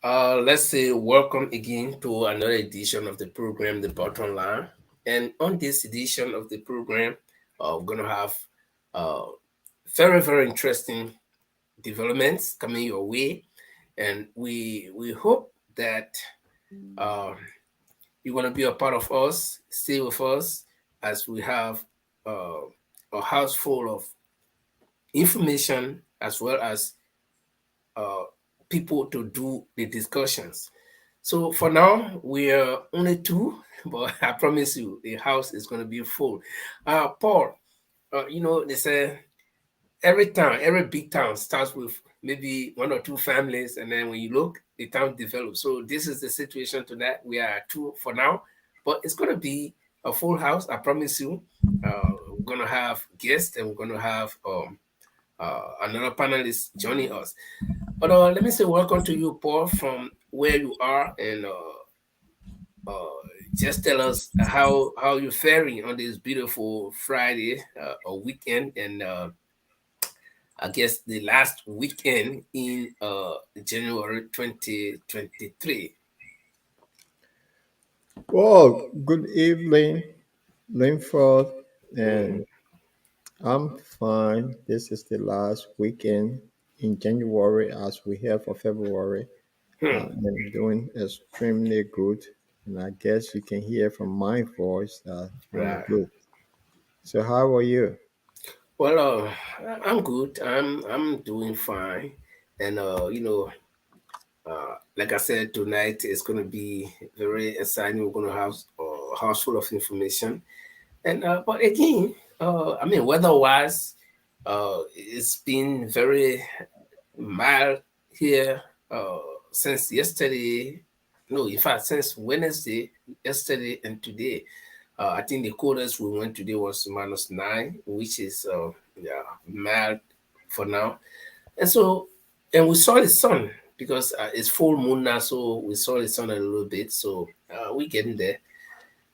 Let's say welcome again to another edition of the program, The Bottom Line. And on this edition of the program, we're going to have uh, very, very interesting developments coming your way. And we hope that uh, you're going to be a part of us, stay with us as we have uh, a house full of information as well as uh, people to do the discussions. So for now, we are only two, but I promise you, the house is going to be full. Paul, they say every town, every big town starts with maybe one or two families, and then when you look, the town develops. So this is the situation tonight. We are two for now, but it's going to be a full house. I promise you. We're going to have guests, and we're going to have another panelist joining us. But let me say welcome to you, Paul, from where you are, and uh, just tell us how you're faring on this beautiful Friday or weekend, and I guess the last weekend in January 2023. Well, good evening, Linford, Mm. and I'm fine. This is the last weekend in January as we have for February. Hmm. I'm doing extremely good, and I guess you can hear from my voice that I'm Right. good. So, how are you? Well, I'm good. I'm doing fine, and like I said, tonight is going to be very exciting. We're going to have a house full of information. And but again, I mean, weather-wise, it's been very mild here since yesterday. No, in fact, since Wednesday, yesterday and today. I think the coldest we went today was -9, which is yeah, mild for now. And so, and we saw the sun because it's full moon now, so we saw the sun a little bit. So we're getting there.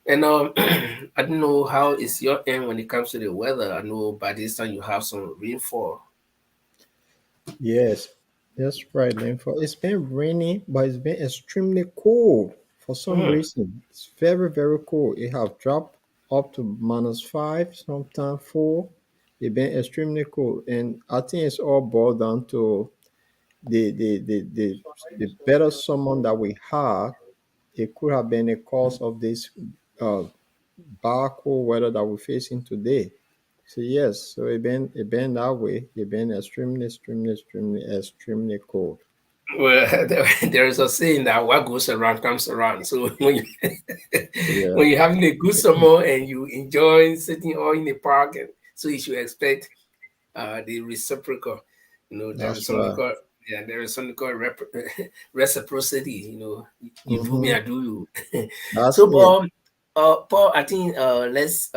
And I don't know how is your end when it comes to the weather. I know by this time you have some rainfall. Yes, that's right, Linford. It's been rainy, but it's been extremely cold for some Mm, reason. It's very, very cold. It have dropped up to -5, sometimes 4. It's been extremely cold, and I think it's all boiled down to the better summer that we had. It could have been a cause of this uh, bad cold weather that we're facing today. So yes, so it been that way. It been extremely, extremely, extremely, extremely cold. well, there is a saying that what goes around comes around. So when you Yeah, when you're having a good summer and you enjoy sitting all in the park, and so you should expect the reciprocal. There is that's something right. called reciprocity. You do me, Mm-hmm. I do you. That's So, it. Paul, I think let's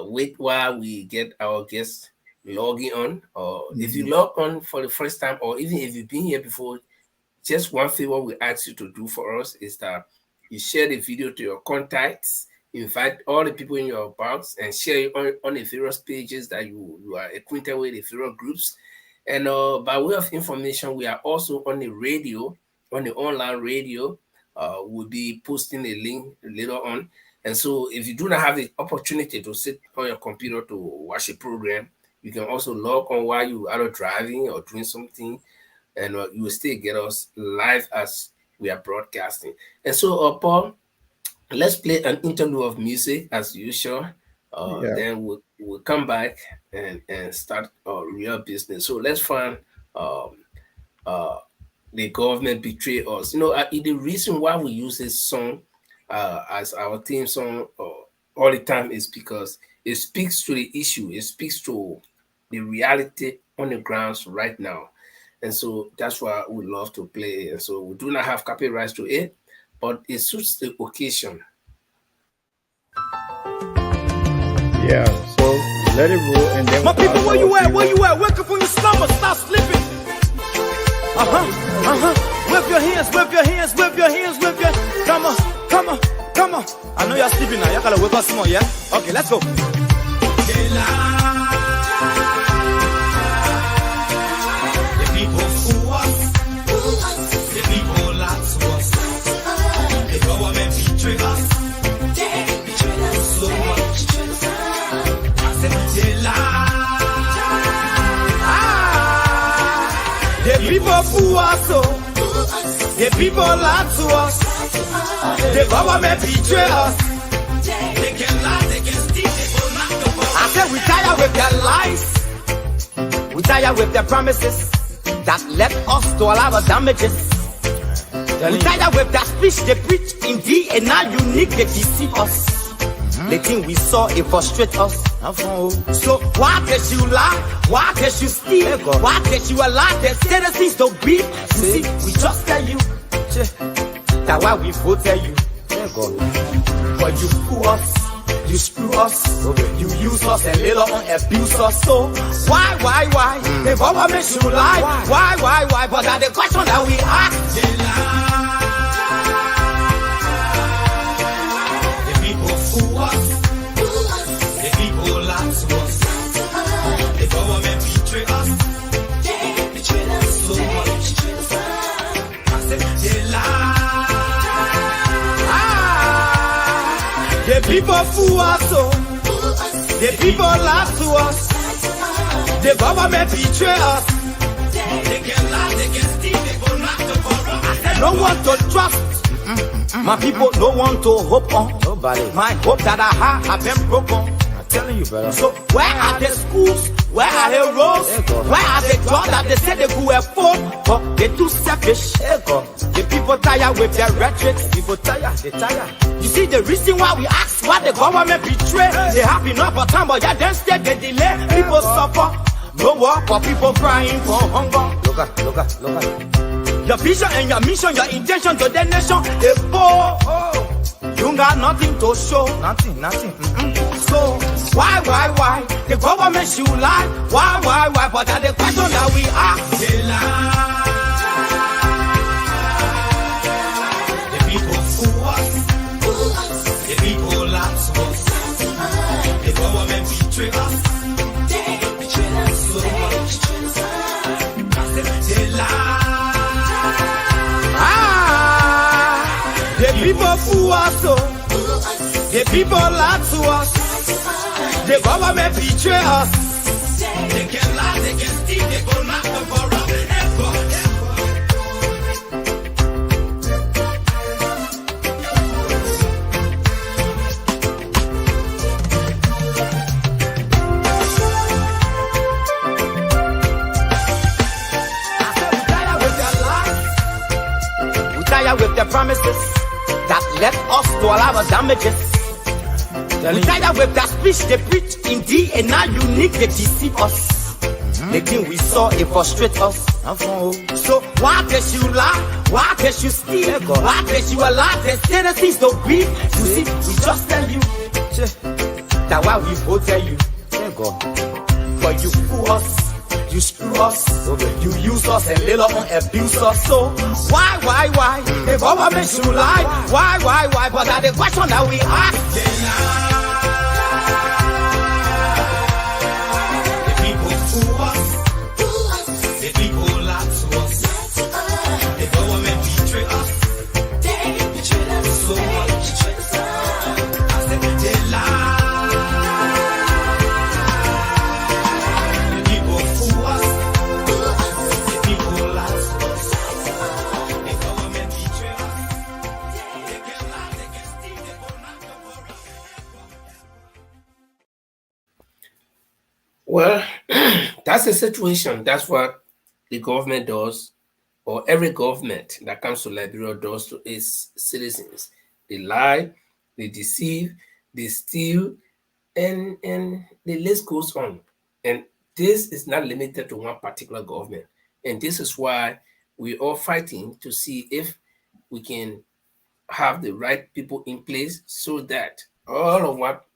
wait while we get our guests logging on. Or if you Mhm. log on for the first time, or even if you've been here before, just one favor we ask you to do for us is that you share the video to your contacts, invite all the people in your box, and share it on the various pages that you are acquainted with, the various groups. And by way of information, we are also on the radio, on the online radio. We'll be posting a link later on. And so, if you do not have the opportunity to sit on your computer to watch a program, you can also log on while you are driving or doing something, and you will still get us live as we are broadcasting. And so, Paul, let's play an interlude of music as usual. Yeah, Then we'll come back and start real business. So let's find um, uh, the government betray us. The reason why we use this song as our theme song all the time is because it speaks to the issue. It speaks to the reality on the grounds right now. And so that's why we love to play. And so we do not have copyrights to it, but it suits the occasion. yeah. So let it roll, and then My we'll people, ask where our you at? Where viewers. you at? Wake up from your slumber. Stop sleeping. Whip your hands, whip your hands, whip your hands, whip your. Come on, come on, come on. I know you're sleeping now. Y'all gotta wake up some more, yeah? Okay, let's go. The people who us, the people us, oh. The people lie to us. The government betray us. They can lie, they can steal, they will not go. I said we tired with their lies. We tired with their promises that led us to all our damages. We tired with their speech they preach indeed, and now unique they deceive us. The thing we saw, it frustrate us. So why did you lie? Why did you steal? Why did you allow the citizens to breathe? You see, we just tell you that why we voted you. But you fool us, you screw us, you use us and later on abuse us. So why? The government should lie. Why? But that's the question that we ask. They lie. Fool us. The people lie to us. The government betray us. They betray us so much. I said they lie. The people fool us, oh. The people lie to us. The government betray us. They can lie, they can steal, they go knock the corrupt. I said no one to trust. My people don't want to hope on. Nobody. My hope that I have been broken. I'm telling you, brother. So where are the schools? Where are the roads? Where are the jobs that they say they could afford? But they too selfish. The people tired with their rhetoric. People tired, they tired. You see the reason why we ask why the government betray. They have enough of time, but yeah, then stay they delay. People suffer. No work for people crying for hunger. Look at. Your vision and your mission, your intention to the nation, they poor. You got nothing to show. Nothing. So, why? The government should lie. Why? But that's the question that we ask. They lie. The people fool us. The people lie to us. The government betray us. They betray us so much. They lie. The people fool us, oh. The people lie to us. The government betray us. They can lie, they can steal, they go knock the corrupt. With their promises that led us to all our damages. We tired with that speech they preach indeed, and now unique they deceive us. The thing we saw, it frustrate us. So why did you lie? Why did you steal? Why did you allow the citizens to breathe? You see, we just tell you that why we voted you. But you fool us. You screw us, you use us and later on abuse us. So why? The government should lie. Why? But that's the question that we ask. The people fool us. The people lie to us. The government betray us. They betray us so much. I said they lie. Well, that's the situation. That's what the government does, or every government that comes to Liberia does to its citizens. They lie, they deceive, they steal, and the list goes on. And this is not limited to one particular government. And this is why we're all fighting to see if we can have the right people in place so that all of what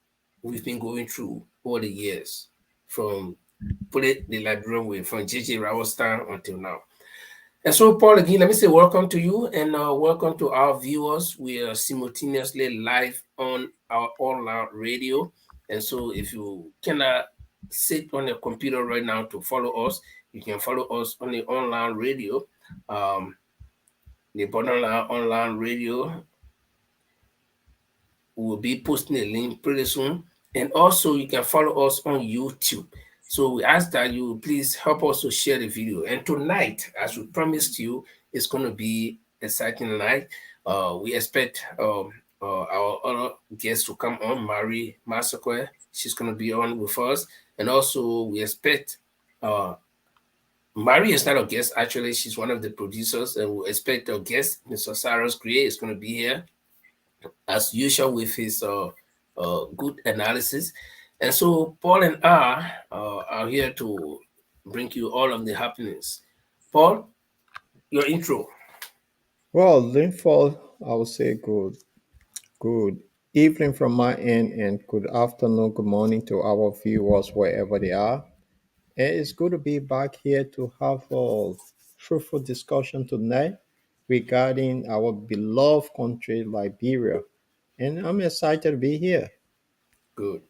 we've been going through over the years, from put it the Liberian way, from J.J. Rawo's time until now. And so, Paul, again, let me say welcome to you and welcome to our viewers. We are simultaneously live on our online radio. And so if you cannot sit on your computer right now to follow us, you can follow us on the online radio. The bottom line online radio will be posting a link pretty soon. And also you can follow us on YouTube. So we ask that you please help us to share the video. And tonight, as we promised you, It's going to be exciting night. We expect our other guests to come on, Mary Massacre. She's going to be on with us. And also, we expect Mary is not a guest, actually. She's one of the producers. And we expect our guest, Mr. Cyrus Gray, is going to be here as usual with his good analysis. And so Paul and I are here to bring you all of the happenings. Paul, your intro. Well, Linford, I would say good evening from my end, and good afternoon, good morning to our viewers wherever they are. And it's good to be back here to have a fruitful discussion tonight regarding our beloved country, Liberia. And I'm excited to be here. Good,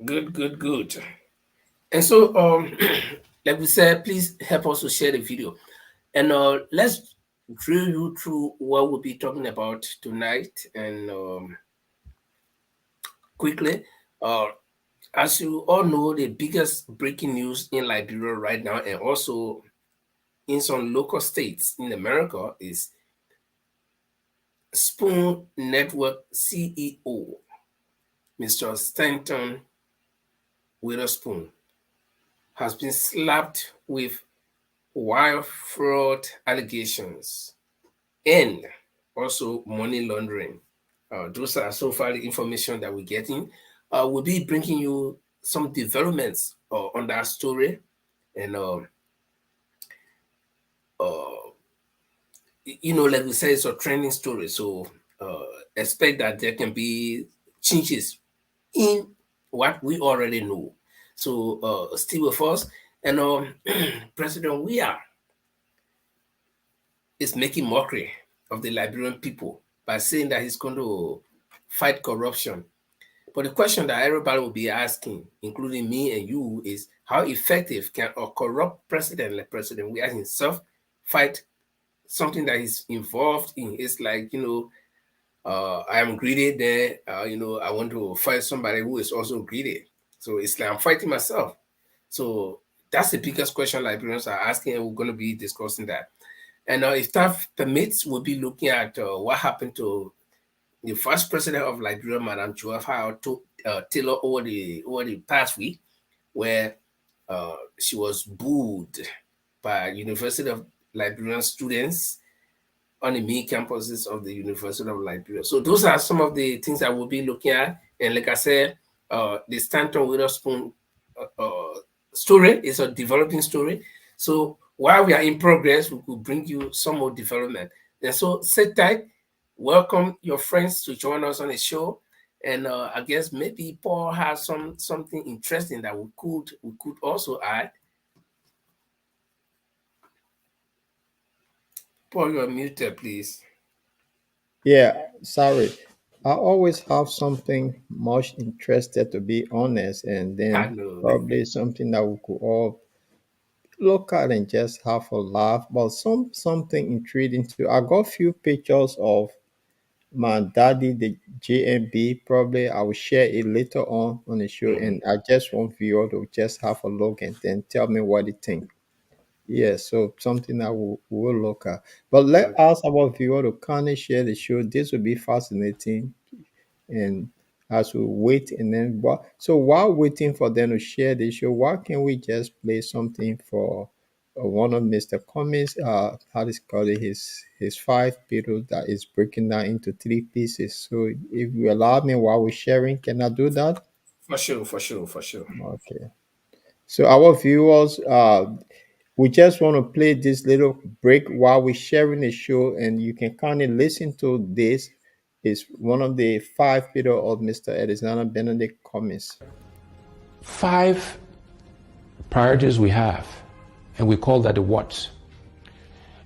good. And so, like we said, please help us to share the video. And let's drill you through what we'll be talking about tonight. And quickly, as you all know, the biggest breaking news in Liberia right now, and also in some local states in America, is Spoon Network CEO, Mr. Stanton Witherspoon, has been slapped with wire fraud allegations and also money laundering. Those are so far the information that we're getting. We'll be bringing you some developments on that story, and like we said, it's a trending story. So expect that there can be changes in what we already know. So stay with us. And President Weah is making mockery of the Liberian people by saying that he's going to fight corruption. But the question that everybody will be asking, including me and you, is how effective can a corrupt president like President Weah himself fight something that he's involved in? It's like, I am greedy, then, I want to fight somebody who is also greedy. So it's like I'm fighting myself. So that's the biggest question Liberians are asking, and we're going to be discussing that. And if time permits, we'll be looking at what happened to the first president of Liberia, Madam Joaffa Taylor, over the past week, where she was booed by University of Liberian students on the main campuses of the University of Liberia. So those are some of the things that we'll be looking at. And like I said, the Stanton Witherspoon story is a developing story. So while we are in progress, we could bring you some more development. And so sit tight, welcome your friends to join us on the show. And I guess maybe Paul has something interesting that we could also add. Paul, you're muted, please. Yeah, sorry. I always have something much interested, to be honest, and I then know. probably something that we could all look at and just have a laugh, but something intriguing too. I got few pictures of my daddy, the JMB. Probably I will share it later on the show, and I just want viewer to just have a look and then tell me what they think. Yeah, so something that we'll look at. But let us, our viewer, to kind of share the show. This will be fascinating, and as we wait, and then while waiting for them to share the show, why can't we just play something for one of Mr. Cummings? How is it called? His five people that is breaking down into three pieces. So if you allow me while we're sharing, can I do that? For sure. Okay. So our viewers, we just want to play this little break while we're sharing the show, and you can kind of listen to this. Is one of the five people of Mr. Alexander Benedict Cummings. 5 priorities we have, and we call that the what's.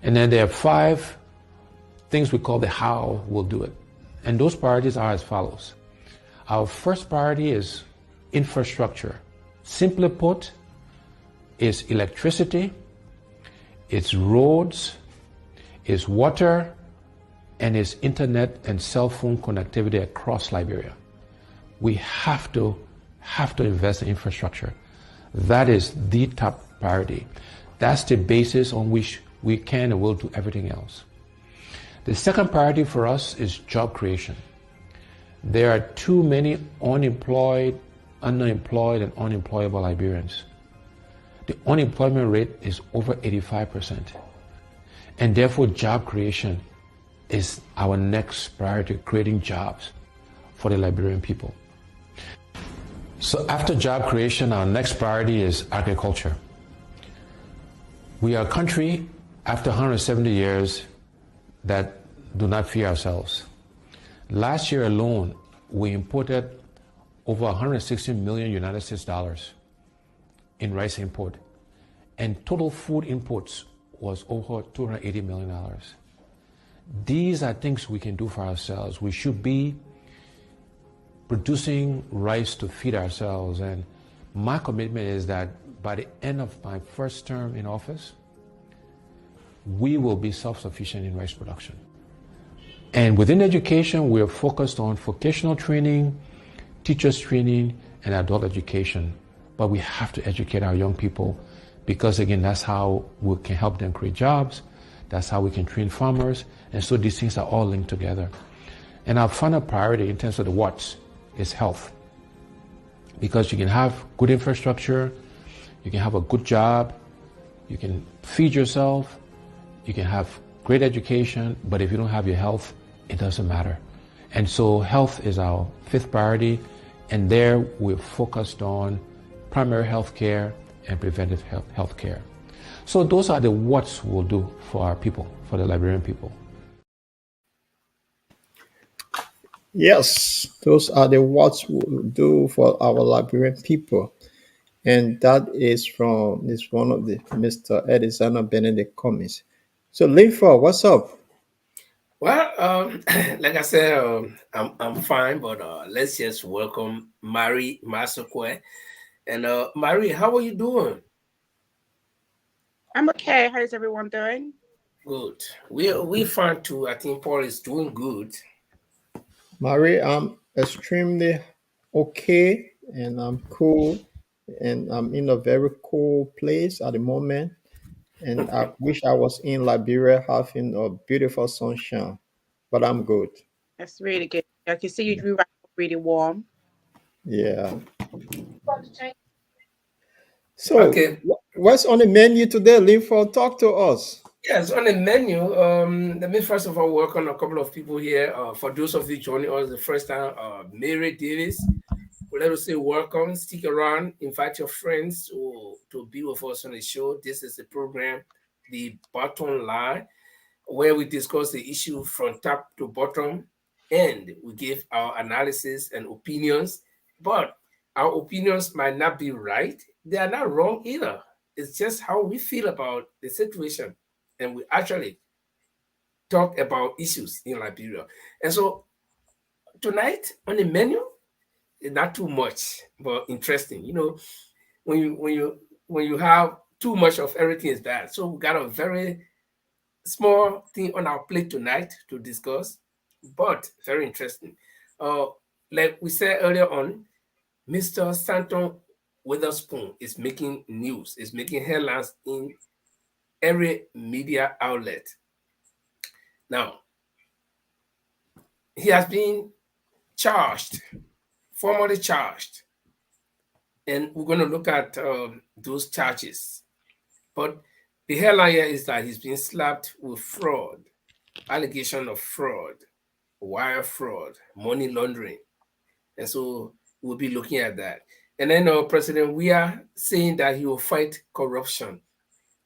And then there are 5 things we call the how we'll do it. And those priorities are as follows. Our first priority is infrastructure. Simply put, it's electricity, it's roads, it's water, and it's internet and cell phone connectivity across Liberia. We have to invest in infrastructure. That is the top priority. That's the basis on which we can and will do everything else. The second priority for us is job creation. There are too many unemployed, underemployed, and unemployable Liberians. The unemployment rate is over 85%. And therefore, job creation is our next priority, creating jobs for the Liberian people. So after job creation, our next priority is agriculture. We are a country, after 170 years, that do not fear ourselves. Last year alone, we imported over 160 million United States dollars in rice import, and total food imports was over $280 million. These are things we can do for ourselves. We should be producing rice to feed ourselves, and my commitment is that by the end of my first term in office, we will be self-sufficient in rice production. And within education, we are focused on vocational training, teachers training, and adult education. But we have to educate our young people because, again, that's how we can help them create jobs. That's how we can train farmers. And so these things are all linked together. And our final priority in terms of the what's is health. Because you can have good infrastructure, you can have a good job, you can feed yourself, you can have great education, but if you don't have your health, it doesn't matter. And so health is our fifth priority, and there we're focused on primary health care and preventive health care. So those are the what's we'll do for our people, for the Liberian people. Yes, those are the what we'll do for our Liberian people. And that is from this one of the Mr. Edison Benedict Cummings. So Linford, what's up? Well, like I said, I'm fine, but let's just welcome Mari Masokwe. And Mari, how are you doing? I'm okay. How's everyone doing? Good. We fine too. I think Paul is doing good. Marie, I'm extremely okay and I'm cool and I'm in a very cool place at the moment. And I wish I was in Liberia having a beautiful sunshine, but I'm good. That's really good. I can see you right really warm. Yeah. So, Okay. what's on the menu today, Linford? Talk to us. Yes, on the menu, let me first of all welcome a couple of people here. For those of you joining us the first time, Mary Davis, well, let us say welcome, stick around, invite your friends to be with us on the show. This is the program, The Bottom Line, where we discuss the issue from top to bottom and we give our analysis and opinions. But our opinions might not be right, they are not wrong either. It's just how we feel about the situation. And we actually talk about issues in Liberia. And so tonight on the menu, not too much, but interesting. You know, when you have too much of everything is bad. So we got a very small thing on our plate tonight to discuss, but very interesting. Uh, like we said earlier on, Mr. Stanton Witherspoon is making news, is making headlines in every media outlet. Now, he has been charged, formally charged, and we're going to look at those charges. But the headline here is that he's been slapped with fraud, allegation of fraud, wire fraud, money laundering. And so we'll be looking at that. And then President Weah saying that he will fight corruption.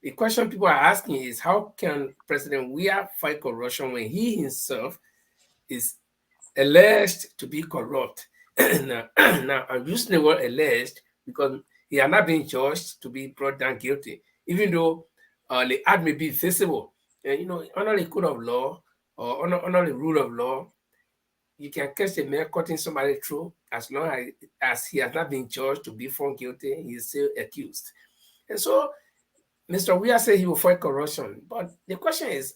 The question people are asking is how can President Weah fight corruption when he himself is alleged to be corrupt? Now, I'm using the word alleged because he has not been judged to be brought down guilty, even though the act may be visible. And you know, under the code of law or under the rule of law, you can catch a man cutting somebody through as long as he has not been judged to be found guilty, he is still accused. And so Mr. Weah said he will fight corruption. But the question is,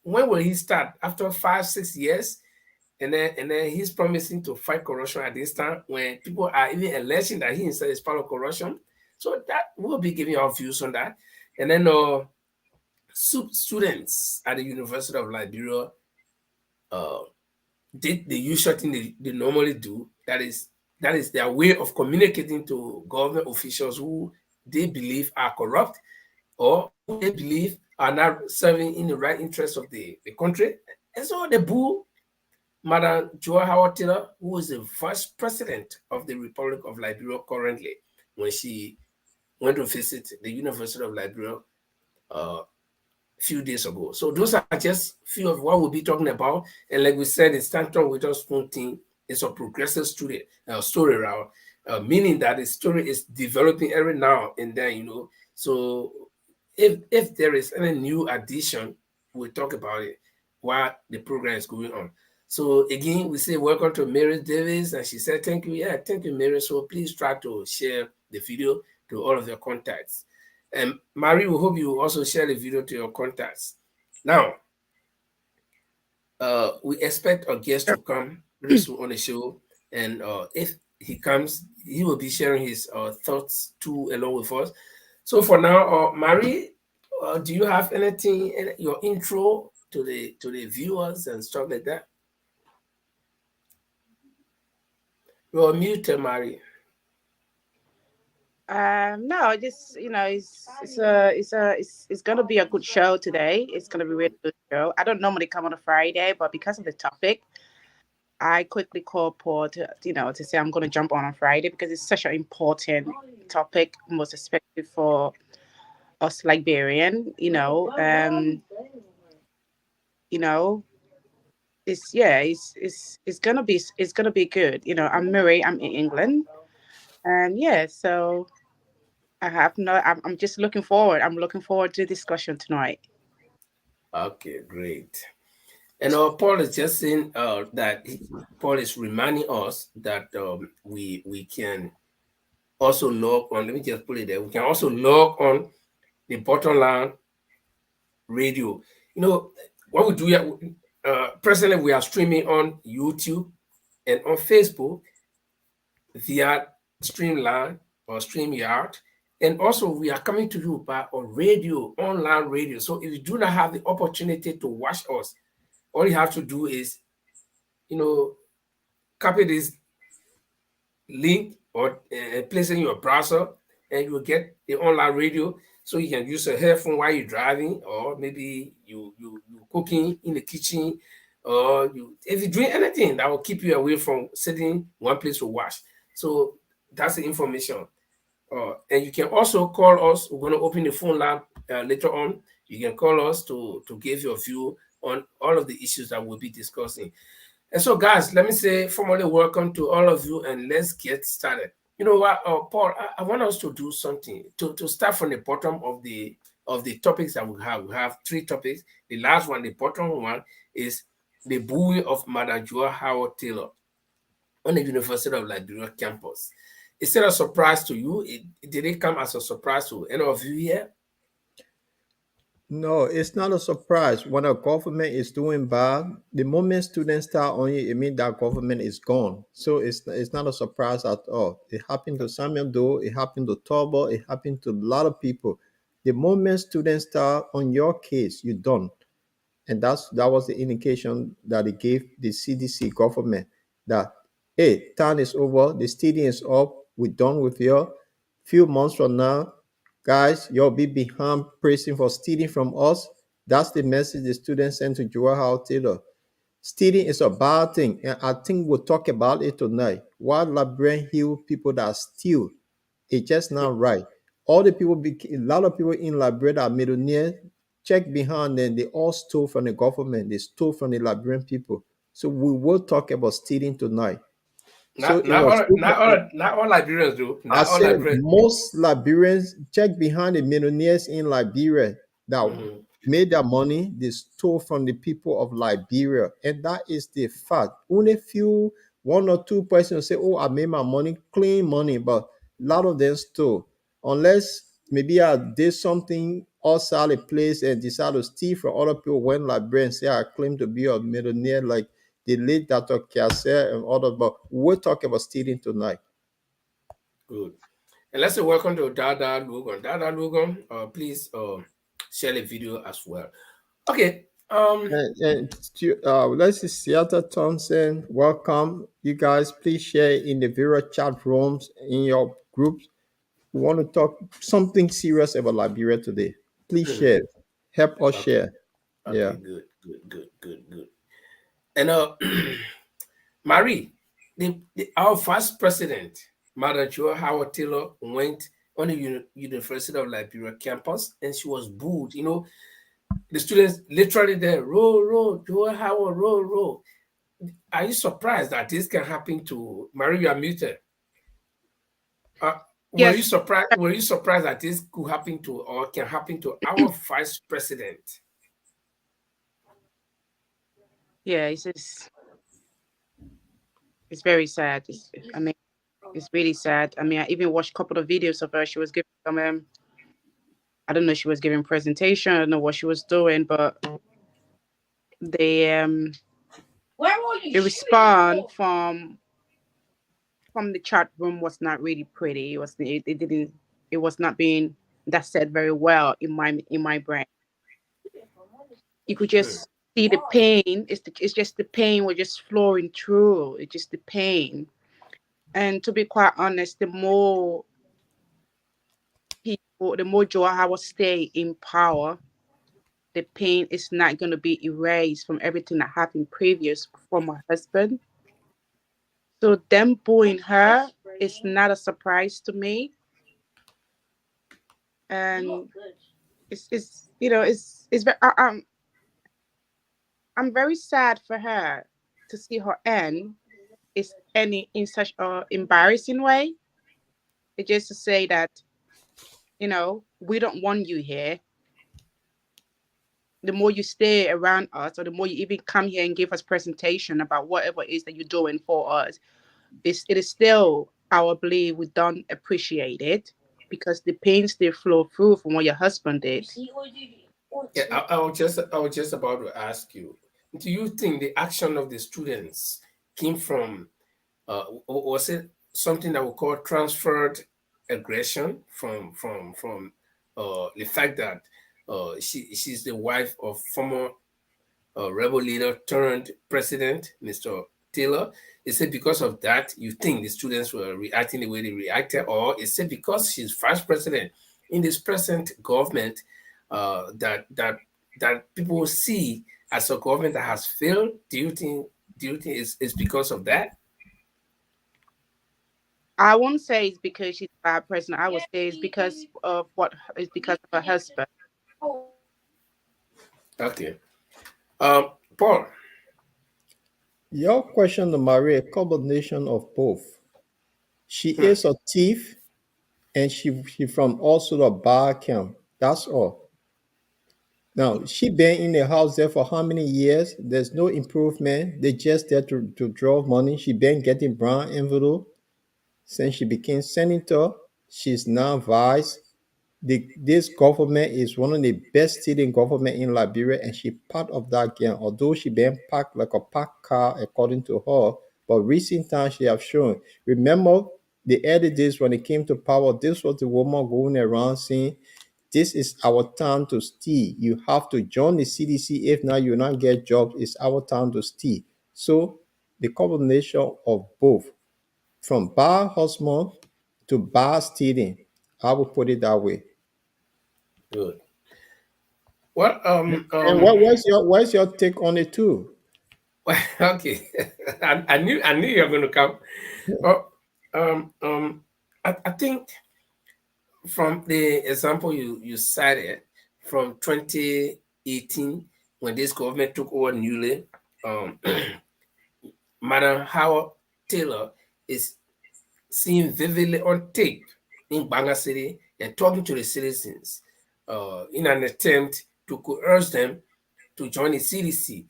when will he start? After 5, 6 years? And then he's promising to fight corruption at this time when people are even alleging that he himself is part of corruption. So that we'll be giving our views on that. And then students at the University of Liberia uh, did the usual thing they normally do. That is their way of communicating to government officials who they believe are corrupt or who they believe are not serving in the right interest of the country. And so they boo Madam Joa Howard Taylor, who is the vice president of the Republic of Liberia currently, when she went to visit the University of Liberia uh, few days ago. So those are just few of what we'll be talking about. And like we said, it's Stanton Without Spoon thing. It's a progressive story around, meaning that the story is developing every now and then. So if there is any new addition, we'll talk about it while the program is going on. So again, we say welcome to Mary Davis, and she said thank you. Yeah, thank you, Mary. So please try to share the video to all of your contacts. And Marie, we hope you also share the video to your contacts. Now, we expect our guest to come very soon on the show, and if he comes, he will be sharing his thoughts too along with us. So for now, Marie, do you have anything in your intro to the viewers and stuff like that? You're muted, Marie. No, just it's gonna be a good show today. It's gonna be a really good show. I don't normally come on a Friday, but because of the topic, I quickly called Paul to say I'm gonna jump on Friday because it's such an important topic, most especially for us Liberian. You know, it's gonna be good. I'm Murray. I'm in England, and yeah, so I'm just looking forward. I'm looking forward to the discussion tonight. Okay, great. And Paul is just saying that Paul is reminding us that we can also log on. Let me just put it there. We can also log on the bottom line radio. What we do here, presently we are streaming on YouTube and on Facebook via Streamline or StreamYard. And also we are coming to you by a radio, online radio. So if you do not have the opportunity to watch us, all you have to do is, copy this link or place it in your browser, and you will get the online radio. So you can use a headphone while you're driving, or maybe you cooking in the kitchen, or if you're doing anything that will keep you away from sitting one place to watch. So that's the information. And you can also call us. We're going to open the phone line later on. You can call us to give your view on all of the issues that we'll be discussing. And so, guys, let me say formally welcome to all of you, and let's get started. You know what, Paul? I want us to do something to start from the bottom of the topics that we have. We have three topics. The last one, the bottom one, is the booing of Madam Joa Howard Taylor on the University of Liberia campus. Is it a surprise to you? Did it come as a surprise to any of you here? No, it's not a surprise. When a government is doing bad, the moment students start on it, it means that government is gone. So it's not a surprise at all. It happened to Samuel Doe, it happened to Turbo, it happened to a lot of people. The moment students start on your case, you're done. And that was the indication that it gave the CDC government that, hey, time is over, the studying is up, we're done with you. Few months from now, guys, you'll be behind prison for stealing from us. That's the message the students sent to Joel Howard Taylor. Stealing is a bad thing, and I think we'll talk about it tonight. Why Liberian Hill people that steal? It's just not right. All the people, a lot of people in Liberia that are millionaires, check behind them. They all stole from the government. They stole from the Liberian people. So we will talk about stealing tonight. So Not it not was all super. not all not all Liberians do. I Not all said Liberians. most Liberians check behind the millionaires in Liberia that Mhm. made their money. They stole from the people of Liberia, and that is the fact. Only few, one or two persons say, "Oh, I made my money, clean money," but a lot of them stole. Unless maybe I did something outside the place and decided to steal from other people when Liberia and say I claim to be a millionaire, like the late Dr. Kiaser and others. But we're talking about stealing tonight. Good. And let's say welcome to Dada Lugon. Dada Lugon, please. share the video as well. Okay. Let's see, Seattle Thompson, welcome. You guys, please share in the various chat rooms in your groups. We want to talk something serious about Liberia today. Please share. Help us Okay. share. Okay. Yeah. Good. And Marie, our first president, Madam Joe Howard Taylor, went on the University of Liberia campus, and she was booed. The students literally there, roll, Joe Howard, roll. Are you surprised that this can happen to Marie? You are muted. Uh, were you Yes. surprised? Were you surprised that this could happen to or can happen to our vice president? Yeah, it's very sad. I mean, it's really sad. I mean, I even watched a couple of videos of her. She was giving some I don't know, she was giving presentation. I don't know what she was doing, but the the response from the chat room was not really pretty. It didn't it was not being that said very well in my brain. You could Hmm. just see the pain. It's just the pain was just flowing through. It's just the pain. And to be quite honest, the more Joe will stay in power, the pain is not going to be erased from everything that happened previous from her husband. So them booing her is not a surprise to me, and it's I'm very sad for her to see her end is any in such a embarrassing way. It's just to say that we don't want you here. The more you stay around us, or the more you even come here and give us presentation about whatever it is that you're doing for us, it is still our belief we don't appreciate it because the pain still flow through from what your husband did. Yeah, I was just about to ask you, do you think the action of the students came from was it something that we call transferred aggression from the fact that she's the wife of former rebel leader turned president, Mr. Taylor? Is it because of that you think the students were reacting the way they reacted, or is it because she's vice president in this present government that people see as a government that has failed? Do you think it's because of that? I won't say it's because she's a bad person. I would say it's because of her husband. Okay. Paul. Your question to Maria, a combination of both. She Hmm. is a thief and she from also the bar camp. That's all. Now she been in the house there for how many years? There's no improvement. They just there to draw money. She been getting brown envelope since she became senator. She's now vice. This government is one of the best sitting government in Liberia, and she part of that gang. Although she been packed like a packed car, according to her, but recent times she have shown. Remember the early days when it came to power, this was the woman going around saying, "This is our time to steal. You have to join the CDC. If not, you not get jobs. It's our time to steal." So the combination of both, from bar husband to bar stealing, I would put it that way. Good. Well, And what's your take on it too? well, okay. I knew you were going to come. Well, I think from the example you cited from 2018 when this government took over newly, um, Madam Howard Taylor is seen vividly on tape in Banga City and talking to the citizens in an attempt to coerce them to join the CDC.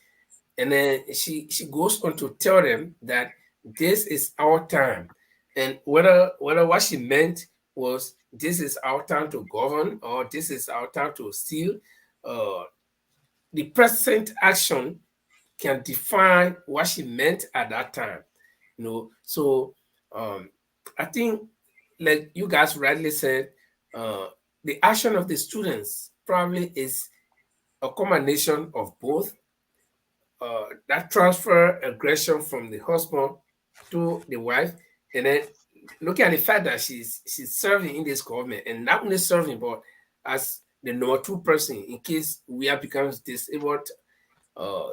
And then she goes on to tell them that this is our time, and whether what she meant was this is our time to govern or this is our time to steal, uh, the present action can define what she meant at that time. So um, I think, like you guys rightly said, uh, the action of the students probably is a combination of both. That transfer aggression from the husband to the wife, and then looking at the fact that she's serving in this government, and not only serving, but as the number two person in case Weah becomes disabled, uh,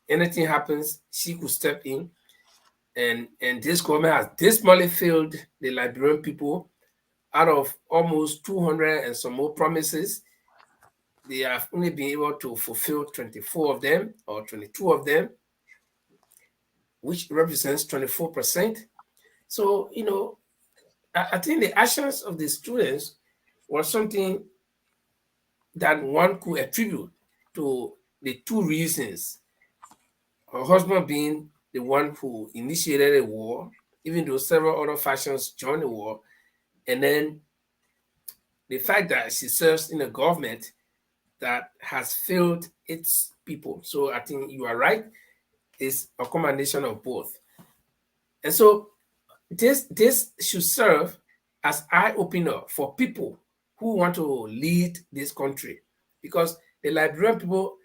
anything happens, she could step in. And this government has dismally failed the Liberian people. Out of almost 200 and some more promises, they have only been able to fulfill 24 of them or 22 of them, which represents 24%. So, I think the actions of the students was something that one could attribute to the two reasons. Her husband being the one who initiated a war, even though several other factions joined the war, and then the fact that she serves in a government that has failed its people. So I think you are right. It's a combination of both. And so this should serve as eye opener for people who want to lead this country, because the Liberian people,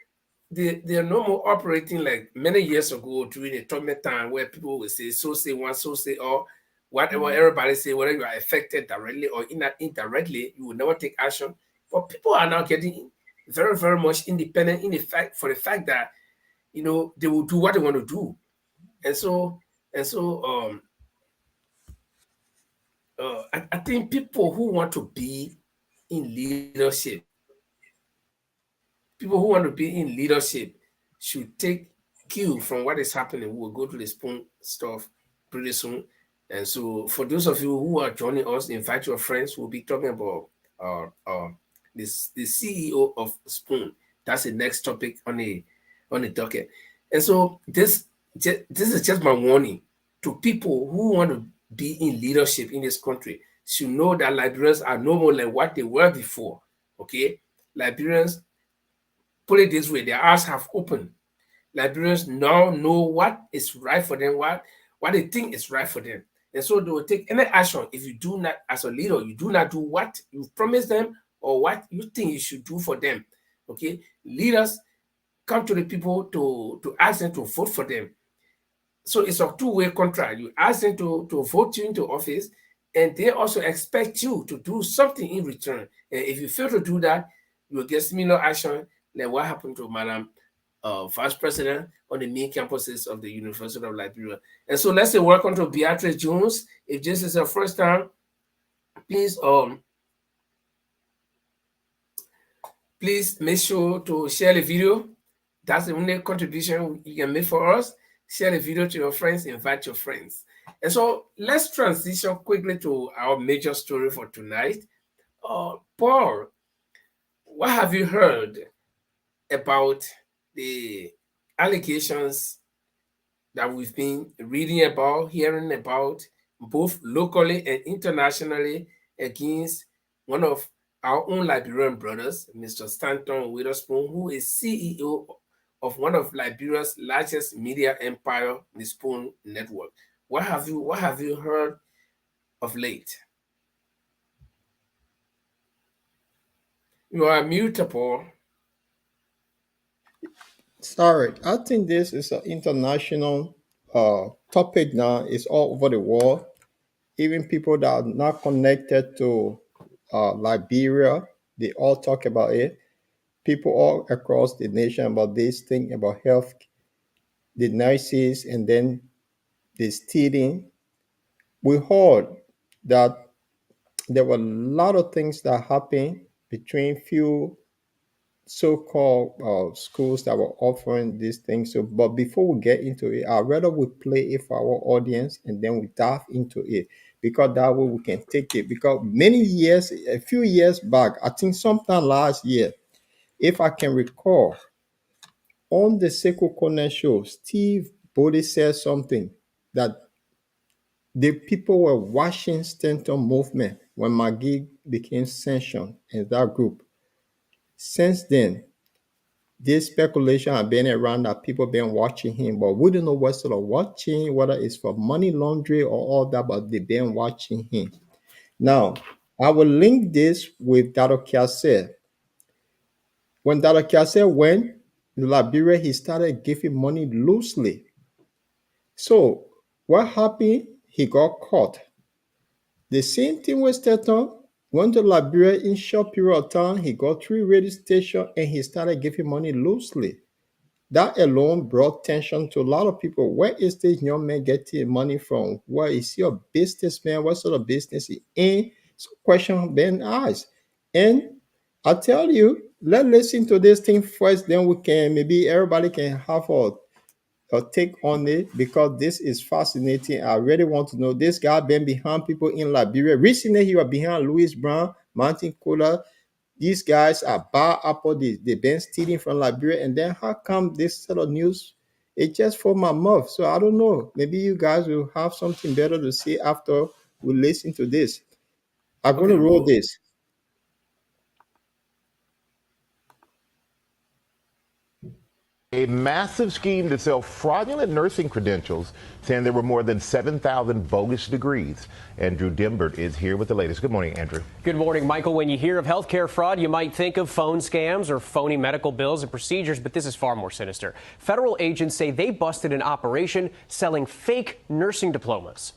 they are no more operating like many years ago during the tournament time where people will say so say one, so say all, whatever everybody say, whether you are affected directly or indirectly, you will never take action. But people are now getting very, very much independent in the fact for the fact that they will do what they want to do. And so I think people who want to be in leadership, people who want to be in leadership should take cue from what is happening. We'll go to the spoon stuff pretty soon. And so for those of you who are joining us, invite your friends. We'll be talking about the CEO of Spoon. That's the next topic on the docket. And so this is just my warning to people who want to be in leadership in this country. Should know that Liberians are no more like what they were before. Okay, Liberians, put it this way, their eyes have opened. Liberians now know what is right for them, what they think is right for them. And so they will take any action if you do not, as a leader, you do not do what you promised them or what you think you should do for them. Okay, leaders come to the people to ask them to vote for them. So it's a two-way contract. You ask them to vote you into office, and they also expect you to do something in return. And if you fail to do that, you will get similar action like what happened to Madam Vice President on the main campuses of the University of Liberia. And so let's say welcome to Beatrice Jones. If this is your first time, please make sure to share the video. That's the only contribution you can make for us. Share the video to your friends, invite your friends. And so let's transition quickly to our major story for tonight. Paul, what have you heard about the allegations that we've been reading about, hearing about, both locally and internationally, against one of our own Liberian brothers, Mr. Stanton Witherspoon, who is CEO of one of Liberia's largest media empire, the Spoon Network? What have you heard of late? You are mute, Paul. Sorry, I think this is an international topic now. It's all over the world. Even people that are not connected to Liberia, they all talk about it. People all across the nation about this thing about health, the nurses, and then the stealing. We heard that there were a lot of things that happened between few so-called schools that were offering these things. So, but before we get into it, I'd rather we play it for our audience and then we dive into it, because that way we can take it. Because a few years back, I think sometime last year, if I can recall, on the Sekou Kone show, Steve Bodie said something that the people were watching Stanton movement when McGee became sanctioned in that group. Since then, this speculation have been around that people been watching him, but we don't know what sort of watching, whether it's for money laundering or all that, but they've been watching him. Now, I will link this with Dr. Kiase. When Dr. Kiase went to Liberia, he started giving money loosely. So what happened? He got caught. The same thing with Staton. Went to Liberia in short period of time. He got 3 radio stations and he started giving money loosely. That alone brought tension to a lot of people. Where is this young man getting money from? Where is he a businessman? What sort of business he in? So question being asked. And I tell you, let's listen to this thing first, then we can maybe everybody can have a take on it because this is fascinating. I really want to know. This guy been behind people in Liberia. Recently, he was behind Louis Brown, Martin Kohler. These guys are bad apple. They've been stealing from Liberia. And then how come this sort of news? It just for my mouth. So I don't know. Maybe you guys will have something better to say after we listen to this. I'm going to Okay, roll roll. this. A massive scheme to sell fraudulent nursing credentials, saying there were more than 7,000 bogus degrees. Andrew Dimbert is here with the latest. Good morning, Andrew. Good morning, Michael. When you hear of healthcare fraud, you might think of phone scams or phony medical bills and procedures, but this is far more sinister. Federal agents say they busted an operation selling fake nursing diplomas.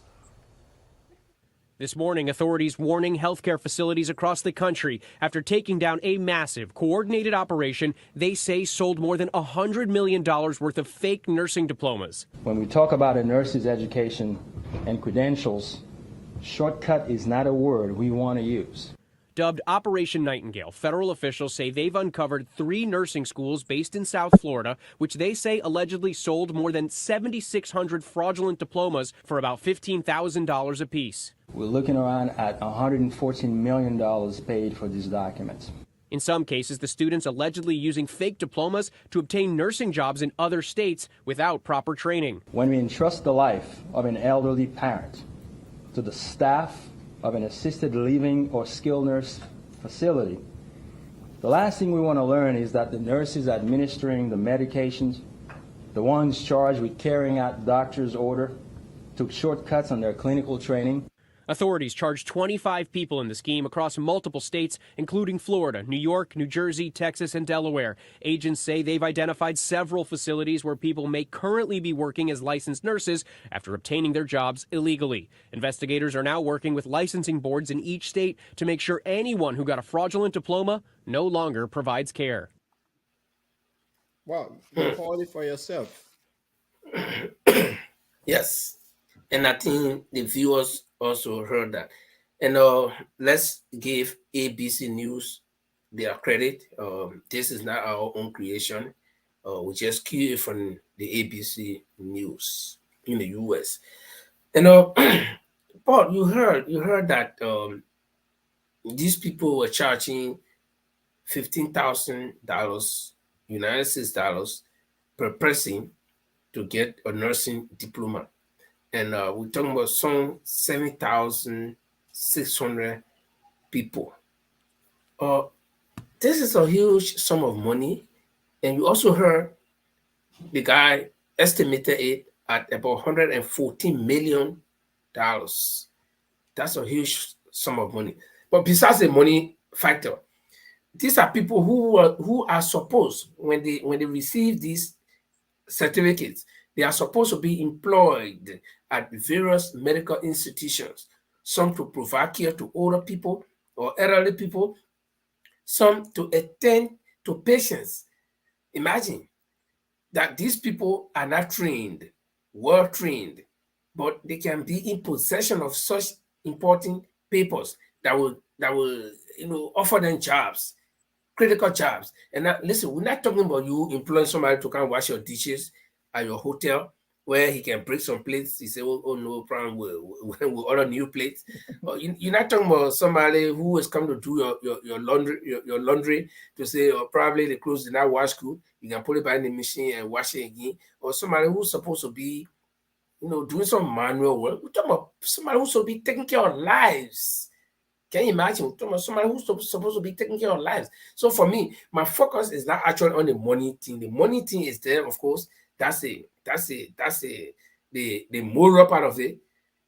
This morning, authorities warning healthcare facilities across the country after taking down a massive, coordinated operation they say sold more than $100 million worth of fake nursing diplomas. When we talk about a nurse's education and credentials, shortcut is not a word we want to use. Dubbed Operation Nightingale, federal officials say they've uncovered 3 nursing schools based in South Florida, which they say allegedly sold more than 7,600 fraudulent diplomas for about $15,000 apiece. We're looking around at $114 million paid for these documents. In some cases, the students allegedly using fake diplomas to obtain nursing jobs in other states without proper training. When we entrust the life of an elderly parent to the staff of an assisted living or skilled nurse facility, the last thing we want to learn is that the nurses administering the medications, the ones charged with carrying out doctor's order, took shortcuts on their clinical training. Authorities charged 25 people in the scheme across multiple states, including Florida, New York, New Jersey, Texas, and Delaware. Agents say they've identified several facilities where people may currently be working as licensed nurses after obtaining their jobs illegally. Investigators are now working with licensing boards in each state to make sure anyone who got a fraudulent diploma no longer provides care. Well, you call it for yourself. Yes. And I think the viewers also heard that. And let's give ABC News their credit. This is not our own creation. We just cue it from the ABC News in the US. And Paul, you heard that these people were charging $15,000 United States dollars per person to get a nursing diploma. And we're talking about some 7,600 people. This is a huge sum of money. And you also heard the guy estimated it at about $114 million. That's a huge sum of money. But besides the money factor, these are people who are supposed, when they receive these certificates, they are supposed to be employed at various medical institutions, some to provide care to older people or elderly people, some to attend to patients. Imagine that these people are not trained, well trained, but they can be in possession of such important papers that will offer them jobs, critical jobs. And now, listen, we're not talking about you employing somebody to come wash your dishes at your hotel where he can break some plates. He say, oh no problem, we'll order new plates. You're not talking about somebody who has come to do your laundry to say, probably the clothes did not wash good. You can put it back in the machine and wash it again. Or somebody who's supposed to be, doing some manual work. We're talking about somebody who's supposed to be taking care of lives. Can you imagine? We're talking about somebody who's supposed to be taking care of lives. So for me, my focus is not actually on the money thing. The money thing is there, of course. That's the moral part of it.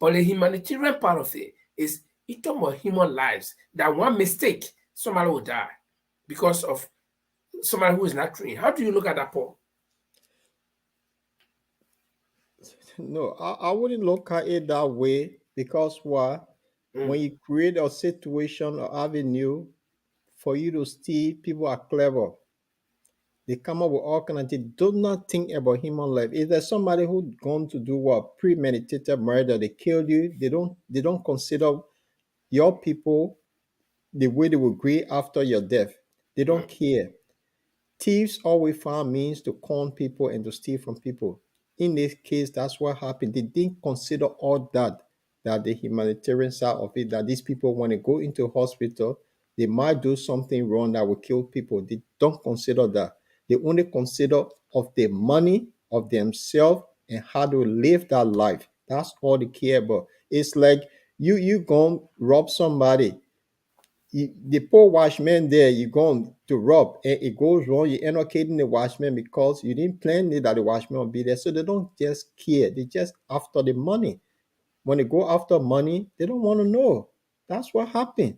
But the humanitarian part of it is you talk about human lives. That one mistake, somebody will die because of somebody who is not trained. How do you look at that, Paul? No, I wouldn't look at it that way because why? When Mm, you create a situation or avenue for you to steal, people are clever. They come up with all kind of things. Do not think about human life. If there's somebody who's going to do what premeditated murder, they killed you. They don't consider your people the way they will grieve after your death. They don't mm, care. Thieves always find means to con people and to steal from people. In this case, that's what happened. They didn't consider all that the humanitarian side of it, that these people, when they go into hospital, they might do something wrong that will kill people. They don't consider that. They only consider of the money, of themselves, and how to live that life. That's all they care about. It's like you go rob somebody, the poor watchman there, you're going to rob and it goes wrong, you end up killing the watchman because you didn't plan it that the watchman will be there. So they don't just care, they just after the money. When they go after money, they don't want to know. That's what happened,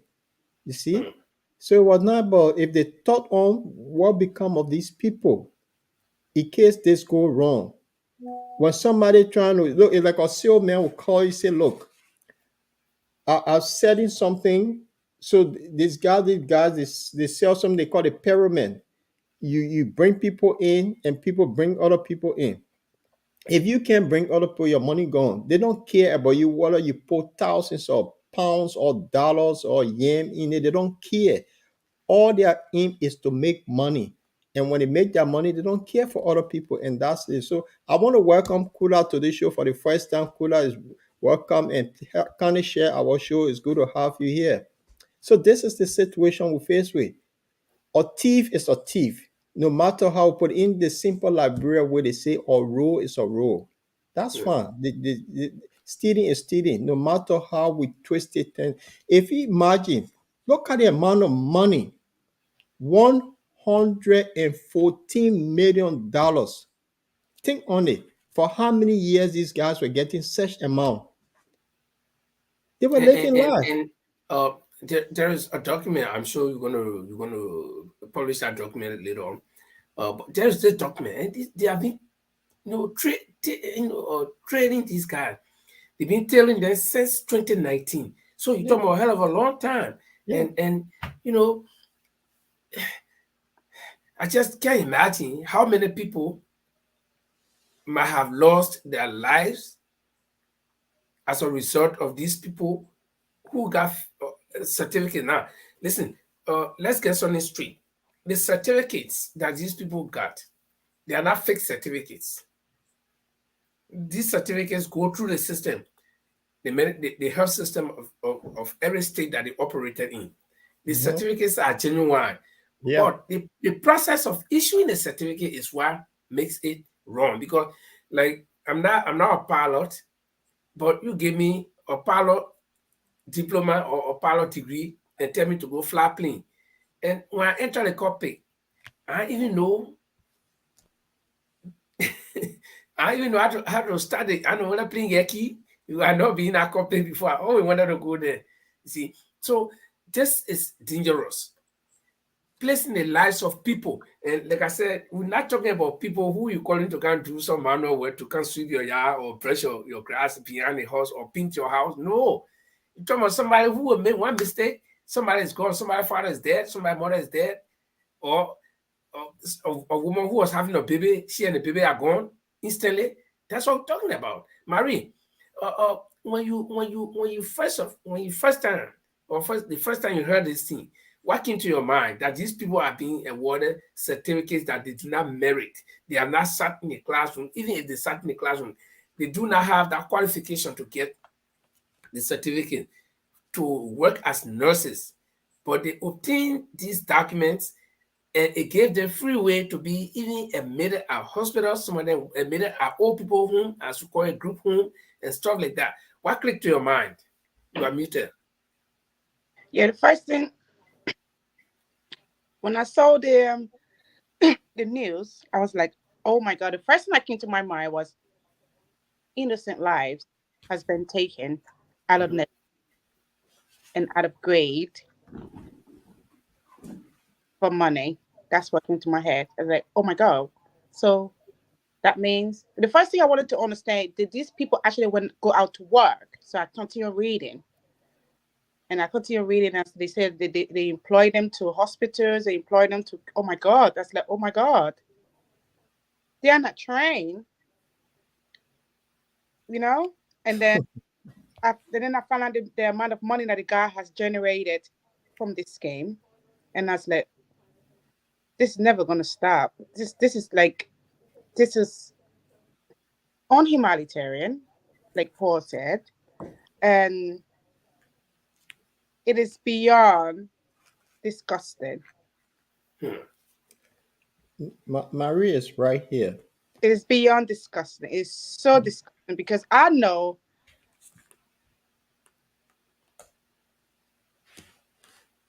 you see. mm. So it was not about if they thought on what become of these people in case this go wrong. When somebody trying to look, it's like a salesman will call you, say, look, are selling something. So these guys, they sell something they call a pyramid. You bring people in and people bring other people in. If you can't bring other people, your money gone. They don't care about you whether you put thousands of pounds or dollars or yen in it. They don't care. All their aim is to make money. And when they make their money, they don't care for other people. And that's it. So I want to welcome Kula to this show for the first time. Kula is welcome and kind of share our show. It's good to have you here. So this is the situation we face with. A thief is a thief. No matter how put in the simple Liberia where they say a rule is a rule. That's Yeah. fine. Stealing is stealing. No matter how we twist it. And if you imagine, look at the amount of money, $114 million. Think on it. For how many years these guys were getting such amount? They were And living and and, life. and there is a document. I'm sure you're gonna publish that document later on. But there's this document, and they have been training these guys. They've been telling them since 2019. So you're Yeah, talking about a hell of a long time. yeah. And you know, I just can't imagine how many people might have lost their lives as a result of these people who got certificate. Now, listen, let's get something straight. The certificates that these people got, they are not fake certificates. These certificates go through the system, the health system of every state that they operated in. The Mhm. certificates are genuine, Yeah. but the process of issuing a certificate is what makes it wrong. Because, like, I'm not a pilot, but you give me a pilot diploma or a pilot degree and tell me to go fly plane. And when I enter the cockpit, I even know I even know how to start it. I know when I play Yaki, you are not being a cockpit before. I always wanted to go there. You see, so this is dangerous. Placing the lives of people, and like I said, we're not talking about people who you calling to come do some manual work to come sweep your yard or brush your grass behind the house or paint your house. No, you're talking about somebody who will make one mistake. Somebody is gone. Somebody's father is dead. Somebody's mother is dead, or a woman who was having a baby, she and the baby are gone instantly. That's what I'm talking about, Marie. When you first time or the first time you heard this thing, what came to your mind that these people are being awarded certificates that they do not merit? They have not sat in a classroom. Even if they sat in a classroom, they do not have that qualification to get the certificate to work as nurses. But they obtained these documents and it gave them free way to be even admitted at hospitals. Some of them admitted at old people home, as we call it, group home, and stuff like that. What clicked to your mind? You are muted. Yeah, the first thing when I saw the news, I was like, oh my god. The first thing that came to my mind was innocent lives has been taken out of Mhm. net and out of grade for money. That's what came to my head. I was like, oh my God. So that means the first thing I wanted to understand, did these people actually go out to work? So I continue reading. And I continue reading as they said they employ them to hospitals, they employ them to, oh my God. That's like, oh my God. They are not trained, you know? And then I found out the amount of money that the guy has generated from this scheme. And I was like, this is never gonna stop. This is like, this is unhumanitarian, like Paul said. And it is beyond disgusting. Marie is right here. It is beyond disgusting. It's so disgusting because I know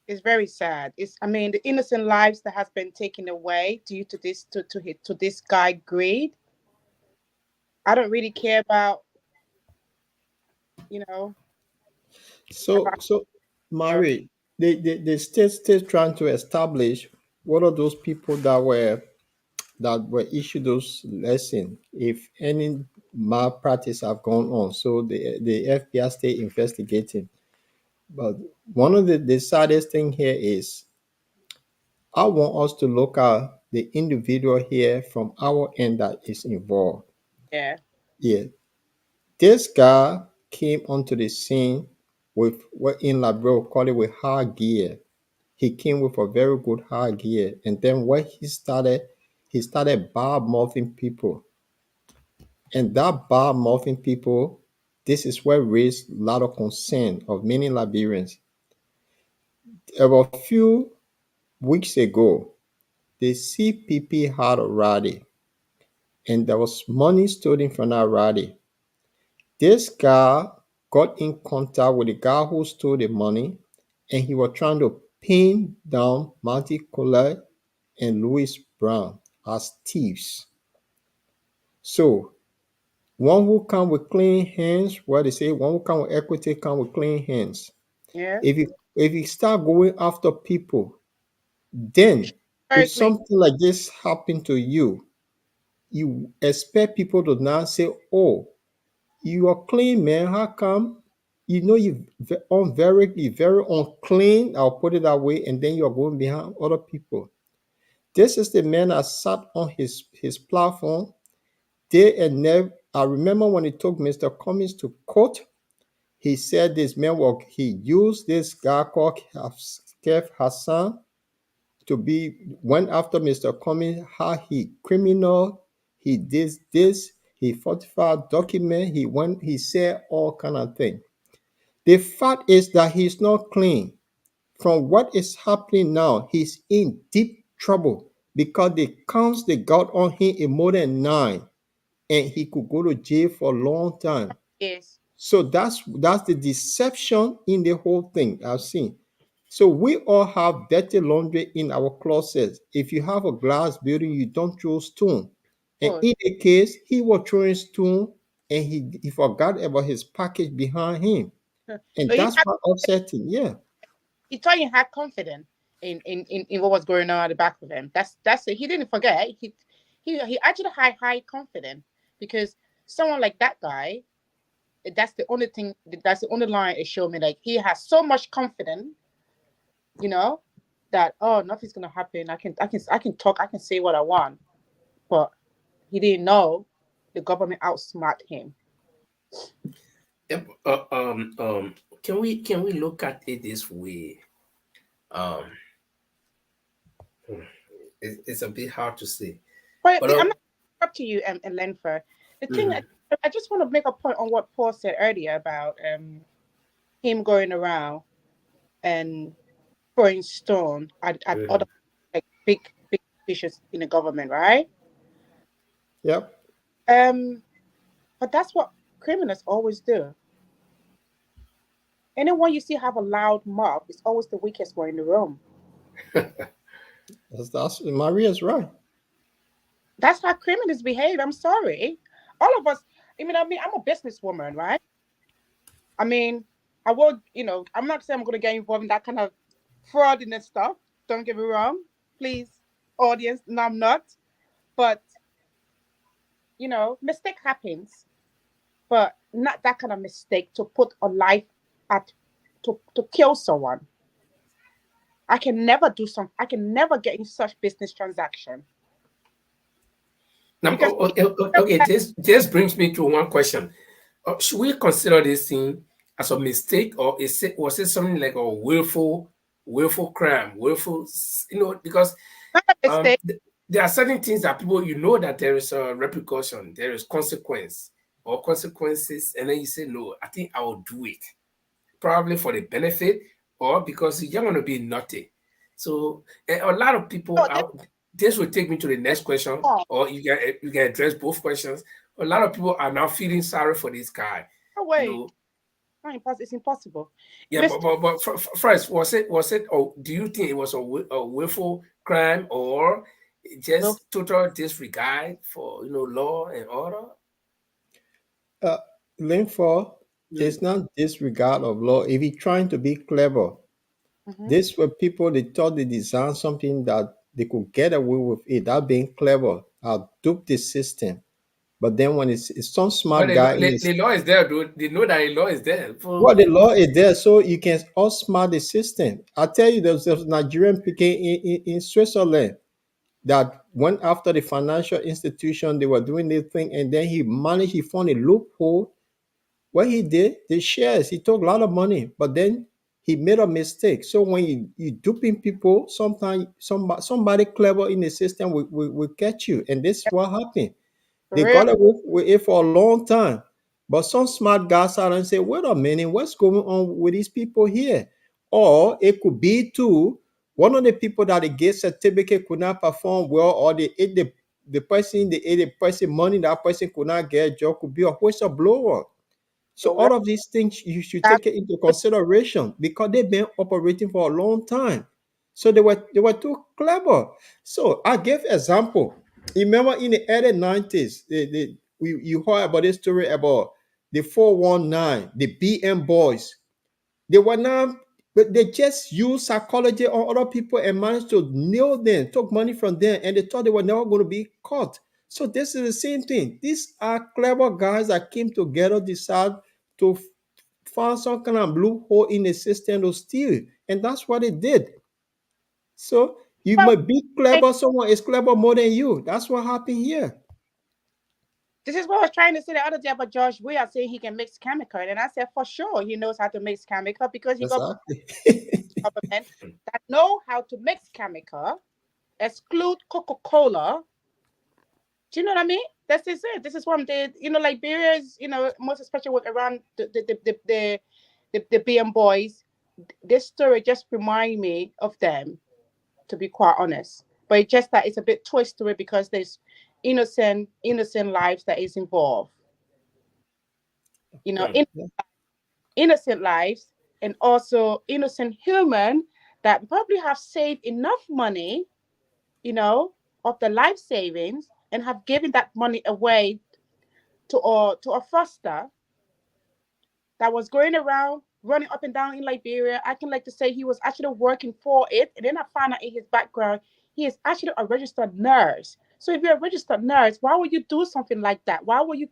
it's very sad. It's, I mean, the innocent lives that has been taken away due to this to this guy greed. I don't really care about, you know, So, about so her. Marie, the state still trying to establish what are those people that were issued those lessons, if any malpractice have gone on. So the FBI stay investigating. But one of the saddest thing here is I want us to look at the individual here from our end that is involved. Yeah, Yeah, this guy came onto the scene with what in Liberia we call it with hard gear. He came with a very good hard gear, and then when he started bad mouthing people, and that bad mouthing people, this is what raised a lot of concern of many Liberians. About a few weeks ago, the CPP had a rally, and there was money stolen from that rally. This guy got in contact with the guy who stole the money, and he was trying to pin down Marty Colette and Louis Brown as thieves. So one who come with clean hands, what they say, one who come with equity come with clean hands. yeah, If you start going after people, then very if clean. something like this happen to you, you expect people to now say, "Oh, you are clean, man. How come? You know you very unclean. I'll put it that way, and then you're going behind other people." This is the man that sat on his platform day and night. I remember when he took Mr. Cummings to court, he said this man he used this guy called Kev Hassan to went after Mr. Cummings, how he criminal, he did this, he falsified document, he said all kind of thing. The fact is that he's not clean. From what is happening now, he's in deep trouble because the counts they got on him is more than 9, and he could go to jail for a long time. Yes, So that's the deception in the whole thing I've seen. So we all have dirty laundry in our closets. If you have a glass building, you don't throw stone. And good. in the case, he was throwing stone, and he forgot about his package behind him. And No, that's what upsetting. Yeah. he thought he had confidence in what was going on at the back of him. That's it. He didn't forget. He actually had high confidence because someone like that guy, that's the only thing. That's the only line it showed me. Like he has so much confidence, you know, that oh nothing's gonna happen. I can talk. I can say what I want. But he didn't know the government outsmart him. Yep. Can we look at it this way? Um, it's a bit hard to say, But but I'm not up to you and Lenfer. The thing mhm, I just want to make a point on what Paul said earlier about him going around and throwing stone at mhm. other like big officials in the government, right? Yep. Um, but that's what criminals always do. Anyone you see have a loud mouth is always the weakest one in the room. That's Maria's right. That's how criminals behave. I'm sorry. All of us, I mean, I'm a businesswoman, right? I mean, I will, I'm not saying I'm going to get involved in that kind of fraudulent stuff. Don't get me wrong, please. audience. No, I'm not. But mistake happens, but not that kind of mistake to put a life at to kill someone. I can never do some. I can never get in such business transaction Now, because okay, this brings me to one question. Should we consider this thing as a mistake, or was it something like a willful crime, because not a um, mistake. th- there are certain things that people, that there is a repercussion, there is consequence or consequences, and then you say, no, I think I will do it, probably for the benefit or because you don't want to be naughty. So a lot of people No, this this will take me to the next question, is or you can address both questions. A lot of people are now feeling sorry for this guy. no You way. know, It's impossible. yeah, but Mistake. first, was it? Or do you think it was a willful crime, or Well, just total disregard for law and order? Uh, Linford Mm. is not disregard of law. If you're trying to be clever, mhm. these were people they thought they designed something that they could get away with it. That being clever, dupe the system. But then when it's some But smart the, guy in the, this, the law is there, dude. They know that the law is there. well, So the law is there, so you can outsmart the system. I tell you, there's a Nigerian picking in Switzerland that went after the financial institution. They were doing this thing, and then he found a loophole. What he did, the shares, he took a lot of money, but then he made a mistake. So when you duping people, sometimes somebody clever in the system will catch you. And this is what happened. For They real. got away with it for a long time. But some smart guys out and say, wait a minute, what's going on with these people here? Or it could be too, one of the people that the gate certificate could not perform well, or they ate the person, they ate the person money, that person could not get a job, could be a whistleblower. So For real. all of these things you should That- take it into consideration because they've been operating for a long time. So they were too clever. So I gave example. You remember in the early 90s, you heard about this story about the 419, the BM boys. They were not, but they just used psychology on other people and managed to nail them, took money from them, and they thought they were never going to be caught. So this is the same thing. These are clever guys that came together, decide to find some kind of loophole in the system to steal, and that's what they did. So you Well, might be clever, someone is clever more than you. That's what happened here. this is what I was trying to say the other day about George Weah saying he can mix chemical, and I said for sure he knows how to mix chemical because he got Exactly. government that know how to mix chemical, exclude Coca-Cola. Do you know what I mean? This is it. This is what they, Liberia is, most especially with around the BM boys. This story just remind me of them, to be quite honest. But it's just that it's a bit twisted because there's innocent lives that is involved. Hmm. Innocent lives and also innocent human that probably have saved enough money, you know, of the life savings and have given that money away to a foster that was going around running up and down in Liberia. I can like to say he was actually working for it. And then I found out in his background, he is actually a registered nurse. So if you're a registered nurse, why would you do something like that? Why would you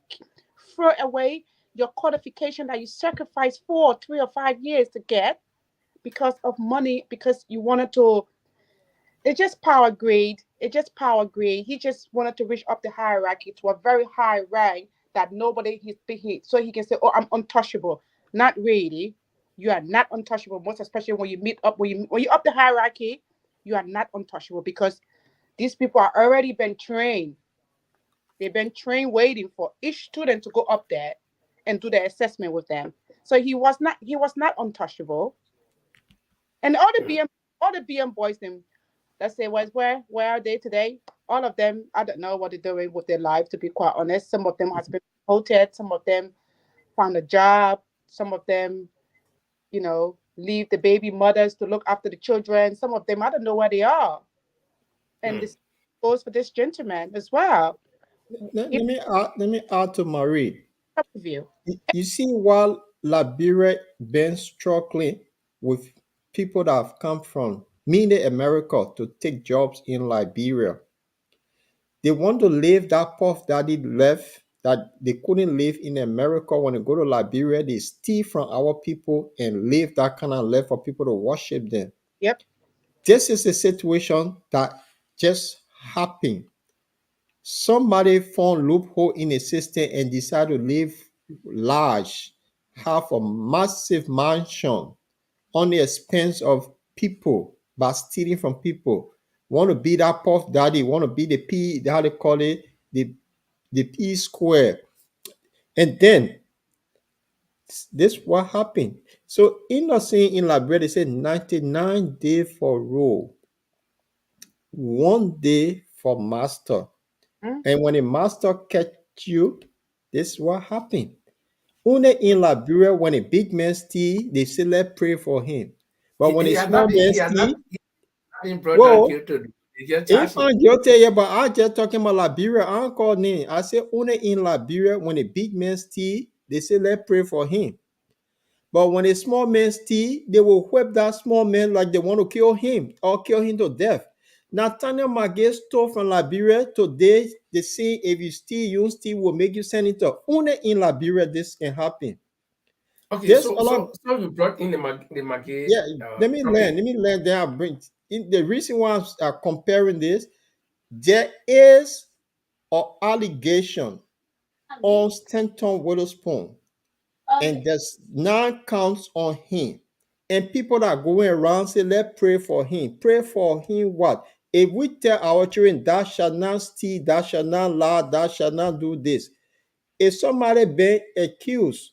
throw away your qualification that you sacrificed 4, 3 or 5 years to get because of money, because you wanted to it's just power greed. It's just power greed. He just wanted to reach up the hierarchy to a very high rank that nobody so he can say, "Oh, I'm untouchable." Not really. You are not untouchable. Most especially when you meet up when you up the hierarchy, you are not untouchable because these people are already been trained. They've been trained waiting for each student to go up there and do the assessment with them. So he was not untouchable. And all the BM boys them let's say where are they today? All of them, I don't know what they're doing with their life to be quite honest. Some of them has been promoted, some of them found a job, some of them, leave the baby mothers to look after the children. Some of them I don't know where they are. And Hmm. this goes for this gentleman as well. let, Give let me add, let me add to Marie. up with you. You see, while Liberia been struggling with people that have come from meaning America, to take jobs in Liberia. They want to live that puff daddy left that they couldn't live in America. When they go to Liberia, they steal from our people and live that kind of life for people to worship them. Yep. This is a situation that just happened. Somebody found loophole in a system and decided to live large, have a massive mansion on the expense of people by stealing from people. Want to be that puff daddy, want to be the P, how they call it, the P square. And then this what happened. So innocent in Liberia, they said 99 days for rule, 1 day for master. And when a master catch you, this is what happened. Only in Liberia, when a big man steal, they say let pray for him. But when a He has not small been man he has not steal, been brought down well, guilty. They just if charge him. I'm guilty, yeah, but I just talking about Liberia, I don't call name. I say only in Liberia, when a big man steal, they say let pray for him. But when a small man steal, they will whip that small man like they want to kill him or kill him to death. Nathaniel Magay stole from Liberia. Today, they say if you steal, you steal will make you senator. Only in Liberia this can happen. Okay, There's so a lot. so you brought in the Magay Yeah, topic. let me learn. Then I bring the reason why I'm comparing this. There is an allegation on Stanton Witherspoon, and there's 9 counts on him. And people that are going around say, let's pray for him. Pray for him what? If we tell our children, thou shalt not steal, thou shalt not lie, thou shalt not do this. If somebody been accused,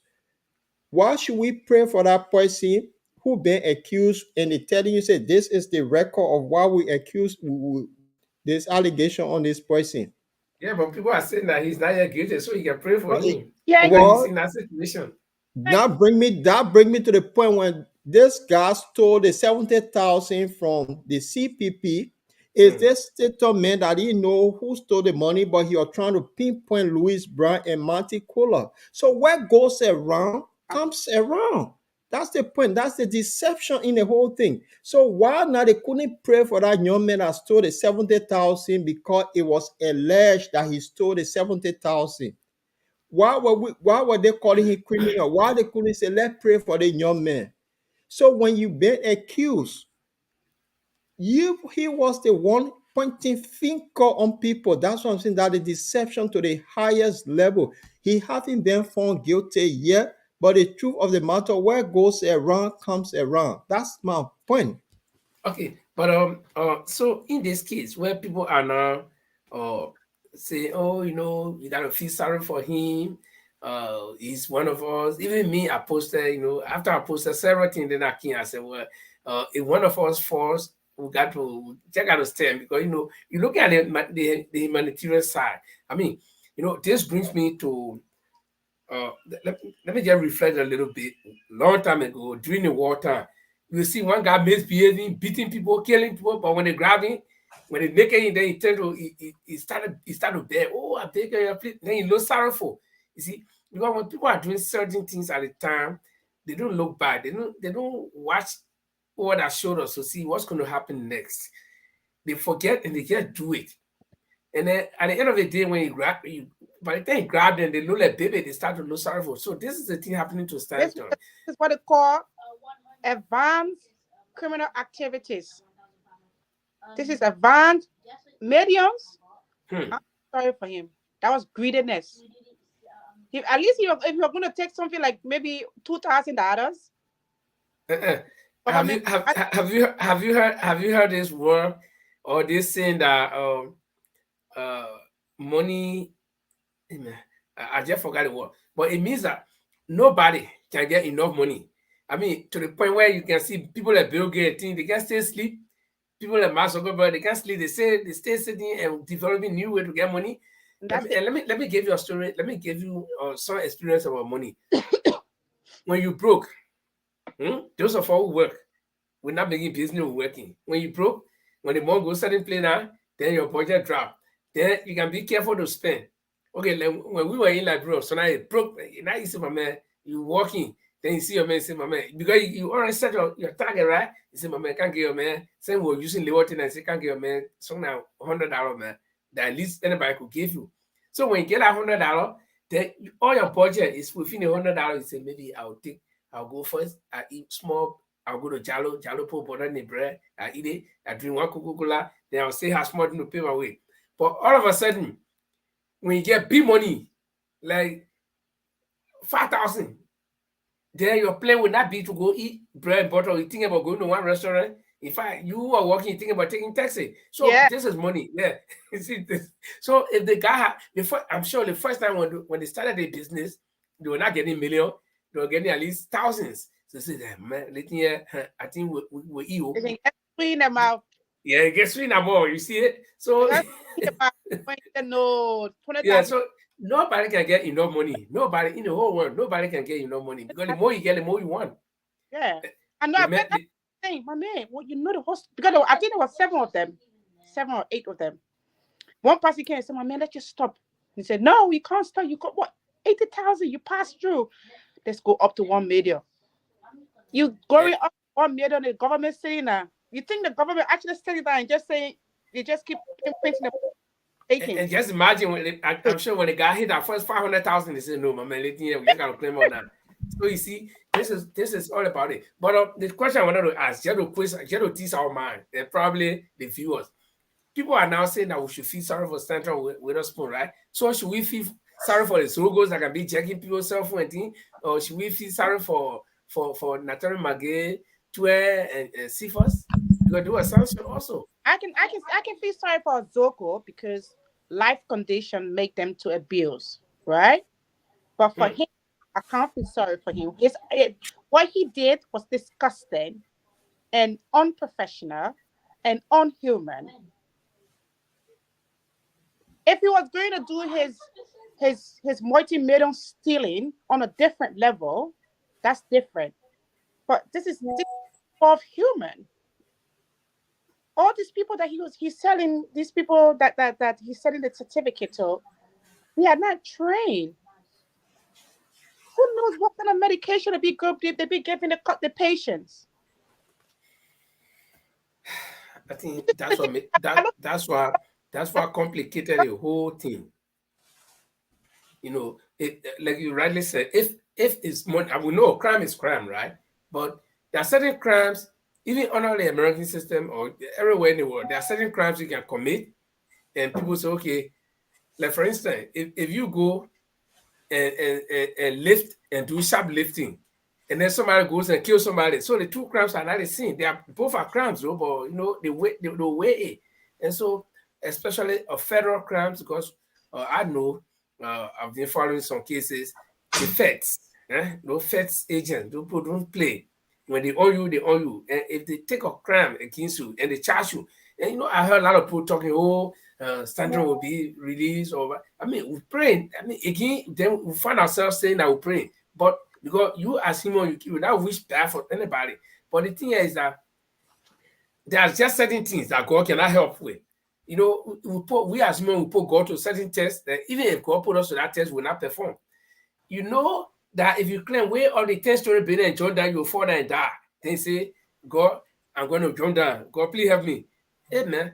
why should we pray for that person who been accused and they telling you, say, this is the record of why we accuse this allegation on this person? Yeah, but people are saying that he's not yet guilty, so you can pray for Well, him Yeah, because he's well, in that situation. that bring me to the point when this guy stole the 70,000 from the CPP. Is this statement that he know who stole the money, but he was trying to pinpoint Louis Brown and Monty Kohler. So what goes around comes around. That's the point. That's the deception in the whole thing. So why now they couldn't pray for that young man that stole the 70,000 because it was alleged that he stole the 70,000? Why were they calling him criminal? Why they couldn't say, let's pray for the young man? So when you been accused, he was the one pointing finger on people. That's what I'm saying, that the deception to the highest level. He hasn't been found guilty yet, but the truth of the matter, where goes around comes around. That's my point. Okay, but so in this case where people are now saying, oh, you gotta feel sorry for him. He's one of us. Even me, I posted, after I posted several things, then I said, well, if one of us falls, we got to check out the stand because you look at the humanitarian side. I mean, this brings me to let me just reflect a little bit. Long time ago, during the wartime, you see one guy misbehaving, beating people, killing people, but when they grab him, when they make him, then he turned to he started to beg. Oh, I beg you, please. Then he looks sorrowful. You see, because when people are doing certain things at the time, they don't look back. They don't watch what I showed us to see what's going to happen next. They forget and they just do it. And then at the end of the day, when you grab you, by the time you grab them, they look like baby, they start to look sorrowful. So this is the thing happening to this Stanton. is what they call advanced criminal activities. This is advanced mediums. Hmm. I'm sorry for him. That was greediness. At least if you're going to take something like maybe $2,000, Uh-uh. Have you government. have you heard this word or this saying that uh money I just forgot the word, but it means that nobody can get enough money. I mean, to the point where you can see people like Bill Gates, they can stay sleep. People like Mark Zuckerberg, they can't sleep. They say they stay sitting and developing new way to get money. That's it. Let me give you a story. Let me give you some experience about money. When you broke, those of us who work, we're not making business, we're working. When you broke, when the money goes certain play now, then your budget drop. Then you can be careful to spend. Okay, like when we were in Liberia, so now it broke. Now you see my man, you walking, Then you see your man say, my man, because you already set your target, right? You say, my man, can't get your man. Same we're using the water and say, can't get your man. So now $100, man, that at least anybody could give you. So when you get that $100, then all your budget is within $100. You say, maybe I'll go first. I eat small. I'll go to Jalo put butter in the bread. I eat it. I drink one Coca-Cola. Then I'll say how small to pay my way. But all of a sudden, when you get big money, like 5,000, then your plan will not be to go eat bread and butter. You think about going to one restaurant. In fact, you are working, you think about taking taxi. So this is money. Yeah. You see this. So if the guy I'm sure the first time when they started their business, they were not getting million, they were getting at least thousands. So they say, man, let me I think we eat. They can get sweet in their mouth. Yeah, it gets sweet more. You see it? So no, 20,000. yeah, so nobody can get enough money. Nobody in the whole world, nobody can get enough money because the more you get, the more you want. Yeah, I know. I bet that's the thing, my man. Well, you know the host because I think there were 7 of them, 7 or 8 of them. One person came and said, "My man, let's just stop." He said, "No, you can't stop. You got what? 80,000. You passed through. Let's go up to 1 million. You going up 1 million? The government saying that. You think the government actually sitting there and just saying they just keep printing the and just imagine I'm sure when the guy hit that first 500,000, they said, "No, my man, we gotta claim on that." So you see, this is all about it. But the question I wanted to ask, just to tease our mind, and probably the viewers, people are now saying that we should feel sorry for Central with a spoon, right? So should we feel sorry for the Sogos that can be checking people's cell phone and things, or should we feel sorry for Natari Magay, Tue, and Sifas? Because they were sanctioned also. I can feel sorry for Zoko because life condition make them to abuse, right? But for him, I can't feel sorry for him. What he did was disgusting and unprofessional and unhuman. If he was going to do his multi-million stealing on a different level, that's different. But this is of human. All these people that he's selling, these people that he's selling the certificate to, they are not trained. Who knows what kind of medication they be giving the patients? I think that's what complicated the whole thing. You know, like you rightly said, if it's money, I will know crime is crime, right? But there are certain crimes, even under the American system or everywhere in the world, there are certain crimes you can commit, and people say, okay, like for instance, if you go and lift and do shoplifting, and then somebody goes and kills somebody, so the two crimes are not the same. They are both are crimes, though, but you know the way it. And so, especially federal crimes, because I know I've been following some cases. The feds, those feds agents, those people don't play. When they own you, they own you. And if they take a crime against you and they charge you, and you know, I heard a lot of people talking, Sandra will be released, or I mean, we're praying. I mean, again, then we find ourselves saying that we're praying, but because you as human, you not wish bad for anybody. But the thing is that there's just certain things that God cannot help with. You know, we as human, we put God to certain tests that even if God put us to that test, we will not perform. You know that if you claim where all the 10-story building and jump down, you'll fall down and die. Then say, God, I'm going to jump down. God, please help me. Hey, man,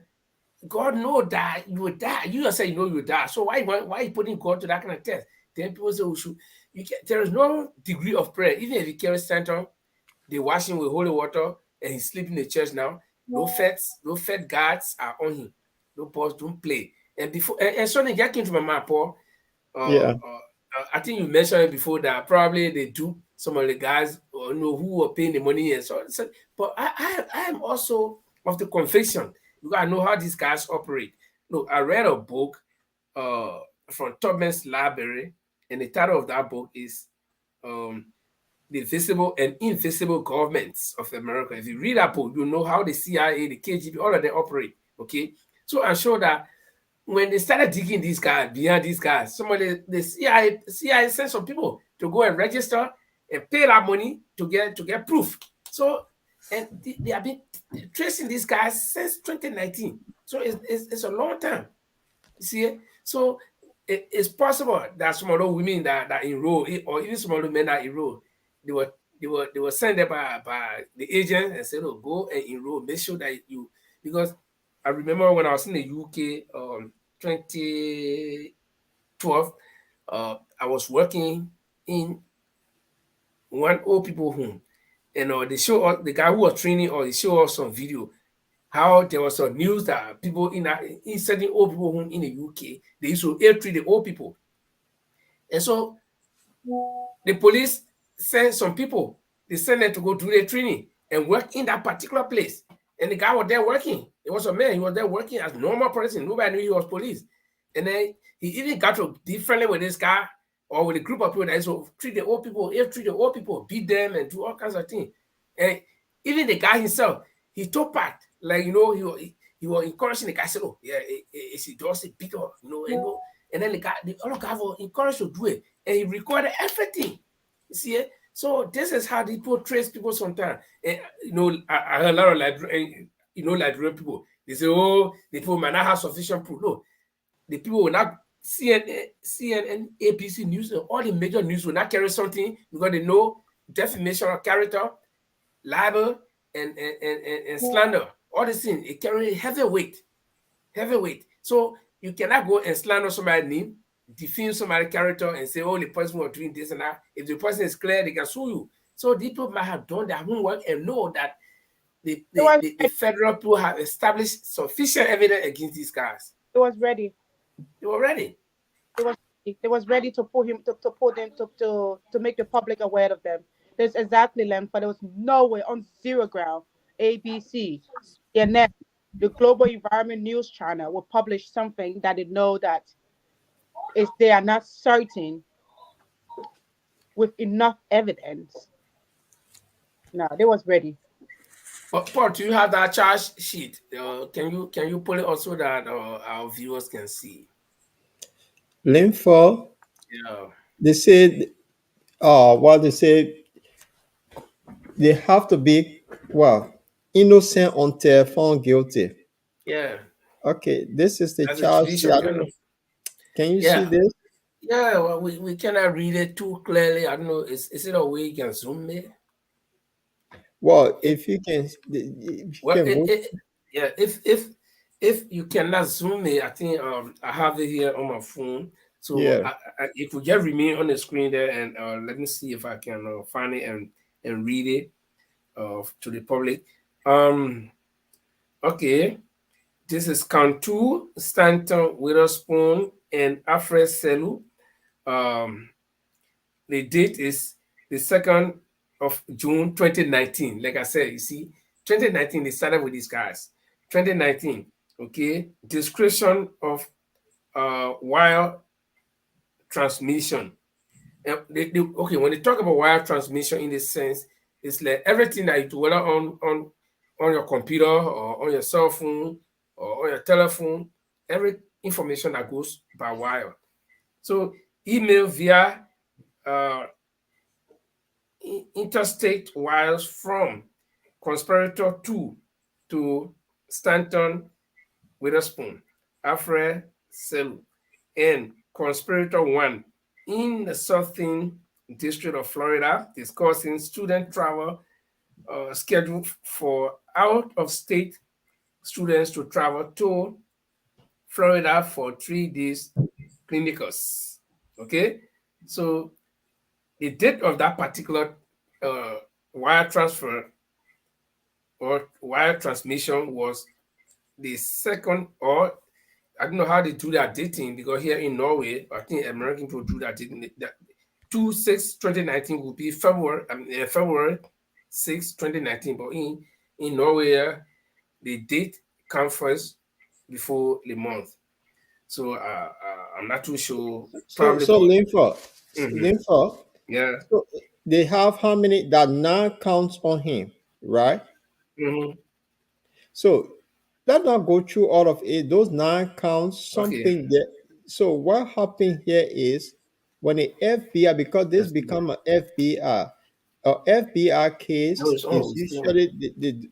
God know that you will die. You yourself, you know you will die. So why are you putting God to that kind of test? Then people say, there is no degree of prayer. Even if he carries Satan, they wash him with holy water and he's sleeping in the church now. No fed guards are on him. No boss, don't play. And before and something that came to my mind, Paul. I think you mentioned it before that probably they do some of the guys who are paying the money and so. But I am also of the conviction because I know how these guys operate. Look, I read a book from Tubman's Library, and the title of that book is The Visible and Invisible Governments of America. If you read that book, you know how the CIA, the KGB, all of them operate. Okay, so I'm sure that when they started digging these guys, behind these guys, some of the CIA sent some people to go and register and pay that money to get proof. So, and they have been tracing these guys since 2019. So it's a long time. You see, so it's possible that some of those women that enroll, or even some of the men that enroll, they were sent there by the agent and said, "Oh, go and enroll. Make sure that you," because I remember when I was in the UK, 2012, I was working in one old people home, and they show us the guy who was training, or he showed us some video how there was some news that people in certain old people home in the UK, they used to ill treat the old people, and so the police sent some people. They sent them to go do their training and work in that particular place. And the guy was there working. It was a man. He was there working as a normal person. Nobody knew he was police. And then he even got to be friendly with this guy or with a group of people that used to treat the old people, treat the old people, beat them and do all kinds of things. And even the guy himself, he took part. Like, he was encouraging the guy, said, "Oh, yeah, it's just a bit of, and then the other guy was encouraged to do it. And he recorded everything. You see it? So this is how people trace people sometimes. And I heard a lot of Liberian people. They say, "Oh, the people might not have sufficient proof." No, the people will not CNN, ABC News, and all the major news will not carry something because they know defamation of character, libel, and slander. All these things, it carry heavy weight. So you cannot go and slander somebody's name, defame somebody's character, and say, "Oh, the person was doing this and that." If the person is clear, they can sue you. So these people might have done their homework and know that the federal people have established sufficient evidence against these guys. It was ready. They were ready. They was ready to pull him to pull them to make the public aware of them. There's exactly Len, but there was no way on zero ground. ABC, CNN, the Global Environment News Channel will publish something that they know that if they are not certain with enough evidence. No, they was ready. But Paul, do you have that charge sheet? Can you pull it also that our viewers can see? Linford, Yeah. they said, they say they have to be, innocent until found guilty. Yeah. Okay, this is the That's a charge sheet. tradition. I don't know. Can you see this? Yeah, well, we cannot read it too clearly. I don't know. Is it a way you can zoom it? Well, if you can go. Yeah, if you cannot zoom it, I think I have it here on my phone. So Yeah. if we just remain on the screen there, and let me see if I can find it and read it to the public. Okay, this is count 2, Stanton Witherspoon and Alfred Selu. The date is the 2nd of June 2019. Like I said, you see, 2019 they started with these guys. 2019, okay. Description of wire transmission. Okay, when they talk about wire transmission in this sense, it's like everything that you do, whether on your computer or on your cell phone or on your telephone, every information that goes by wire. So email via interstate wires from conspirator 2 to Stanton Witherspoon, Alfred Selu, and conspirator 1 in the Southern District of Florida, discussing student travel scheduled for out-of-state students to travel to Florida for 3 days clinicals. Okay, so the date of that particular wire transfer or wire transmission was the 2nd, or I don't know how they do that dating, because here in Norway, I think American people do that dating. That 2/6/2019 will be February 6, 2019. But in Norway, the date comes first before the month. So I'm not too sure. Probably. So Linford, Yeah. So they have how many that 9 counts on him, right? Mm-hmm. So let not go through all of it. Those 9 counts, Okay. something there. So what happened here is when the FBI, because this become an FBI, a FBI case No, it's on. is usually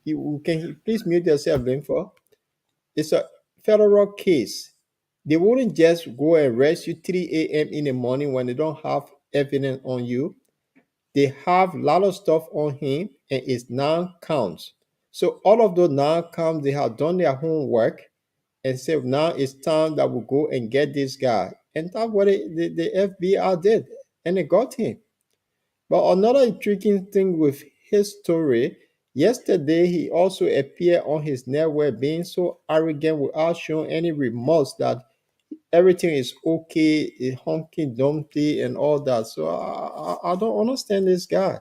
you can please mute yourself, Linford. It's a federal case. They wouldn't just go and arrest you 3 a.m. in the morning when they don't have evidence on you. They have a lot of stuff on him, and it's non-counts. So all of those non-counts, they have done their homework and said, now it's time that we go and get this guy. And that's what the FBI did, and they got him. But another intriguing thing with his story, yesterday he also appeared on his network being so arrogant without showing any remorse that everything is okay, honky dumpty, and all that. So I don't understand this guy.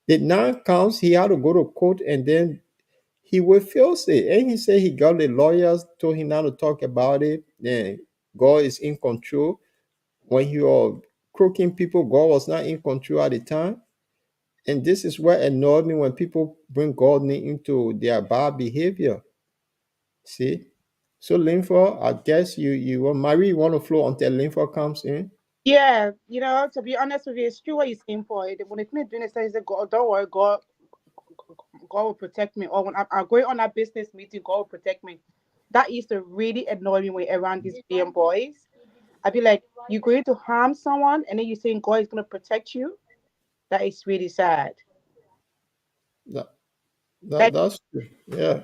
The 9 counts, he had to go to court, and then he refused it. And he said he got the lawyers, told him not to talk about it. Then God is in control. When he was croaking people, God was not in control at the time. And this is what annoyed me when people bring God into their bad behavior. See? So Linford, I guess you want Marie, you want to flow until Linford comes in. Yeah, to be honest with you, it's true what you're saying for it. When it's me doing this, I say, God, don't worry, God will protect me. Or when I'm going on a business meeting, God will protect me. That used to really annoy me when around these BM boys. I'd be like, you're going to harm someone, and then you're saying God is going to protect you. That is really sad. That, Like, that's true. Yeah.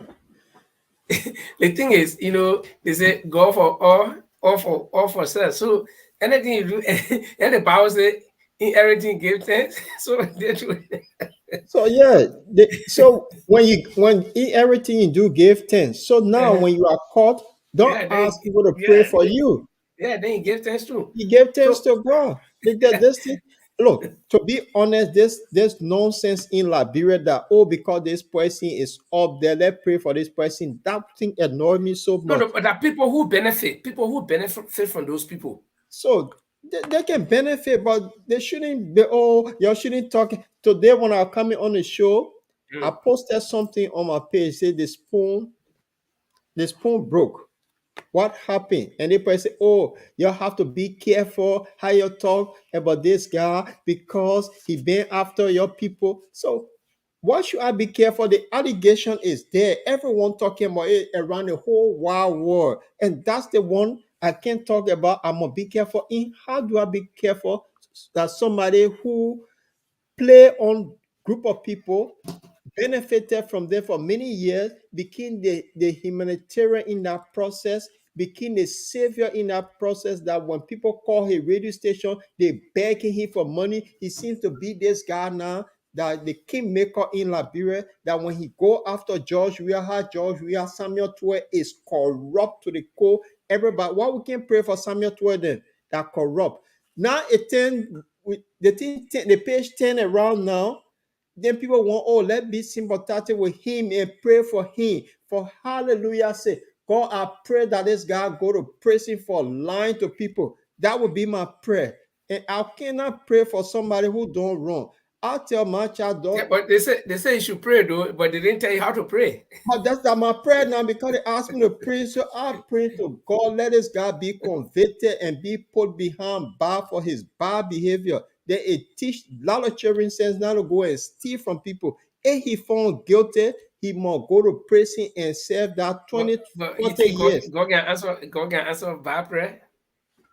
The thing is, they say go for all for self. So anything you do, and the Bible say in everything give thanks. So they do it. So yeah, so when everything you do give thanks. So now Uh-huh. when you are caught, don't Yeah, ask people to pray for you. then you give thanks too. You give thanks So to God. Because this thing, look, to be honest, this nonsense in Liberia that because this person is up there, let's pray for this person. That thing annoys me so no, much. but there are people who benefit from those people. So they can benefit, but they shouldn't be. Oh, you shouldn't talk. Today when I was coming on the show, I Mm. posted something on my page. Say the spoon broke. What happened? And the person say, oh, you have to be careful how you talk about this guy because he been after your people. So why should I be careful? The allegation is there. Everyone talking about it around the whole wide world. And that's the one I can talk about. I'm gonna be careful in how do I be careful that somebody who play on group of people benefited from them for many years, became the humanitarian in that process, became the savior in that process. That when people call his radio station, they begging him for money. He seems to be this guy now, that the kingmaker in Liberia. That when he go after George Weah, Samuel Twe is corrupt to the core. Everybody, why we can't pray for Samuel Twe then? That corrupt. Now the page 10 around now, then people want, oh, let's be sympathetic with him and pray for him. For hallelujah sake. God, I pray that this guy go to prison for lying to people. That would be my prayer. And I cannot pray for somebody who don't wrong. I'll tell my child, Yeah, don't. but they say you should pray though, but they didn't tell you how to pray. But that's not my prayer now because they asked me to pray. So I pray to God, let this guy be convicted and be put behind bar for his bad behavior. Then it teach a lot of children sense not to go and steal from people. If he found guilty, he must go to prison and serve that But 20, you 40 think God, years. God can answer bad prayer?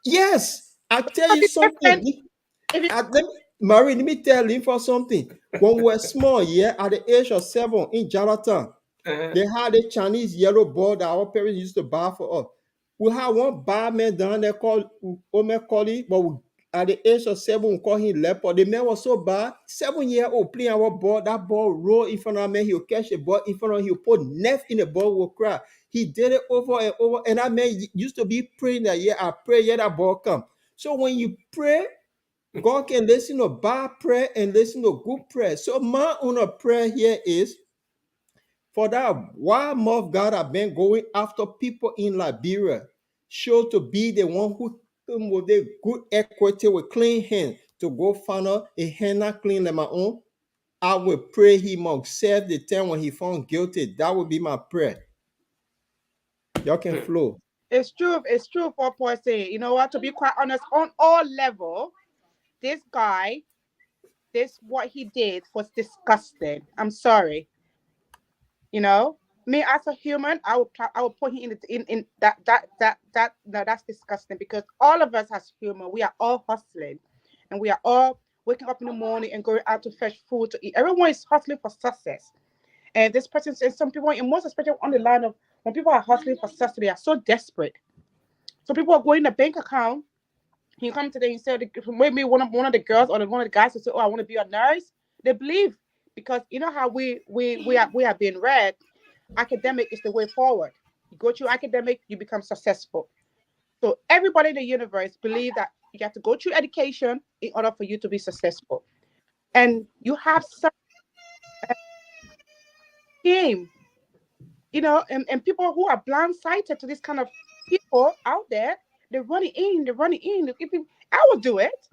Yes, I tell you it's different. something. If it, Marie, let me tell you for something. When we were small, yeah, at the age of 7 in Jonathan, Uh-huh. they had a Chinese yellow ball that our parents used to buy for us. We had one barman down there called Ome Collie, but at the age of 7, we call him Leopard. The man was so bad. 7-year-old playing our ball, that ball roll in front of me. He'll catch the ball in front of him. He'll put knife in the ball, will cry. He did it over and over. And that man used to be praying that, yeah, I pray, yeah, that ball come. So when you pray, God can listen to bad prayer and listen to good prayer. So my own prayer here is for that why more God have been going after people in Liberia, show to be the one who come with a good equity with clean hands to go find out a hand not clean like my own. I will pray he must serve the time when he found guilty. That would be my prayer. Y'all can flow. it's true. It's true for Paul saying. You know what? To be quite honest, on all level, this guy, this what he did was disgusting. I'm sorry. You know, me as a human, I would put him in no, that's disgusting because all of us as human, we are all hustling, and we are all waking up in the morning and going out to fetch food to eat. Everyone is hustling for success. And this person says some people, and most especially on the line of when people are hustling for success, they are so desperate. So people are going to bank account. You come today and say maybe one of the girls or one of the guys will say, "Oh, I want to be a nurse." They believe because you know how we are being read. Academic is the way forward. You go through academic, you become successful. So everybody in the universe believe that you have to go through education in order for you to be successful. And you have some game, and people who are blindsided to this kind of people out there, they're running in. I will do it.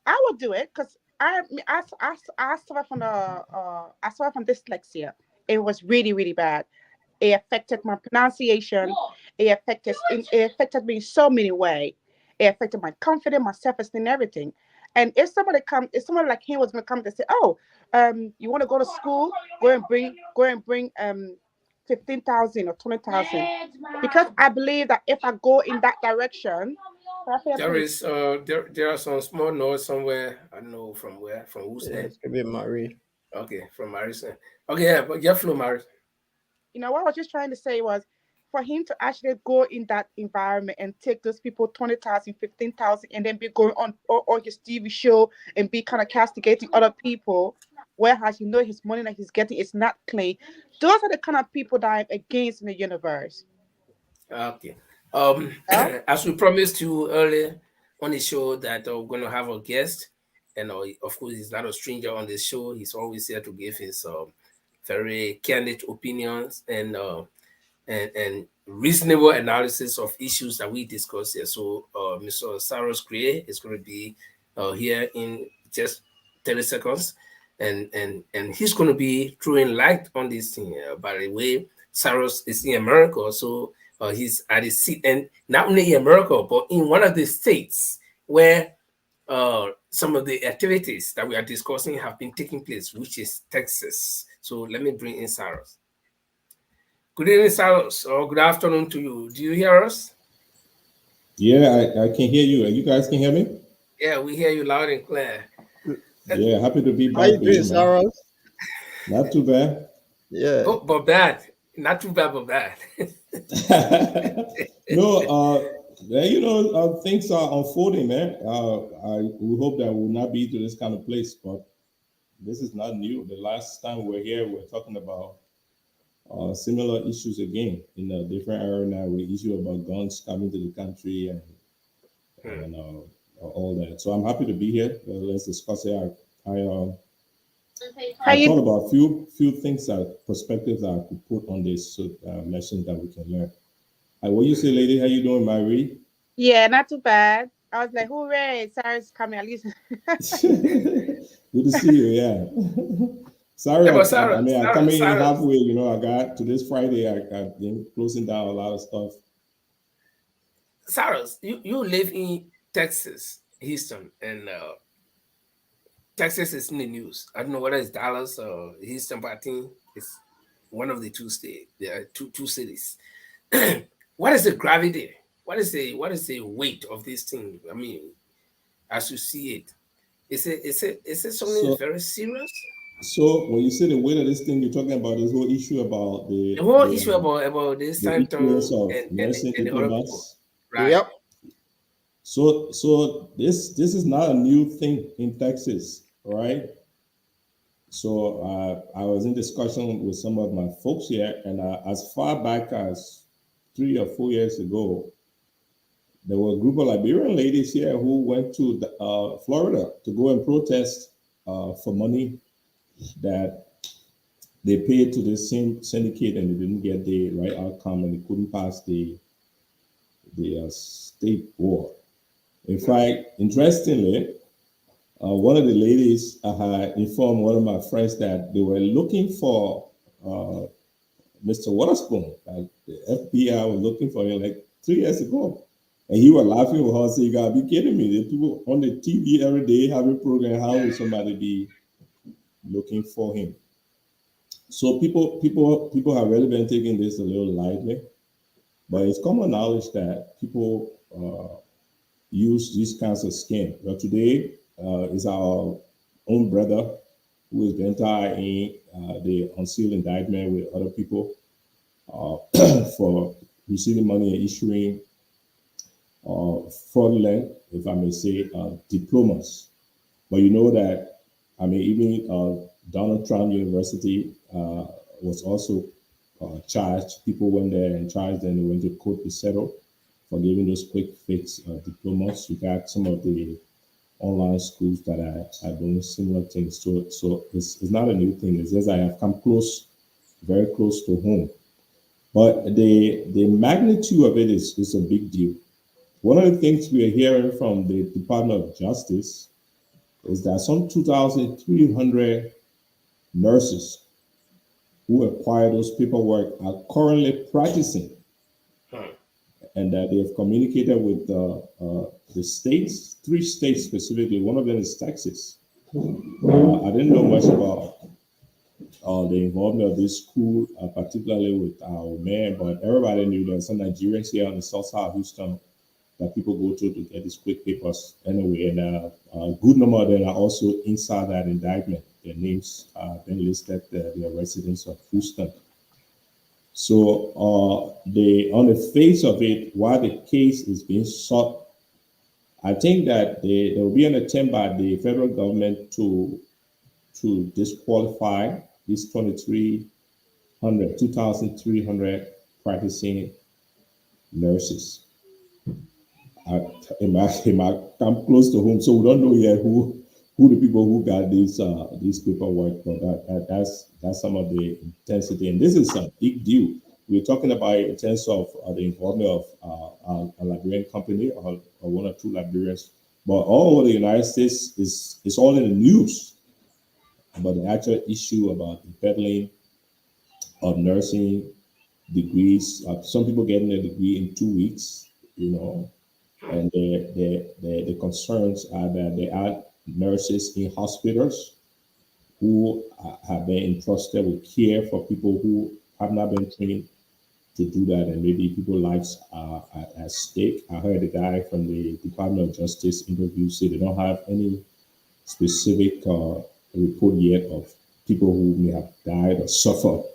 I will do it because I suffer from dyslexia. It was really really bad. It affected my pronunciation. It affected me in so many ways. It affected my confidence, my self-esteem, everything. And if somebody like him was gonna come and say, "Oh, you want to go to school? Go and bring 15,000 or 20,000," because I believe that if I go in that direction, There is there are some small noise somewhere. I don't know from where, from whose Yeah, end. it could be Marie. Okay, from Maris. Okay, yeah, but yeah, flow, Maris. what I was just trying to say was for him to actually go in that environment and take those people 20,000, 15,000, and then be going on his TV show and be kind of castigating other people, whereas his money that he's getting is not clean. Those are the kind of people that I'm against in the universe. Okay. Yeah? As we promised you earlier on the show that we're going to have a guest, and of course he's not a stranger on the show. He's always here to give his very candid opinions and reasonable analysis of issues that we discuss here. So Mr. Saros Gray is going to be here in just 30 seconds, and he's going to be throwing light on this thing. By the way, Saros is in America, so he's at his seat, and not only in America, but in one of the states where some of the activities that we are discussing have been taking place, which is Texas. So let me bring in Saros. Good evening, Saros, or good afternoon to you. Do you hear us? Yeah, I can hear you. You guys can hear me? Yeah, we hear you loud and clear. Yeah, happy to be How back you with doing, you, man. Saros? Not too bad. Yeah. But bad. Not too bad, but bad. No, things are unfolding, man. We hope that we'll not be to this kind of place, but this is not new. The last time we were here, we were talking about similar issues again in a different arena. We issue about guns coming to the country and all that. So I'm happy to be here. Let's discuss it. How I you thought about a few things perspectives that I could put on this lesson that we can learn. What you say, lady? How you doing, Marie? Yeah, not too bad. I was like, hooray, Sarah's coming at least. Good to see you. Yeah. Sorry, Yeah, but I mean, I come in Saros, halfway. I got to this Friday. I've been closing down a lot of stuff. Saros, you live in Texas, Houston, and Texas is in the news. I don't know whether it's Dallas or Houston, but I think it's one of the two states. There are two cities. What is the gravity? What is the weight of this thing? I mean, as you see it, is it something So, very serious? so when you say the weight of this thing, you're talking about this whole issue about The whole issue about this the Stanton influence of and nursing the other people, diplomats. right? Yep. So this is not a new thing in Texas, all right? So I was in discussion with some of my folks here, and as far back as 3 or 4 years ago, there were a group of Liberian ladies here who went to Florida to go and protest for money that they paid to the same syndicate, and they didn't get the right outcome, and they couldn't pass the state board. In fact, interestingly, one of the ladies had informed one of my friends that they were looking for Mr. Waterspoon. The FBI was looking for him like 3 years ago. And he was laughing with her, saying, "You gotta be kidding me. They people on the TV every day having program. How would somebody be looking for him?" So people have really been taking this a little lightly, but it's common knowledge that people use these kinds of scams. But today, is our own brother who is being tied in the unsealed indictment with other people for receiving money and issuing fraudulent, if I may say, diplomas. But you know that, I mean, even Donald Trump University was also charged. People went there and charged, and they went to court to settle for giving those quick fix diplomas. You got some of the online schools that are doing similar things. So it's not a new thing. It's just I have come close, very close to home. But the magnitude of it is a big deal. One of the things we are hearing from the Department of Justice is that some 2,300 nurses who acquired those paperwork are currently practicing, and that they have communicated with the states, 3 states specifically. One of them is Texas. I didn't know much about the involvement of this school, particularly with our man, but everybody knew there are some Nigerians here on the south side of Houston that people go to get these quick papers anyway. And a good number of them are also inside that indictment. Their names have been listed, their residents of Houston. So on the face of it, while the case is being sought, I think that there will be an attempt by the federal government to disqualify these 2,300 practicing nurses. It might come close to home, so we don't know yet who the people who got these paperwork, but that's some of the intensity, and this is a big deal. We're talking about in terms of the involvement of a Liberian company or 1 or 2 Liberians, but all over the United States is all in the news about the actual issue about the peddling of nursing degrees. Some people getting a degree in 2 weeks, and the concerns are that there are nurses in hospitals who have been entrusted with care for people who have not been trained to do that, and maybe people's lives are at stake. I heard a guy from the Department of Justice interview say they don't have any specific report yet of people who may have died or suffered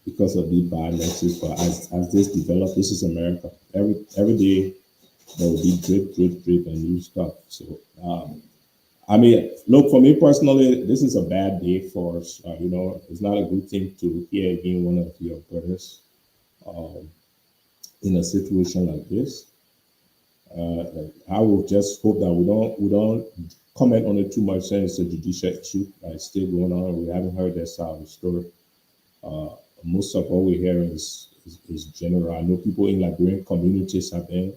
because of these bad nurses. But as this develops, this is America. Every day there will be drip, and new stuff. So, I mean, look, for me personally, this is a bad day for us. It's not a good thing to hear again one of your brothers in a situation like this. I will just hope that we don't comment on it too much, since it's a judicial issue. It's still going on. We haven't heard that side of the story. Most of what we're hearing is general. I know people in Liberian communities have been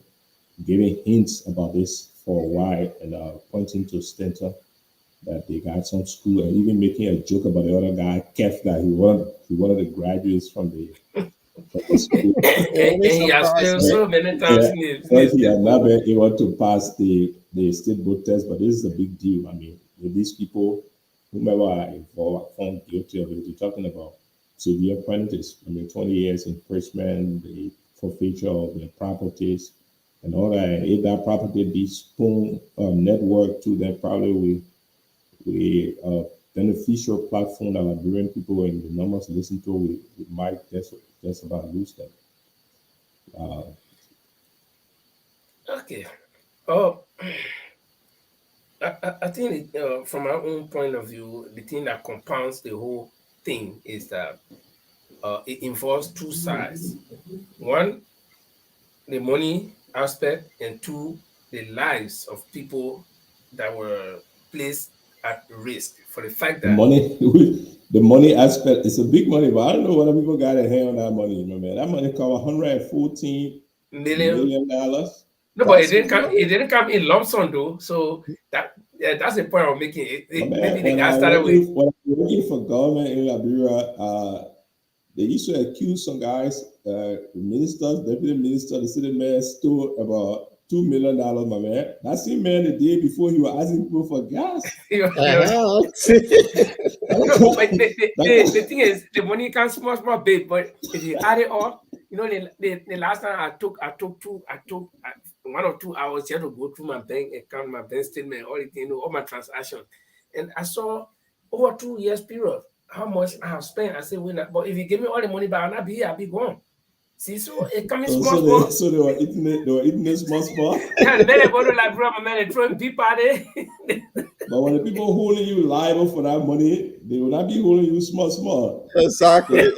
giving hints about this for a while, and pointing to Stanton that they got some school, and even making a joke about the other guy, Kef, that he one of the graduates from the school. And he has failed so many times in his He had not been able to pass the state board test, but this is a big deal. I mean, with these people, whomever are involved, found guilty of it, you're talking about severe penalties. I mean, 20 years imprisonment, the forfeiture of their properties, and all that. And if that property be spoon network to them, probably we beneficial platform that Liberian people and the numbers listen to, we might just about lose them. Okay. Oh, I think from our own point of view, the thing that compounds the whole thing is that it involves 2 sides. 1, the money aspect, and 2, the lives of people that were placed at risk for the fact that the money aspect is a big money, but I don't know whether people got a hand on that money, man. That money cost $114 million. No, but it didn't come in lump sum though. So that's the point I'm making. Maybe the guy started with. When I was working for government in Liberia, they used to accuse some guys, ministers, deputy minister, the city man stole about $2 million, my man. That same man the day before he was asking people for gas. No, but the thing is, the money can small big, but if you add it up, the last time I took 1 or 2 hours, you have to go through my bank account, my bank statement, all all my transactions. And I saw over 2 years period how much I have spent. I said, but if you give me all the money back, I'll not be here, I'll be gone. See, so it coming small, small. So they were eating it. They were eating it small, small. Yeah, the man they go to like, bro, my man they throwing deep party. But when the people holding you liable for that money, they will not be holding you small, small. Exactly. I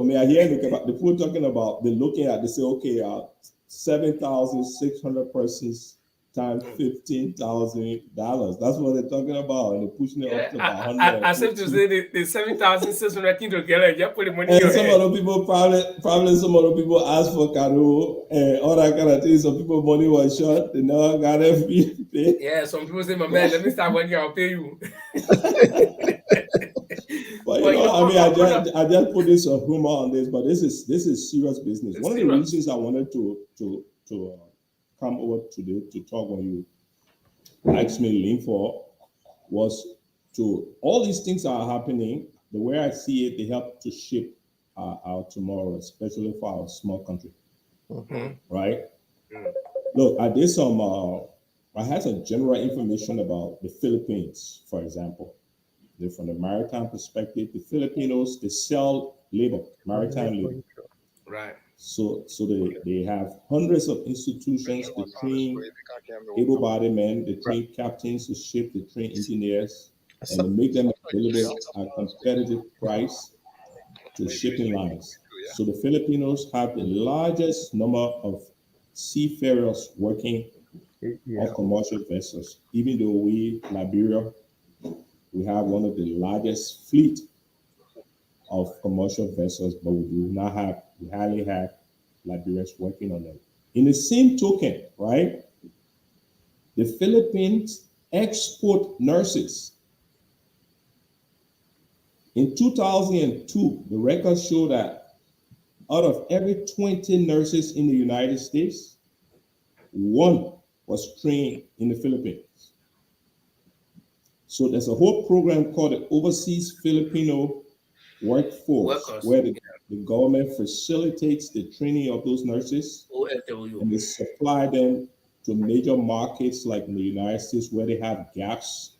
mean, I hear the people talking about, they're looking at, they say, okay, 7,600 persons times $15,000. That's what they're talking about, and they're pushing it up to about 100. I said to say the 7,600 thing together, you put the money in And your some head. of the people probably some of the people ask for caro and all that kind of thing. Some people money was short, they never got it paid. Yeah, some people say, my man, let me start working, I'll pay you. But you know, I mean, I just put this humor on this, but this is serious business. One of the reasons I wanted to come over today to talk when you asked me to link for was to all these things are happening. The way I see it, they help to shape our tomorrow, especially for our small country, right? Look, I did some. I had some general information about the Philippines, for example. From the maritime perspective, the Filipinos, they sell labor, maritime labor. Right. So they have hundreds of institutions. They train able-bodied men, they train captains of ship, they train engineers, and they make them available at competitive price to shipping lines. So the Filipinos have the largest number of seafarers working on commercial vessels, even though Liberia, we have one of the largest fleet of commercial vessels, but we hardly have Liberians working on them. In the same token, right, the Philippines export nurses. In 2002, the records show that out of every 20 nurses in the United States, one was trained in the Philippines. So there's a whole program called the Overseas Filipino Workforce, where the government facilitates the training of those nurses, and they supply them to major markets like in the United States where they have gaps.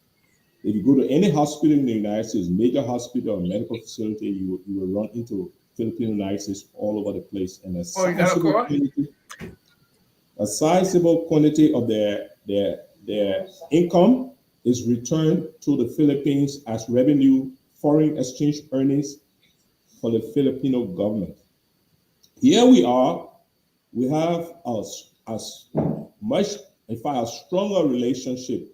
If you go to any hospital in the United States, major hospital or medical facility, you will run into Filipino nurses all over the place, and a sizable quantity of their income is returned to the Philippines as revenue, foreign exchange earnings for the Filipino government. Here we are, we have as much, in fact, a stronger relationship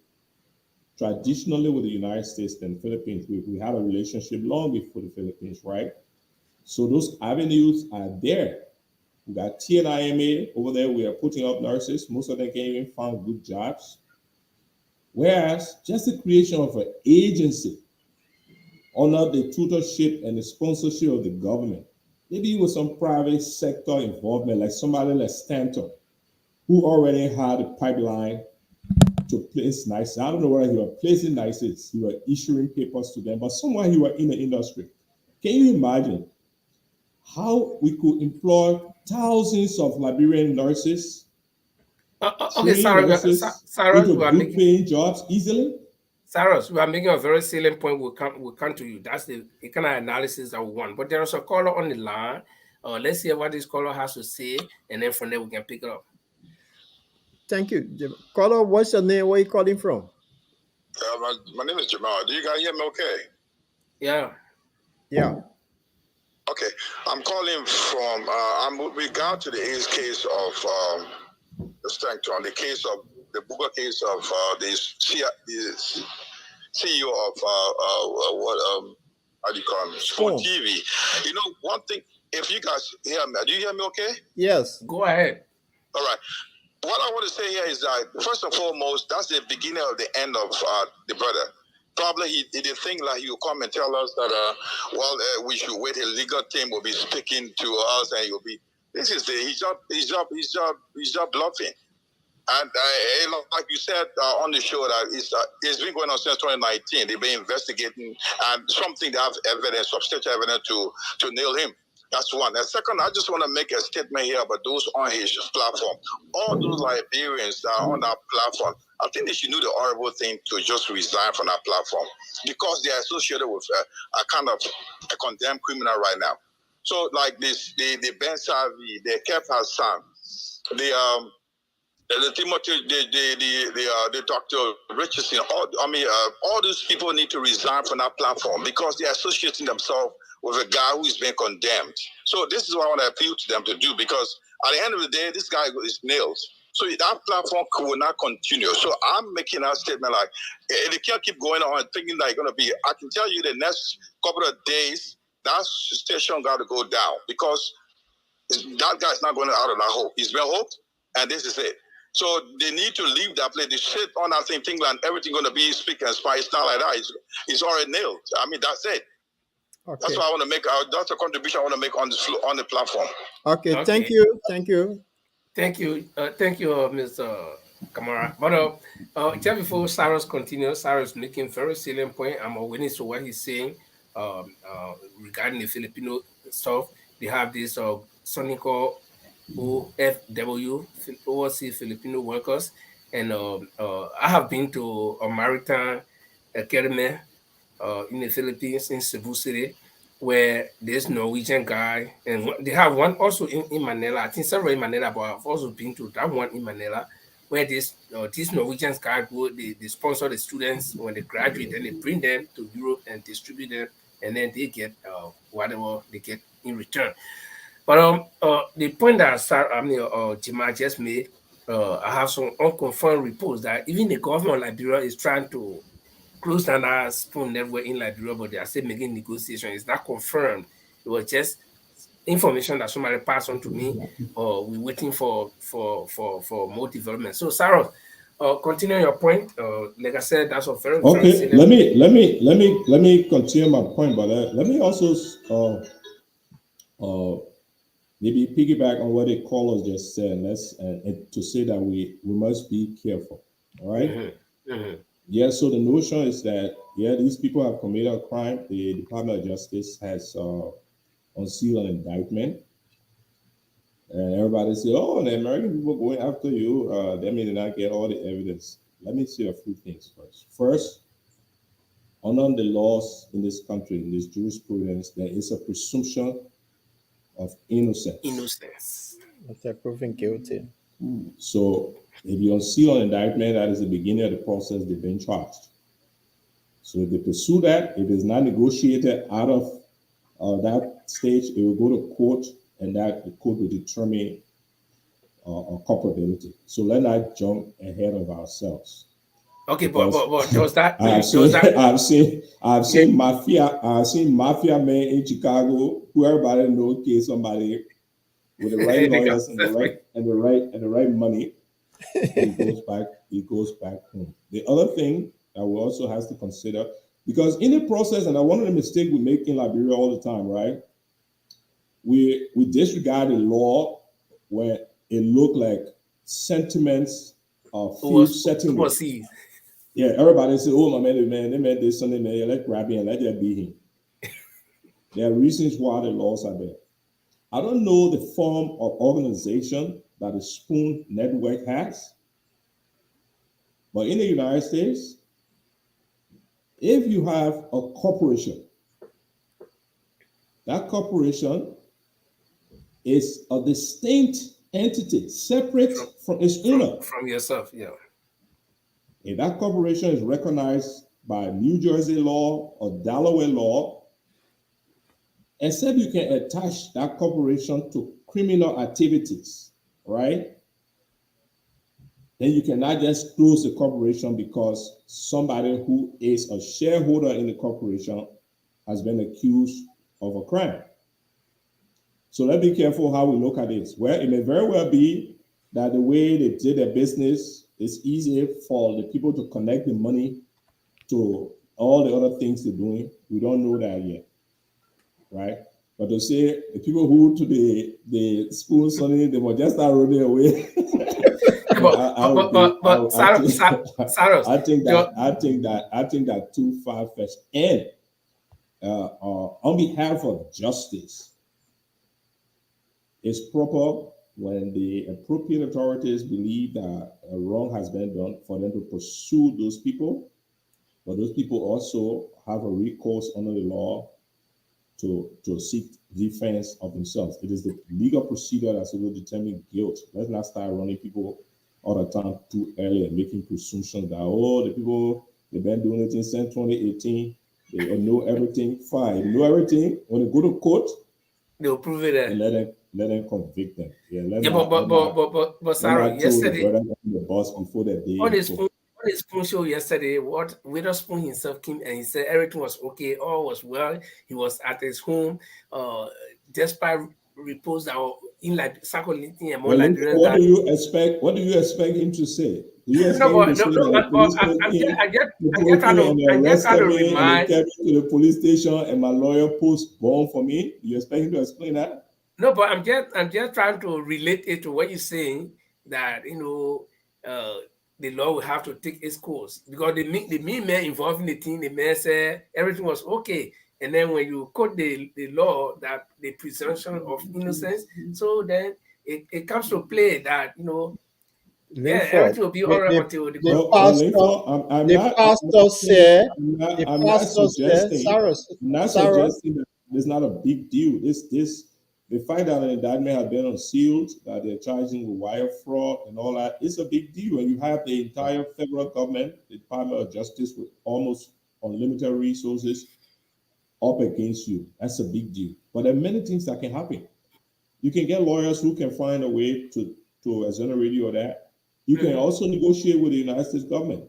traditionally with the United States than the Philippines. We had a relationship long before the Philippines, right? So those avenues are there. We got TNIMA over there. We are putting up nurses. Most of them can't even find good jobs. Whereas just the creation of an agency under the tutorship and the sponsorship of the government, maybe with some private sector involvement, like somebody like Stanton, who already had a pipeline to place NICEs. I don't know whether he was placing NICEs, he was issuing papers to them, but somewhere he was in the industry. Can you imagine how we could employ thousands of Liberian nurses? Okay, Sarah, into good paying jobs easily? Cyrus, we are making a very salient point. We'll come to you. That's the kind of analysis that we want. But there is a caller on the line. Let's hear what this caller has to say, and then from there we can pick it up. Thank you. Caller, what's your name? Where are you calling from? My name is Jamal. Do you guys hear me okay? Yeah. Yeah. Okay. I'm calling from, I'm with regard to the case of the Stanton, the case of the Booker case of the CEO of how do you call him? Sport TV. You know, one thing, if you guys hear me, do you hear me okay? Yes. Go ahead. All right. What I want to say here is that, first and foremost, that's the beginning of the end of the brother. Probably he didn't think like he would come and tell us that, we should wait. A legal team will be speaking to us, and he'll be. This is he's just bluffing. And like you said on the show, that it's been going on since 2019. They've been investigating, and something they have evidence, substantial evidence to nail him. That's one. And second, I just want to make a statement here about those on his platform. All those Liberians that are on that platform, I think they should do the horrible thing to just resign from that platform because they are associated with a kind of a condemned criminal right now. So like this, the Ben Savi, the Kef Hassan, the Timothy, the Dr. Richardson, all those people need to resign from that platform because they're associating themselves with a guy who is being condemned. So this is what I want to appeal to them to do because at the end of the day, this guy is nailed. So that platform will not continue. So I'm making that statement like, they can't keep going on thinking that it's going to be, I can tell you the next couple of days, that station got to go down because that guy's not going out of that hole. He's been hooked, and this is it. So they need to leave that place. They shit on that thing, thinking like everything going to be speak and spy. It's not like that. It's already nailed. I mean, that's it. Okay. That's what I want to make. That's a contribution I want to make on the platform. Okay. Thank you. Thank you. Thank you, Mr. Kamara. But just before Cyrus continues, Cyrus making very salient point. I'm a witness to what he's saying regarding the Filipino stuff. They have this something called OFW, Overseas Filipino Workers, and I have been to a maritime academy in the Philippines in Cebu City, where there's Norwegian guy, and they have one also in Manila. I think several in Manila, but I've also been to that one in Manila, where these Norwegian guys go, they sponsor the students when they graduate, and they bring them to Europe and distribute them, and then they get whatever they get in return. But the point that Jima just made, I have some unconfirmed reports that even the government of Liberia is trying to close down our spoon network in Liberia, but they are still making negotiations. It's not confirmed. It was just information that somebody passed on to me, or we're waiting for more development. So, Sarah, continue your point. Like I said, that's a very okay. Let me continue my point, but let me also maybe piggyback on what the callers just said. And to say that we must be careful. All right. Mm-hmm. Mm-hmm. Yeah, so the notion is that, these people have committed a crime. The Department of Justice has unsealed an indictment. And everybody say, oh, the American people going after you, they may not get all the evidence. Let me say a few things first. First, under the laws in this country, in this jurisprudence, there is a presumption of innocence. If they're proven guilty. So if you unseal an indictment, that is the beginning of the process. They've been charged. So if they pursue that, if it's not negotiated out of that stage, it will go to court, and that the court will determine culpability. So let's not jump ahead of ourselves. Okay, but does that? I've seen mafia men in Chicago who everybody knows kill somebody with the right lawyers and the right money. He goes back home. The other thing that we also have to consider, because in the process, and one of the mistakes we make in Liberia all the time, right? We disregard the law where it looked like sentiments of settlement. Yeah, everybody say, oh, my man, they made this Sunday, man, let's grab him and let that be him. There are reasons why the laws are there. I don't know the form of organization that the Spoon Network has, but in the United States, if you have a corporation, that corporation is a distinct entity, separate from its owner. From yourself, yeah. If that corporation is recognized by New Jersey law or Delaware law, except you can attach that corporation to criminal activities, right? Then you cannot just close the corporation because somebody who is a shareholder in the corporation has been accused of a crime. So let's be careful how we look at this. Well, it may very well be that the way they did their business is easier for the people to connect the money to all the other things they're doing. We don't know that yet, right? But to say the people who to the school Sunday, they will just start running away. I think that too far-fetched. And on behalf of justice, It's proper when the appropriate authorities believe that a wrong has been done for them to pursue those people, but those people also have a recourse under the law to seek defense of themselves. It is the legal procedure that's going to determine guilt. Let's not start running people all the time too early and making presumptions that, oh, the people, they've been doing it since 2018, they know everything. Fine, know everything. When they go to court, they'll prove it. and let them convict them. Yeah, Yeah, but let Sarah, not throw the yesterday brother under the bus before the day on his before. phone show yesterday, what Witherspoon himself came and he said everything was okay, all was well. He was at his home, despite reports that were in like circulating among Well, listen, Liberians what that do you expect? What do you expect him to say? Do you no, expect him to but say that the police came in, and they I'm just trying arrested to me and they remind. kept me to the police station and my lawyer post bond for me? You expect him to explain that? No, but I'm just trying to relate it to what you're saying that the law will have to take its course because the main man involved in the thing, the man said everything was okay, and then when you quote the law that the presumption of innocence, so then it comes to play that yeah, Linford, everything will be all right until the the court. But pastor, Lincoln, I'm the not, pastor saying, said, the I'm not pastor said, suggesting, Sarah, that there's not a big deal. The fact that an indictment has been unsealed, that they're charging with wire fraud and all that, it's a big deal. And you have the entire federal government, the Department of Justice, with almost unlimited resources up against you. That's a big deal. But there are many things that can happen. You can get lawyers who can find a way to exonerate you of that. You can also negotiate with the United States government.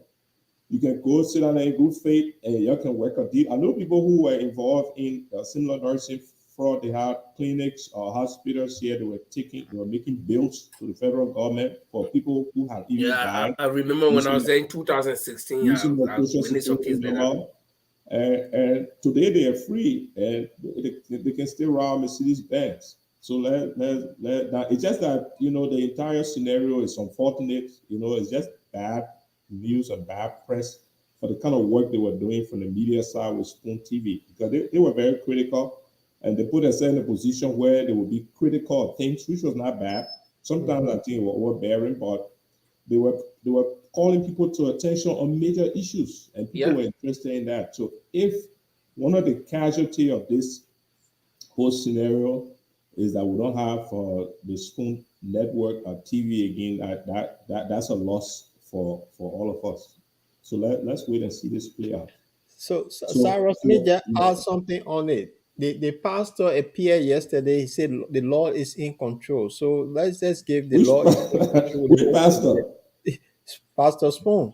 You can go sit down in good faith and you can work a deal. I know people who were involved in similar nursing fraud. They had clinics or hospitals here. They were making bills to the federal government for people who had even Yeah, died I remember when I was there in 2016. using the I social witnessed some case security like that. number. And today they are free and they can still rob Mercedes Benz. So now it's just that the entire scenario is unfortunate. It's just bad news and bad press for the kind of work they were doing from the media side with Spoon TV because they were very critical and they put themselves in a position where they would be critical of things, which was not bad. Sometimes I think were bearing, but they were calling people to attention on major issues, and people were interested in that. So if one of the casualty of this whole scenario is that we don't have the Spoon network or TV again, that's a loss for all of us. So let's wait and see this play out. so So, Sarah, let me so just add something on it. The pastor appeared yesterday. He said the Lord is in control. So let's just give the which Lord is in control. which pastor? Pastor Spoon.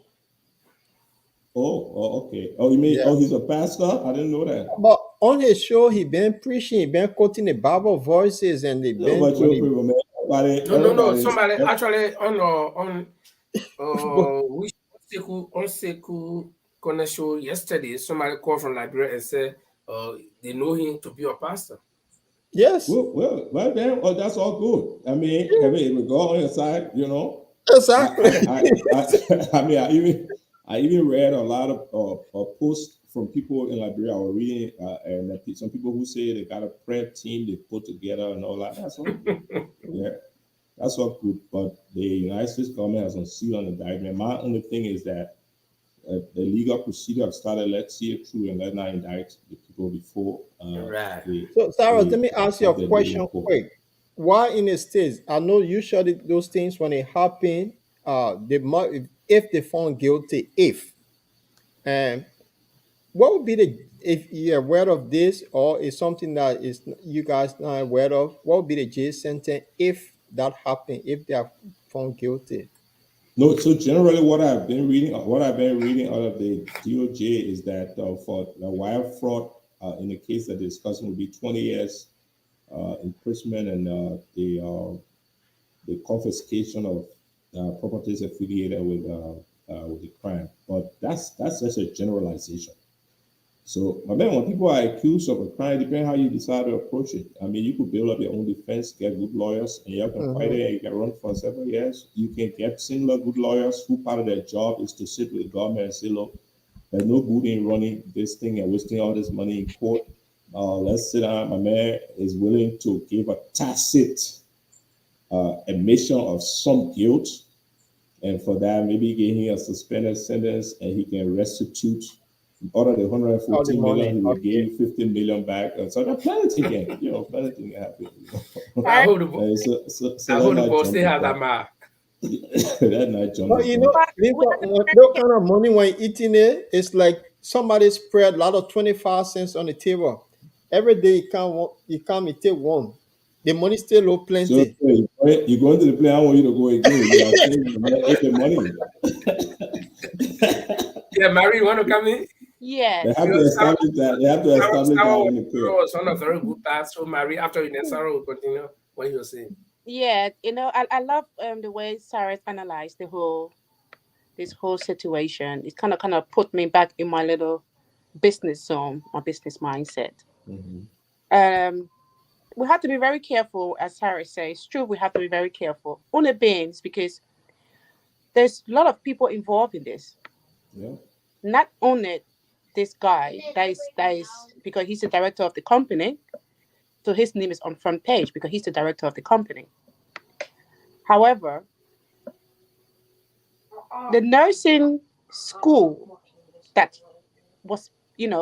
Okay. Oh, you mean Yeah. he's a pastor? I didn't know that. But on his show, he been preaching, he been quoting the Bible voices, and they No, been but when your he. people, man. No. Everybody. Somebody actually on which Onseku Kona show yesterday, somebody called from Liberia and said they know him to be a pastor. Yes, Well, then, that's all good. I mean, we go on your side, exactly. I mean, I even read a lot of posts from people in Liberia. I was reading, and some people who say they got a prayer team they put together and all that. That's all good. Yeah, that's all good. But the United States government has unsealed an indictment. My only thing is that the legal procedure have started. Let's see it through and let not indict the people before Right. they, So, Sarah, let they me ask you have a their day in question court. quick. Why in the States? I know usually those things when it happen, if they found guilty, and what would be the if you're aware of this or is something that is you guys not aware of? What would be the jail sentence if that happened? If they are found guilty? No, so generally, what I've been reading out of the DOJ is that for the wire fraud, in the case that they're discussing, would be 20 years imprisonment and the confiscation of properties affiliated with the crime. But that's just a generalization. So, my man, when people are accused of a crime, depending how you decide to approach it. I mean, you could build up your own defense, get good lawyers, and you can fight it and you can run for several years. You can get similar good lawyers who part of their job is to sit with the government and say, look, there's no good in running this thing and wasting all this money in court. Let's sit down. My man is willing to give a tacit admission of some guilt, and for that maybe getting a suspended sentence, and he can restitute out of the All the 114 million, money. he will Okay. give 15 million back. And so the plenty can, plenty can happen. I hold the So I let's hold the not ball jump still has the that gun. mouth. Let's not jump But the you gun. know, But Lincoln, we have to be very that careful. kind of money when eating it, it's like somebody spread a lot of 25 cents on the table. Every day you come, you take one. The money still low So plenty. you going to the play, I want you to go again. You are saving the money. Yeah, Mary, you want to come in? Yes. They have to Because establish that. They have to establish that in the Sarah clear. was on a very good path. So Mary, after you, then Sarah will continue what you're saying. Yeah, I love the way Sarah analyzed this whole situation. It kind of put me back in my little business zone, my business mindset. Mhm. Um, we have to be very careful, as Sarah says. It's true, we have to be very careful on the bins because there's a lot of people involved in this. Yeah. Not only this guy that is because he's the director of the company, so his name is on front page because he's the director of the company. However, the nursing school that was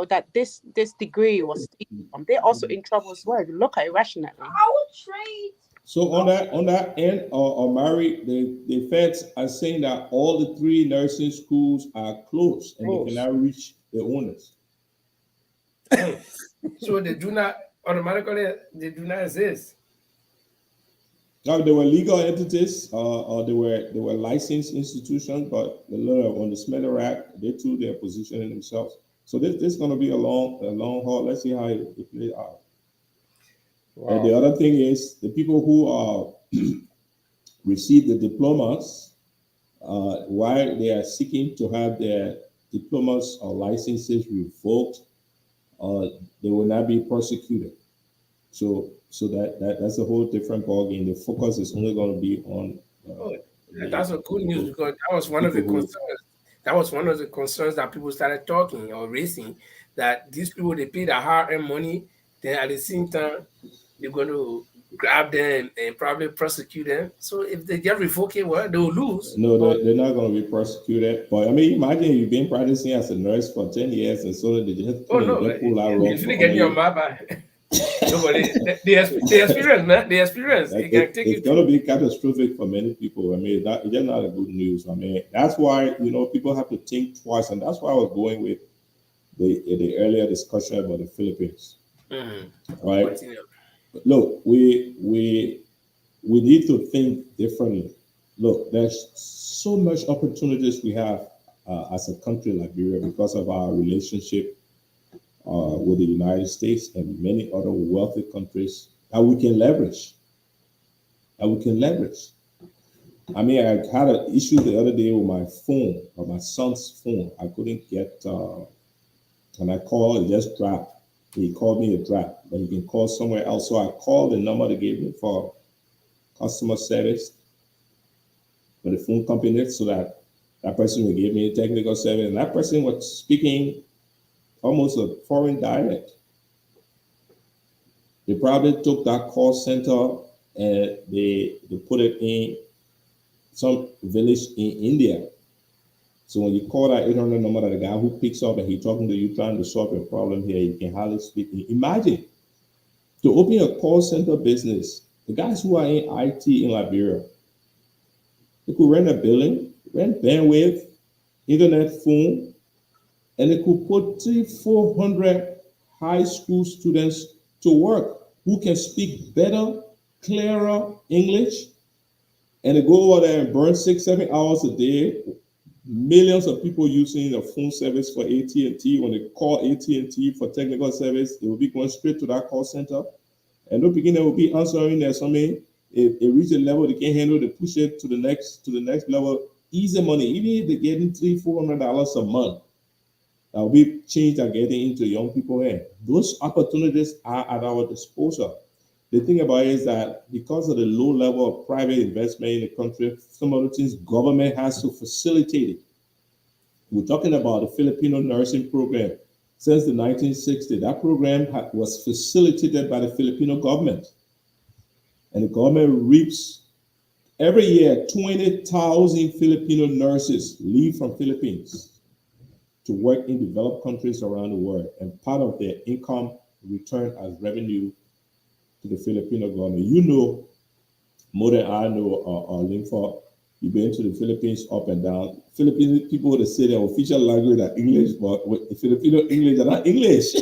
that this degree was taken from, they're also in trouble as well. If you look at it rationally. So on that end, or Mary, the feds are saying that all the 3 nursing schools are closed and they Close. cannot reach the owners. So they do not automatically they do not exist. Now they were legal entities, or they were licensed institutions, but on the Smelter Act, they took their position in themselves. So this is going to be a long haul. Let's see how it plays out. And the Wow. other thing is the people who receive the diplomas, while they are seeking to have their diplomas or licenses revoked, they will not be prosecuted. So that's a whole different ballgame. The focus is only going to be on. Oh, that's a good news because that was one of the people who- concerns. That was one of the concerns that people started talking or raising, that these people they pay the hard-earned money, then at the same time they're going to grab them and probably prosecute them. So if they get revoked, well, they will lose. No, But they're not going to be prosecuted. But I mean, imagine you've been practicing as a nurse for 10 years, and so they just, oh no, they pull out if rope you for get all your you. map back, nobody the experience, man, the experience, it can take you It's going to through. be catastrophic for many people. I mean, it's just not a good news. I mean, that's why people have to think twice, and that's why I was going with the earlier discussion about the Philippines, right? Continue. Look, we need to think differently. Look, there's so much opportunities we have as a country, Liberia, because of our relationship with the United States and many other wealthy countries that we can leverage. I mean, I had an issue the other day with my phone, or my son's phone. I couldn't get, and I called, it just dropped. He called me a drop, but you can call somewhere else. So I called the number they gave me for customer service for the phone company, so that person would give me technical service. And that person was speaking almost a foreign dialect. They probably took that call center and they put it in some village in India. So when you call that 800 number, that the guy who picks up and he's talking to you, trying to solve your problem here, you can hardly speak. Imagine to open a call center business. The guys who are in IT in Liberia, they could rent a building, rent bandwidth, internet, phone, and they could put 300-400 high school students to work who can speak better, clearer English, and they go over there and burn 6-7 hours a day. Millions of people using the phone service for AT&T. When they call AT&T for technical service, they will be going straight to that call center, and no beginner will be answering there. Something it reach a level they can't handle, they push it to the next level. Easy money, even if they're getting $300-400 a month. That will be change that getting into young people here. Those opportunities are at our disposal. The thing about it is that because of the low level of private investment in the country, some of the things government has to facilitate it. We're talking about the Filipino nursing program. Since the 1960s, that program was facilitated by the Filipino government. And the government reaps Every year, 20,000 Filipino nurses leave from Philippines to work in developed countries around the world, and part of their income return as revenue to the Filipino government. You know more than I know, Linford. You've been to the Philippines up and down. Filipino people, they say their official language are English, but with Filipino English are not English.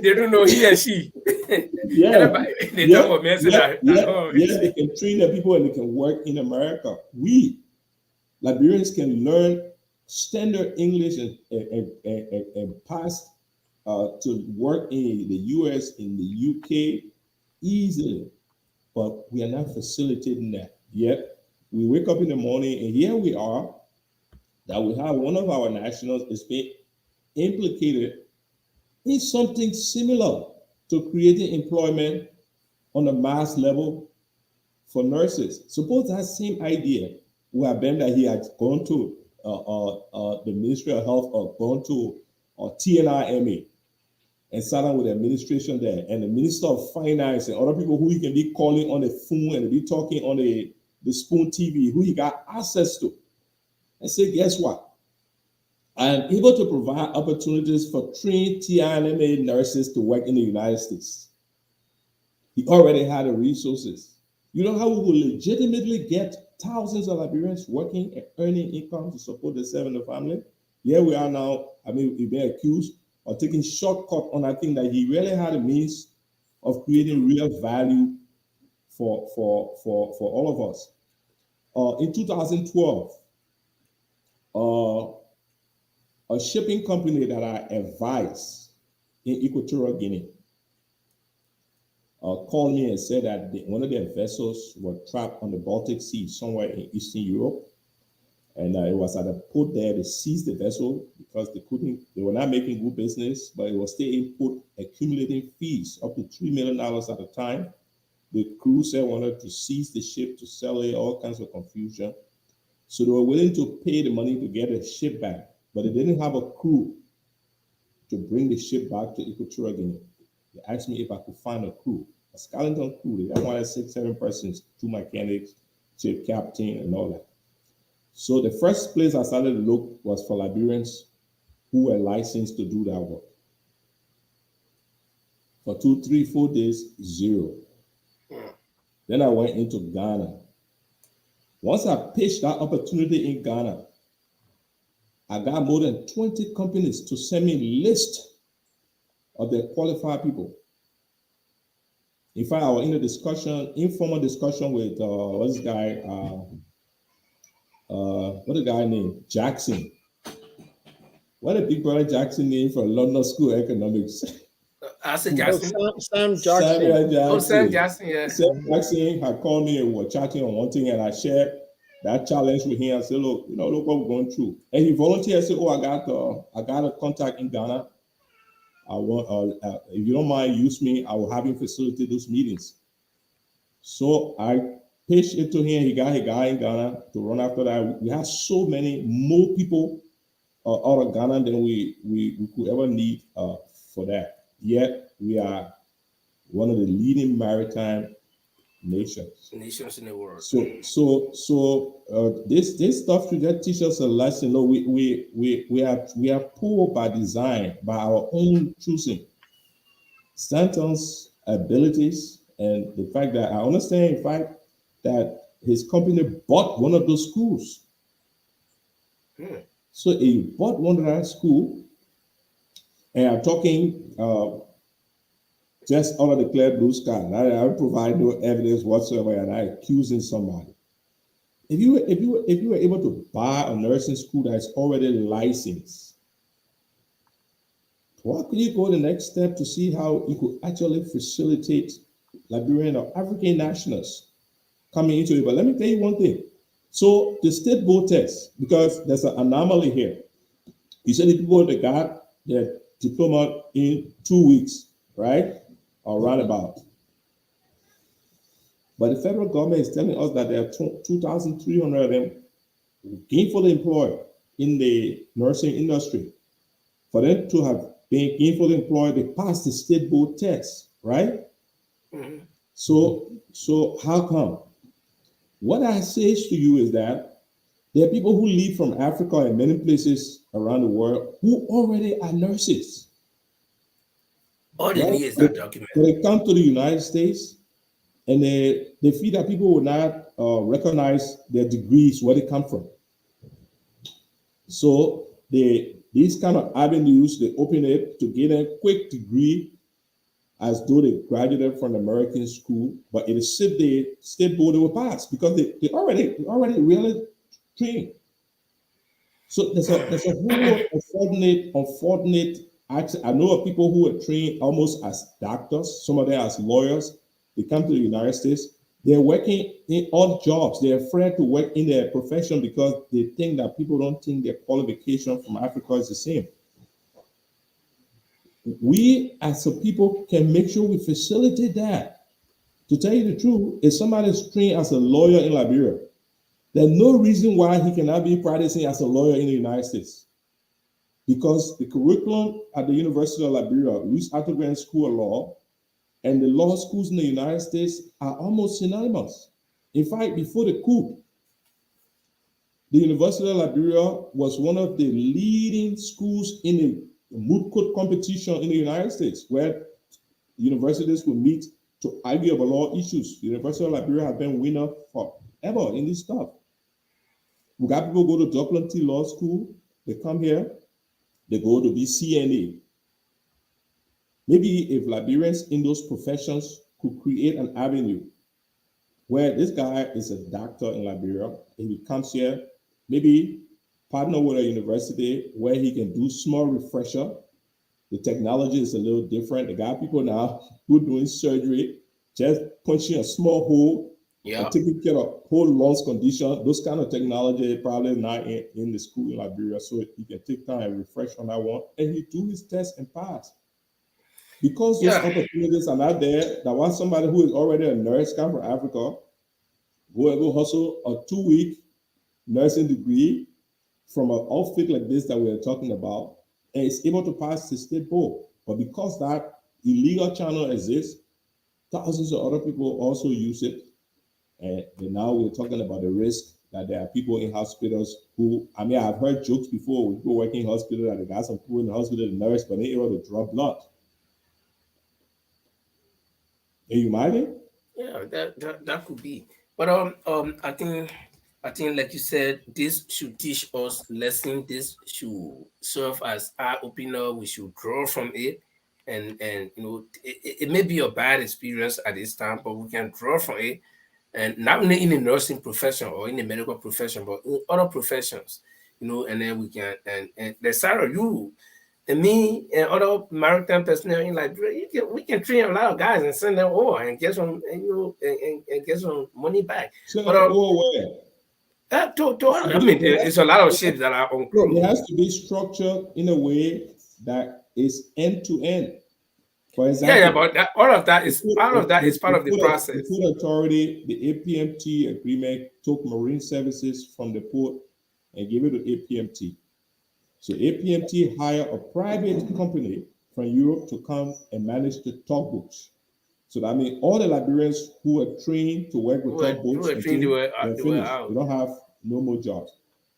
they don't know he and she. Yeah, They talk about medicine at home. they can train the people and they can work in America. We Liberians can learn standard English and pass to work in the US, in the UK easily, but we are not facilitating that yet. We wake up in the morning and here we are that we have one of our nationals is being implicated in something similar to creating employment on a mass level for nurses. Suppose that same idea would have been that he had gone to the Ministry of Health or gone to TNIMA and sat down with the administration there and the Minister of Finance and other people who he can be calling on the phone and be talking on the Spoon TV, who he got access to, and say, guess what? I am able to provide opportunities for trained TNMA nurses to work in the United States. He already had the resources. You know how we will legitimately get thousands of Liberians working and earning income to support themselves and the family? Here we are now. I mean, we've been accused of taking shortcut on a thing that he really had a means of creating real value for all of us. In 2012, a shipping company that I advise in Equatorial Guinea called me and said that one of their vessels were trapped on the Baltic Sea somewhere in Eastern Europe. And it was at a port there. They seized the vessel because they were not making good business, but it was still in port accumulating fees up to $3 million at a time. The crew said wanted to seize the ship to sell it, all kinds of confusion. So they were willing to pay the money to get the ship back, but they didn't have a crew to bring the ship back to Equatorial Guinea. They asked me if I could find a crew, a skeleton crew. They wanted 6-7 persons, 2 mechanics, ship captain, and all that. So the first place I started to look was for Liberians who were licensed to do that work. For 2, 3, 4 days, 0. Then I went into Ghana. Once I pitched that opportunity in Ghana, I got more than 20 companies to send me a list of their qualified people. In fact, I was in a discussion, informal discussion with what's this guy? What the guy named Jackson. What a big brother Jackson name for London School of Economics. I said Jackson. Sam Jackson. Jackson. Oh, Sam Jackson, yeah. Sam Jackson had called me and we were chatting on one thing, and I shared that challenge with him. I said, look what we're going through. And he volunteered. I said, I got a contact in Ghana. I want, if you don't mind, use me. I will have him facilitate those meetings. So I pitched it to him. He got a guy in Ghana to run after that. We have so many more people out of Ghana than we could ever need for that. Yet we are one of the leading maritime nations in the world. So this stuff should just teach us a lesson. No, we are poor by design, by our own choosing. Stanton's abilities and the fact that I understand, in fact, that his company bought one of those schools. So he bought one of that school, and I'm talking just out of the clear blue sky. I provide no evidence whatsoever, and I'm accusing somebody. If you were able to buy a nursing school that's already licensed, why could you go the next step to see how you could actually facilitate Liberian or African nationals coming into it? But let me tell you one thing. So the state board test, because there's an anomaly here. You said the people that got their diploma in 2 weeks, right? Or roundabout. But the federal government is telling us that there are 2,300 of them gainfully employed in the nursing industry. For them to have been gainfully employed, they passed the state board test, right? So how come? What I say to you is that there are people who leave from Africa and many places around the world who already are nurses. All they Right? need is that document. They come to the United States and they feel that people will not recognize their degrees, where they come from. So these kind of avenues, they open it to get a quick degree as though they graduated from American school, but it is if they state board they will pass because they already really trained. So there's a whole unfortunate I know of people who are trained almost as doctors, some of them as lawyers. They come to the United States. They're working in odd jobs. They're afraid to work in their profession because they think that people don't think their qualification from Africa is the same. We as a people can make sure we facilitate that. To tell you the truth, if somebody is trained as a lawyer in Liberia, there's no reason why he cannot be practicing as a lawyer in the United States. Because the curriculum at the University of Liberia, Louis Arthur School of Law, and the law schools in the United States are almost synonymous. In fact, before the coup, the University of Liberia was one of the leading schools in the moot court competition in the United States, where universities will meet to argue about law issues. The University of Liberia has been winner forever in this stuff. We got people go to Dublin T Law School, they come here, they go to be CNA. Maybe if Liberians in those professions could create an avenue where this guy is a doctor in Liberia, and he comes here, maybe partner with a university where he can do small refresher. The technology is a little different. They got people now who are doing surgery, just punching a small hole and taking care of whole lungs condition. Those kind of technology probably not in the school in Liberia, so he can take time and refresh on that one, and he do his test and pass. Because those opportunities are not there, that once somebody who is already a nurse come from Africa, go hustle a 2-week nursing degree from an outfit like this that we're talking about, and is able to pass the state board. But because that illegal channel exists, thousands of other people also use it. And now we're talking about the risk that there are people in hospitals who, I mean, I've heard jokes before with people working in hospital that they got some people in the hospital, the nurse, but they're able to draw blood. Are you mind? Yeah, that could be. But I think like you said, this should teach us lesson. This should serve as eye opener. We should draw from it, and it may be a bad experience at this time, but we can draw from it, and not only in the nursing profession or in the medical profession, but in other professions, and then we can and the side of you. And me and other maritime personnel in Liberia, we can train a lot of guys and send them over and get some, and get some money back. So, but I mean, there's a lot of ships that are on cruise. It has to be structured in a way that is end to end. For example, but all of that is part of the process. The Port Authority, the APMT agreement took marine services from the port and gave it to APMT. So APMT hired a private company from Europe to come and manage the tugboats. So that means all the Liberians who are trained to work with tugboats, they're finished. They don't have no more jobs.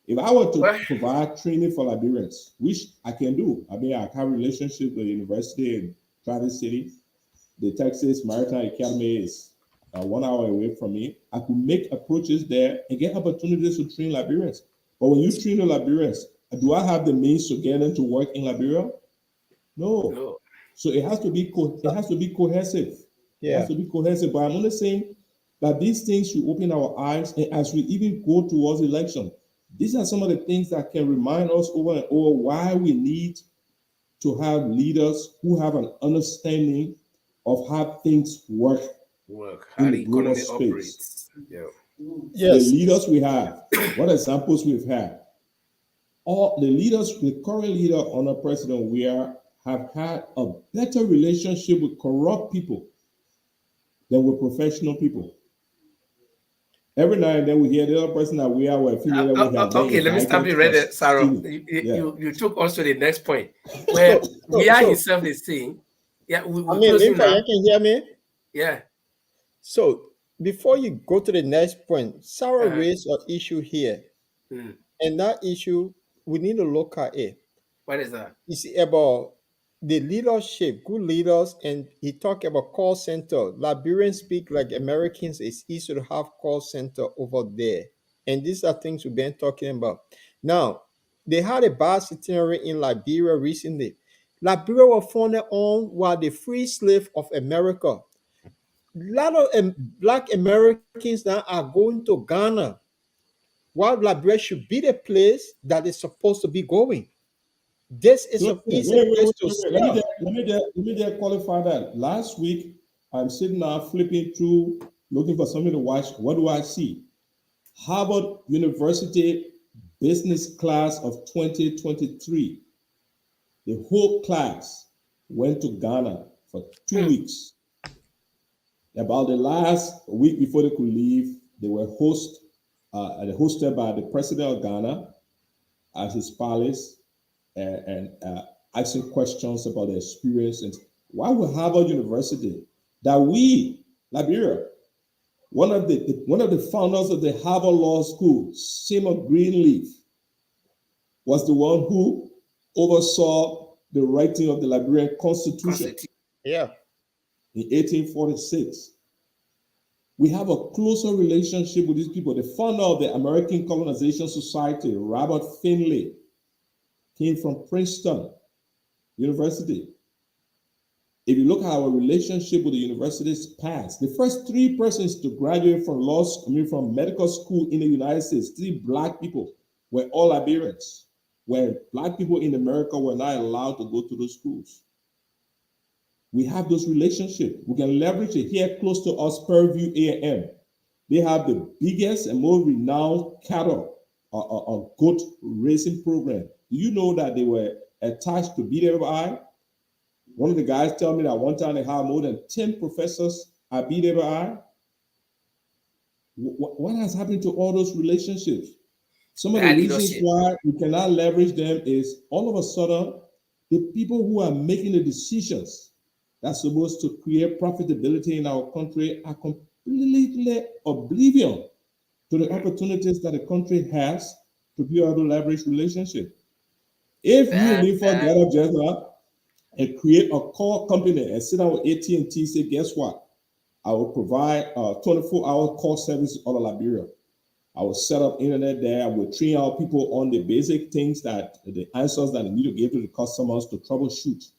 If I were to provide training for Liberians, which I can do, I mean, I have a relationship with the university in Traverse City. The Texas Maritime Academy is 1 hour away from me. I could make approaches there and get opportunities to train Liberians. But when you train the Liberians, do I have the means to get them to work in Liberia? No. So it has to be cohesive. Yeah. It has to be cohesive. But I'm only saying that these things should open our eyes, and as we even go towards election, these are some of the things that can remind us over and over why we need to have leaders who have an understanding of how things work how in the the global economy operates. space. Yes. The leaders we have, what examples we've had. All the leaders, the current leader under President Weah, have had a better relationship with corrupt people than with professional people. Every now and then we hear the other person that we are affiliated with. Okay, let me stop you right there, Sarah. You took us to the next point where Weah himself is saying, Lincoln, you can hear me? Yeah. So before you go to the next point, Sarah Uh-huh. raised an issue here, Mm. and that issue we need to look at it. What is that? It's about the leadership, good leaders, and he talked about call center. Liberians speak like Americans. It's easy to have call center over there, and these are things we've been talking about. Now, they had a bad scenario in Liberia recently. Liberia was founded on while the free slave of America. A lot of black Americans now are going to Ghana, while Liberia should be the place that is supposed to be going. This is So, an wait, easy wait, place wait, to wait, wait. Let me start. just, qualify that. Last week, I'm sitting now flipping through, looking for something to watch. What do I see? Harvard University business class of 2023. The whole class went to Ghana for 2 weeks. About the last week before they could leave, they were hosted by the president of Ghana at his palace, and asking questions about their experience. And why would Harvard University, that we, Liberia, one of the founders of the Harvard Law School, Seymour Greenleaf, was the one who oversaw the writing of the Liberian Constitution Constitution. Yeah. in 1846. We have a closer relationship with these people. The founder of the American Colonization Society, Robert Finley, came from Princeton University. If you look at our relationship with the university's past, the first three persons to graduate from from medical school in the United States, three black people, were all Liberians, where black people in America were not allowed to go to those schools. We have those relationships. We can leverage it here close to us, Purview A&M. They have the biggest and most renowned cattle or goat racing program. Do you know that they were attached to BWI? One of the guys tell me that one time they had more than 10 professors at BWI. What has happened to all those relationships? Some of the Bad reasons leadership. why we cannot leverage them is all of a sudden, the people who are making the decisions that's supposed to create profitability in our country are completely oblivion to the opportunities that the country has to be able to leverage relationship. If you Bad, leave for bad. get up just now and create a call company and sit down with AT&T, say, guess what? I will provide a 24-hour call service all of Liberia. I will set up internet there. I will train our people on the basic things that the answers that they need to give to the customers to troubleshoot.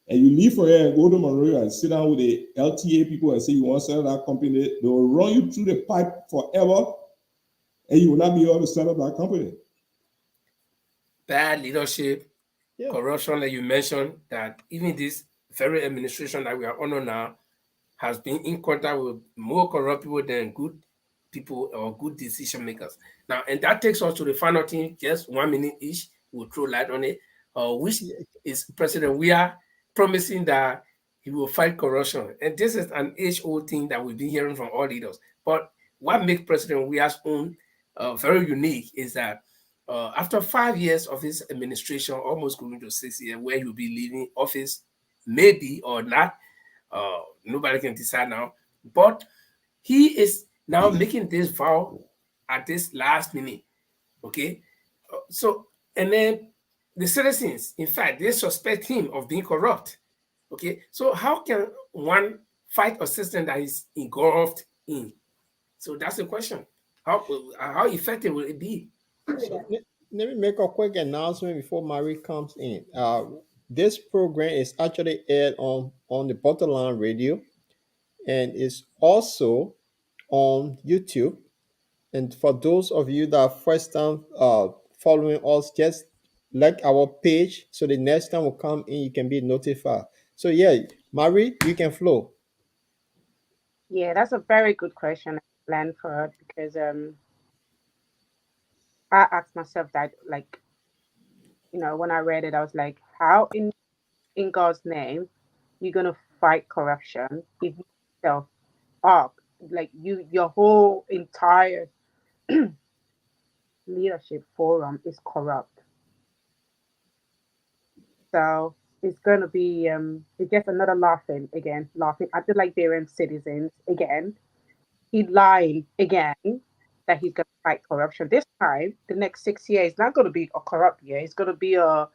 And you leave for here and go to Monrovia and sit down with the LTA people and say you want to set up that company, they will run you through the pipe forever, and you will not be able to set up that company. Bad leadership, Yeah. corruption, like you mentioned, that even this very administration that we are under now has been in contact with more corrupt people than good people or good decision makers. Now, and that takes us to the final thing, just 1 minute each, we'll throw light on it, which is President Weah promising that he will fight corruption. And this is an age-old thing that we've been hearing from all leaders. But what makes President Weah's own very unique is that after 5 years of his administration, almost going to 6 years, where he'll be leaving office, maybe or not, nobody can decide now. But he is now making this vow at this last minute. Okay. So, and then the citizens, in fact, they suspect him of being corrupt. Okay. So, how can one fight a system that is engulfed in? So, that's the question. How effective will it be? So let me make a quick announcement before Marie comes in. This program is actually aired on the Bottom Radio, and is also on YouTube. And for those of you that are first time following us, just like our page so the next time we come in, you can be notified. So yeah, Marie, you can flow. Yeah, that's a very good question, Lanford, because I asked myself that, like, when I read it, I was like, how in God's name you gonna fight corruption if you yourself up, like, your whole entire leadership forum is corrupt? So it's gonna be it's just another laughing at the Liberian citizens again, he lied again that he's going to fight corruption. This time, the next 6 years is not going to be a corrupt year. It's going to be a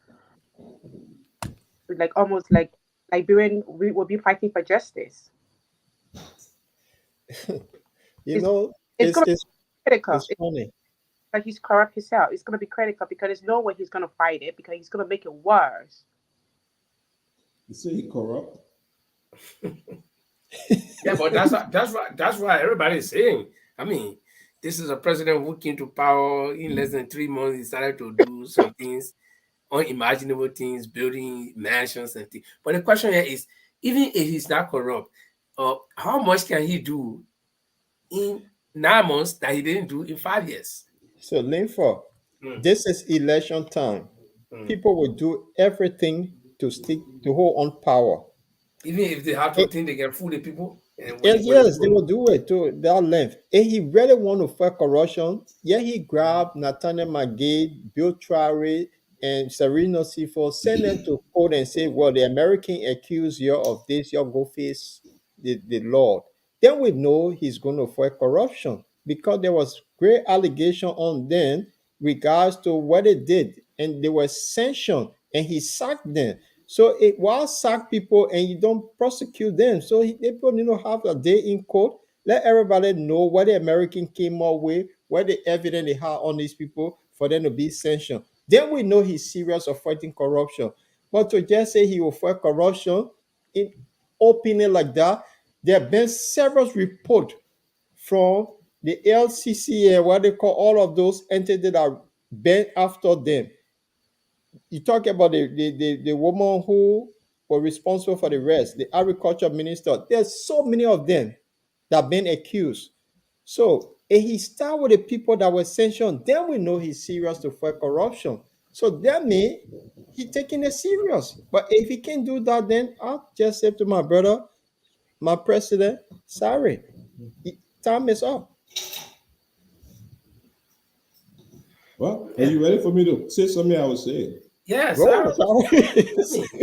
like almost like Liberian. We will be fighting for justice. You It's know, it's going to be critical. it's funny. Like he's corrupt himself. It's going to be critical because there's no way he's going to fight it because he's going to make it worse. You say he corrupt? Yeah, but that's what everybody is saying. I mean, this is a president who came to power in less than 3 months. He started to do some things, unimaginable things, building mansions and things. But the question here is, even if he's not corrupt, how much can he do in 9 months that he didn't do in 5 years? So, Linford, Mm, this is election time. mm. People will do everything to stick to hold on power. Even if they have to think they can fool the people, and Yes, when the yes, they people, will do it to that length. If he really want to fight corruption, yeah, he grabbed Nathaniel McGee, Bill Traore, and Sereno Sifo, send them to court and say, well, the American accuse you of this, you go face the Lord. Then we know he's going to fight corruption because there was great allegation on them regards to what they did, and they were sanctioned, and he sacked them. So it while sack people and you don't prosecute them, so people need to have a day in court. Let everybody know what the American came up with, what the evidence they have on these people for them to be sanctioned. Then we know he's serious of fighting corruption. But to just say he will fight corruption in opening like that, there have been several reports from the LCCA, what they call all of those entities that are bent after them. You talk about the woman who was responsible for the rest, the agriculture minister. There's so many of them that have been accused. So if he start with the people that were sanctioned, then we know he's serious to fight corruption. So that means he taking it serious. But if he can't do that, then I'll just say to my brother, my president, sorry, time is up. Well, are you ready for me to say something I was saying? yes, Go, I mean,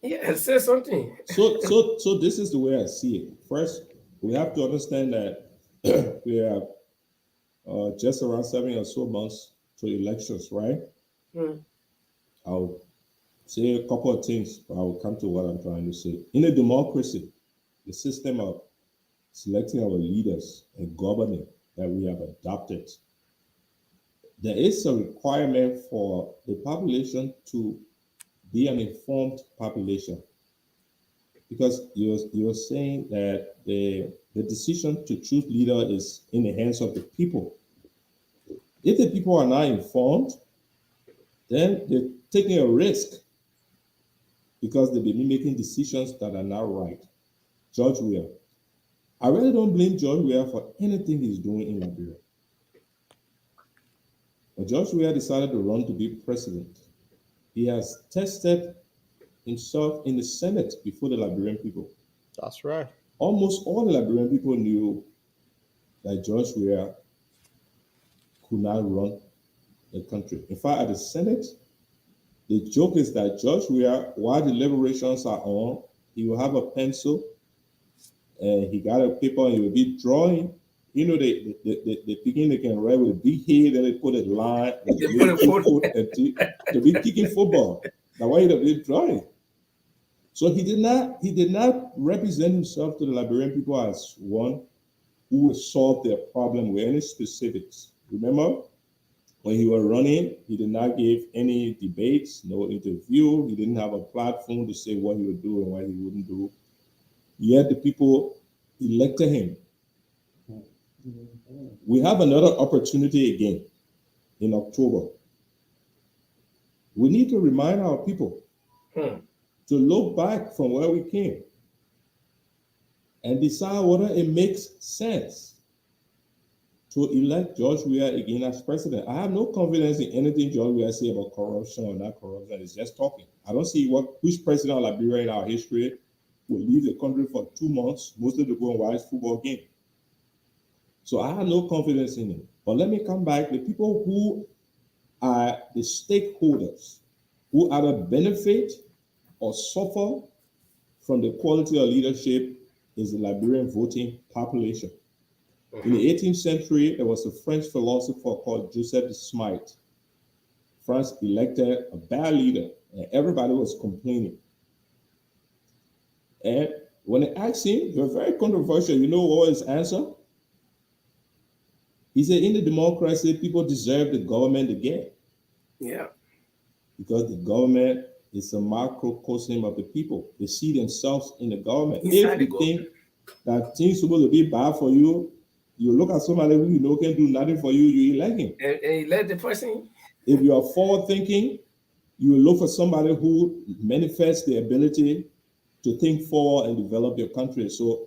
yeah, say something. So this is the way I see it. First, we have to understand that we have just around 7 or so months to elections, right? Mm, I'll say a couple of things, but I will come to what I'm trying to say. In a democracy, the system of selecting our leaders and governing that we have adopted, there is a requirement for the population to be an informed population. Because you're saying that the decision to choose leader is in the hands of the people. If the people are not informed, then they're taking a risk because they've been making decisions that are not right. George Weah. I really don't blame George Weah for anything he's doing in Liberia. But George Weah decided to run to be president. He has tested himself in the Senate before the Liberian people. That's right. Almost all the Liberian people knew that George Weah could not run the country. In fact, at the Senate, the joke is that George Weah, while the deliberations are on, he will have a pencil and he got a paper and he will be drawing. You know, the beginning they can write with a big head and they put a line and they put a photo. to be kicking football. That's why he'll be drawing. So he did not represent himself to the Liberian people as one who would solve their problem with any specifics. Remember, when he was running, he did not give any debates, no interview. He didn't have a platform to say what he would do and what he wouldn't do. Yet the people elected him. We have another opportunity again in October. We need to remind our people to look back from where we came and decide whether it makes sense to elect George Weah again as president. I have no confidence in anything George Weah say about corruption or not corruption. It's just talking. I don't see which president of Liberia in our history will leave the country for 2 months, mostly to go and watch football game. So I have no confidence in him. But let me come back. The people who are the stakeholders who either benefit or suffer from the quality of leadership is the Liberian voting population. In the 18th century, there was a French philosopher called Joseph de Smythe. France elected a bad leader, and everybody was complaining. And when they asked him, they were very controversial. You know what was his answer? He said, in the democracy, people deserve the government again. Yeah. Because the government is a macrocosm of the people. They see themselves in the government. Inside If you think that things supposed to be bad for you, you look at somebody who you know can do nothing for you, you elect him. And you let the person. If you are forward thinking, you will look for somebody who manifests the ability to think forward and develop your country. So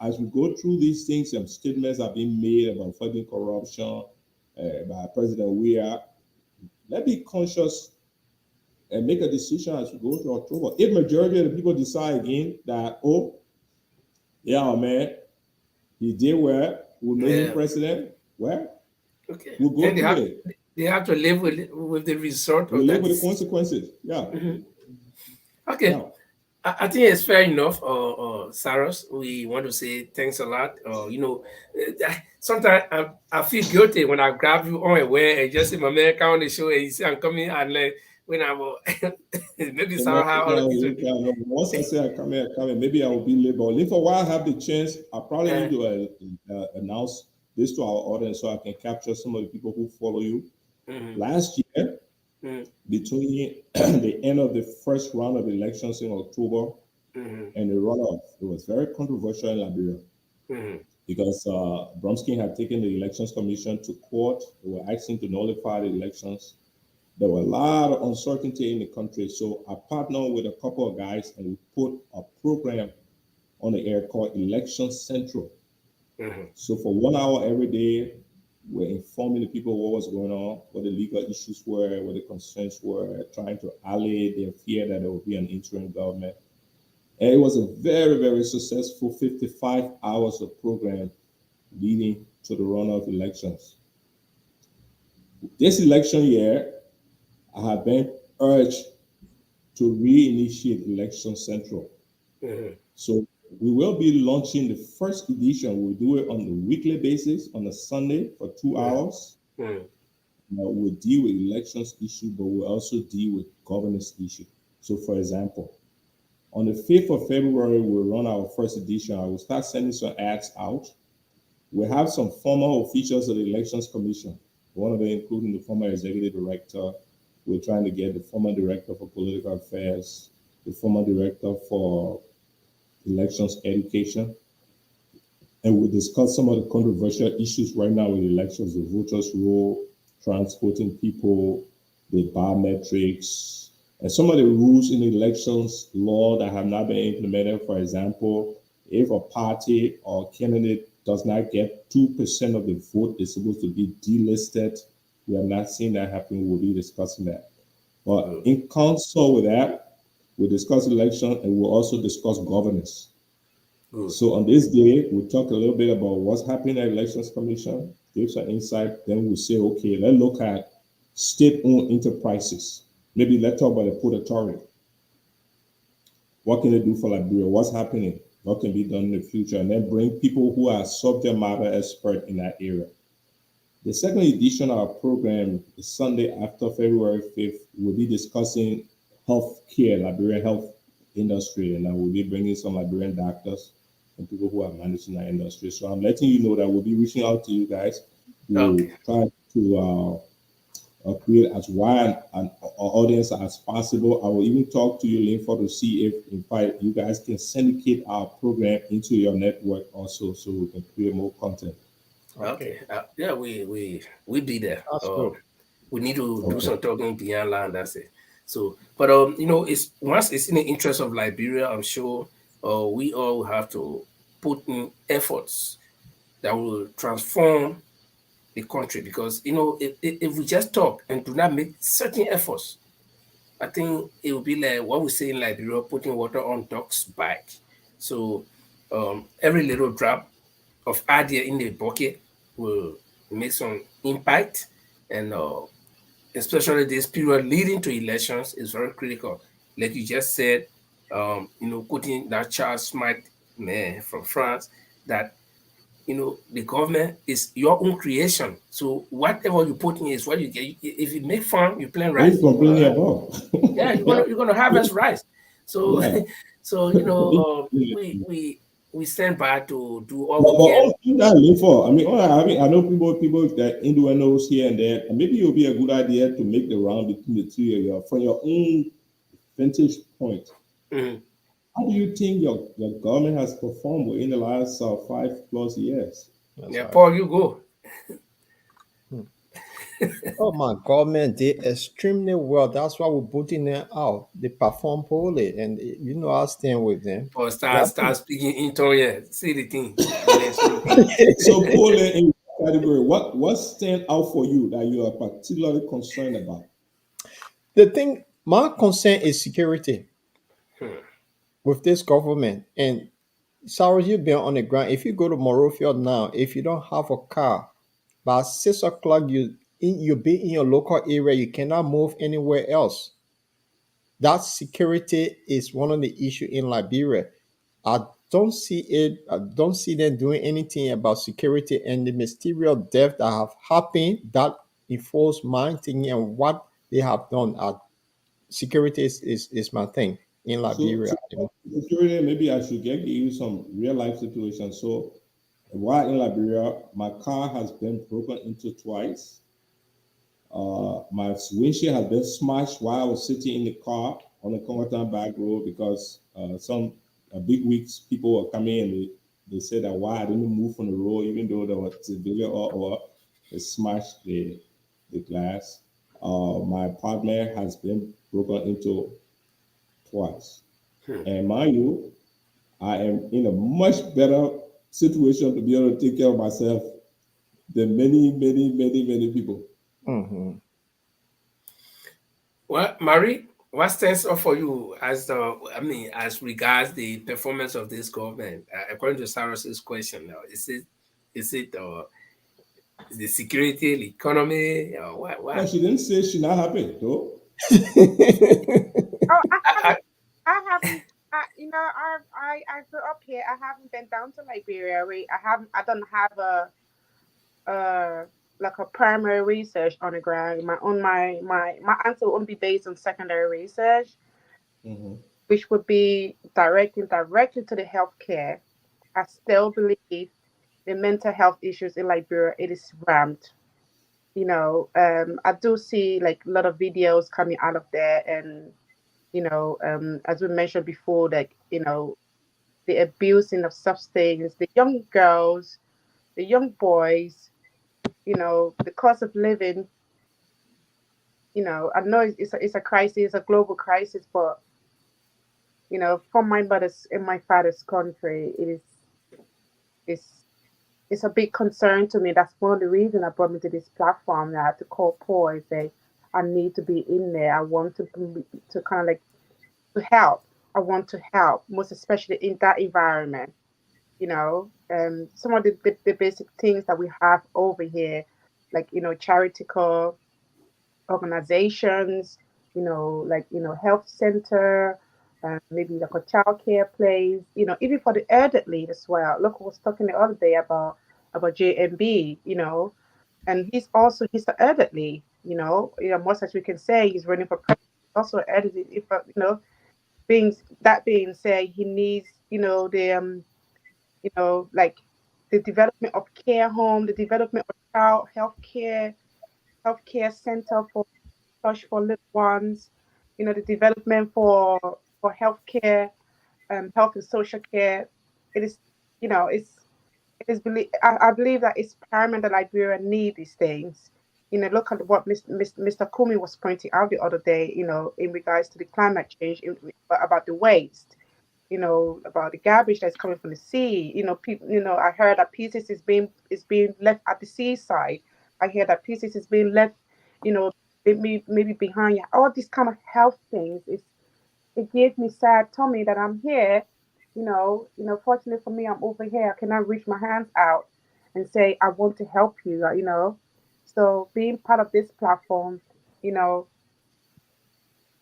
as we go through these things, some statements are being made about fighting corruption by President Weah. Let's be conscious and make a decision as we go to October. If majority of the people decide again that, oh, yeah, man, he did well, we'll make him president, well, okay, we'll go through it. They have to live with the result we'll of live that. with the consequences, yeah. Okay. Now, I think it's fair enough, Saros. We want to say thanks a lot. Sometimes I feel guilty when I grab you unaware and just say, my man, come on the show and you say I'm coming and like, when I'm maybe somehow all of these. Once I say I come here, maybe I will be late. But if a while I have the chance, I probably need to announce this to our audience so I can capture some of the people who follow you. Last year, between the end of the first round of elections in October and the runoff, it was very controversial in Liberia because Bromsky had taken the Elections Commission to court. They were asking to nullify the elections. There were a lot of uncertainty in the country. So I partnered with a couple of guys and we put a program on the air called Election Central. So for 1 hour every day, we're informing the people what was going on, what the legal issues were, what the concerns were, trying to allay their fear that there would be an interim government. And it was a very, very successful 55 hours of program leading to the runoff elections. This election year, I have been urged to reinitiate Election Central. So we will be launching the first edition. We'll do it on a weekly basis on a Sunday for 2 hours. We'll deal with elections issue, but we'll also deal with governance issue. So for example, on the 5th of February, we'll run our first edition. I will start sending some ads out. We have some former officials of the Elections Commission, one of them including the former executive director. We're trying to get the former director for political affairs, the former director for elections education. And we'll discuss some of the controversial issues right now with elections, the voters' roll, transporting people, the biometrics, and some of the rules in the elections law that have not been implemented. For example, if a party or candidate does not get 2% of the vote, it's supposed to be delisted. We have not seen that happen. We'll be discussing that. But in council with that, we'll discuss election and we'll also discuss governance. So on this day, we'll talk a little bit about what's happening at Elections Commission, give some insight. Then we'll say, okay, let's look at state-owned enterprises. Maybe let's talk about the Port Authority. What can they do for Liberia? What's happening? What can be done in the future? And then bring people who are subject matter experts in that area. The second edition of our program is Sunday after February 5th. We'll be discussing health care, Liberian health industry, and I will be bringing some Liberian doctors and people who are managing that industry. So I'm letting you know that we'll be reaching out to you guys. We'll try to create as wide an audience as possible. I will even talk to you, Linford, to see if, in fact, you guys can syndicate our program into your network also, so we can create more content. Okay. Yeah, we be there. Good. We need to do some talking beyond land. That's it. So, but it's once it's in the interest of Liberia, I'm sure we all have to put in efforts that will transform the country. Because if we just talk and do not make certain efforts, I think it will be like what we say in Liberia, putting water on ducks' back. So every little drop of idea in the bucket will make some impact, and especially this period leading to elections is very critical. Like you just said, quoting that Charles Smythe man from France, that the government is your own creation. So whatever you put in is what you get. If you make farm, you plant What are you rice. complaining about? Yeah, you're gonna harvest rice. So Yeah. so we stand by to do all But we can. all you that live for, I mean, I know people that innuendos here and there, and maybe it would be a good idea to make the round between the two of you from your own vantage point. Mhm. How do you think your government has performed within the last 5+ years? That's Yeah, right. Paul, you go. Oh, my government did extremely well. That's why we're putting them out. They perform poorly, and I stand with them. Or They start speaking into yeah. See the thing. And then see the thing. So, Paul, in category, what stand out for you that you are particularly concerned about? The thing, my concern is security Hmm. with this government. And Cyrus, you've been on the ground. If you go to Morrofield now, if you don't have a car, by 6 o'clock, you'll be in your local area. You cannot move anywhere else. That security is one of the issue in Liberia. I don't see it. I don't see them doing anything about security and the mysterious death that have happened. That enforce my thinking and what they have done. Security is my thing in So, Liberia. security, maybe I should give you some real life situations. So, while in Liberia, my car has been broken into twice. My windshield has been smashed while I was sitting in the car on the Congoton back road because some big weeks people were coming and they said that why I didn't move from the road even though there was a bigger or they smashed the glass. My apartment has been broken into twice. Hmm. And mind you, I am in a much better situation to be able to take care of myself than many, many, many, many people. Mhm. Well, Marie, what stands out for you as regards the performance of this government? According to Cyrus's question, now is it is the security, the economy, what No, what? she didn't say she's not happy, though. Oh, I, I haven't. I grew up here. I haven't been down to Liberia. I don't have a like a primary research on the ground. My answer would only be based on secondary research, Mhm. which would be directly to the healthcare. I still believe the mental health issues in Liberia it is ramped. I do see like a lot of videos coming out of there, and as we mentioned before, like the abusing of substance, the young girls, the young boys, the cost of living. I know it's a crisis, it's a global crisis, but from my mother's and my father's country, it's it's a big concern to me. That's one of the reasons I brought me to this platform. That I had to call Paul and say I need to be in there. I want to kind of like to help. I want to help, most especially in that environment. Some of the basic things that we have over here, like charitable organizations, like health center, maybe like a childcare place, even for the elderly as well. Look, I was talking the other day about JMB, and he's the elderly, most as we can say he's running for president, also elderly. If being said, he needs, like the development of care home, the development of child healthcare center for such for little ones, the development for healthcare, health and social care. It is, it is I believe that it's paramount that Liberia need these things. Look at what Mr. Kumi was pointing out the other day, in regards to the climate change, about the waste, about the garbage that's coming from the sea. People, I heard that pieces is being left at the seaside. I hear that pieces is being left, you know, maybe behind you. All these kind of health things. It gives me sad tummy that I'm here. Fortunately for me, I'm over here. I cannot reach my hands out and say I want to help you. So being part of this platform, you know,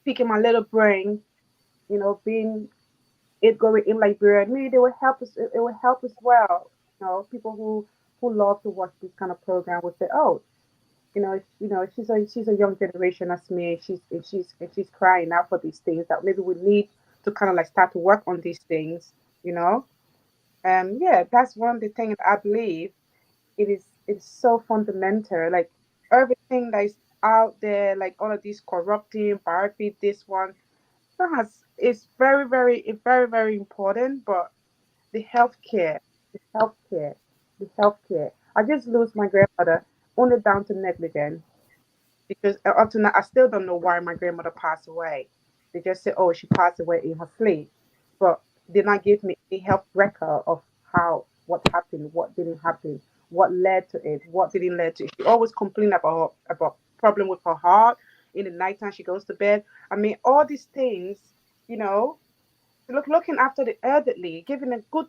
speaking my little brain, being it going in Liberia, maybe they will help us. It will help us well. People who love to watch this kind of program would say, "Oh, she's a young generation as me. She's crying out for these things that maybe we need to kind of like start to work on these things." You know, yeah, that's one of the things I believe it's so fundamental. Like everything that is out there, like all of these corrupting, biography, this one, that has is very important. But the healthcare, the healthcare, the healthcare. I just lose my grandmother only down to negligence because up to now I still don't know why my grandmother passed away. They just say, "Oh, she passed away in her sleep," but did not give me any health record of what happened, what didn't happen, what led to it, what didn't lead to it. She always complained about problem with her heart. In the nighttime, she goes to bed. I mean, all these things, you know, looking after the elderly, giving a good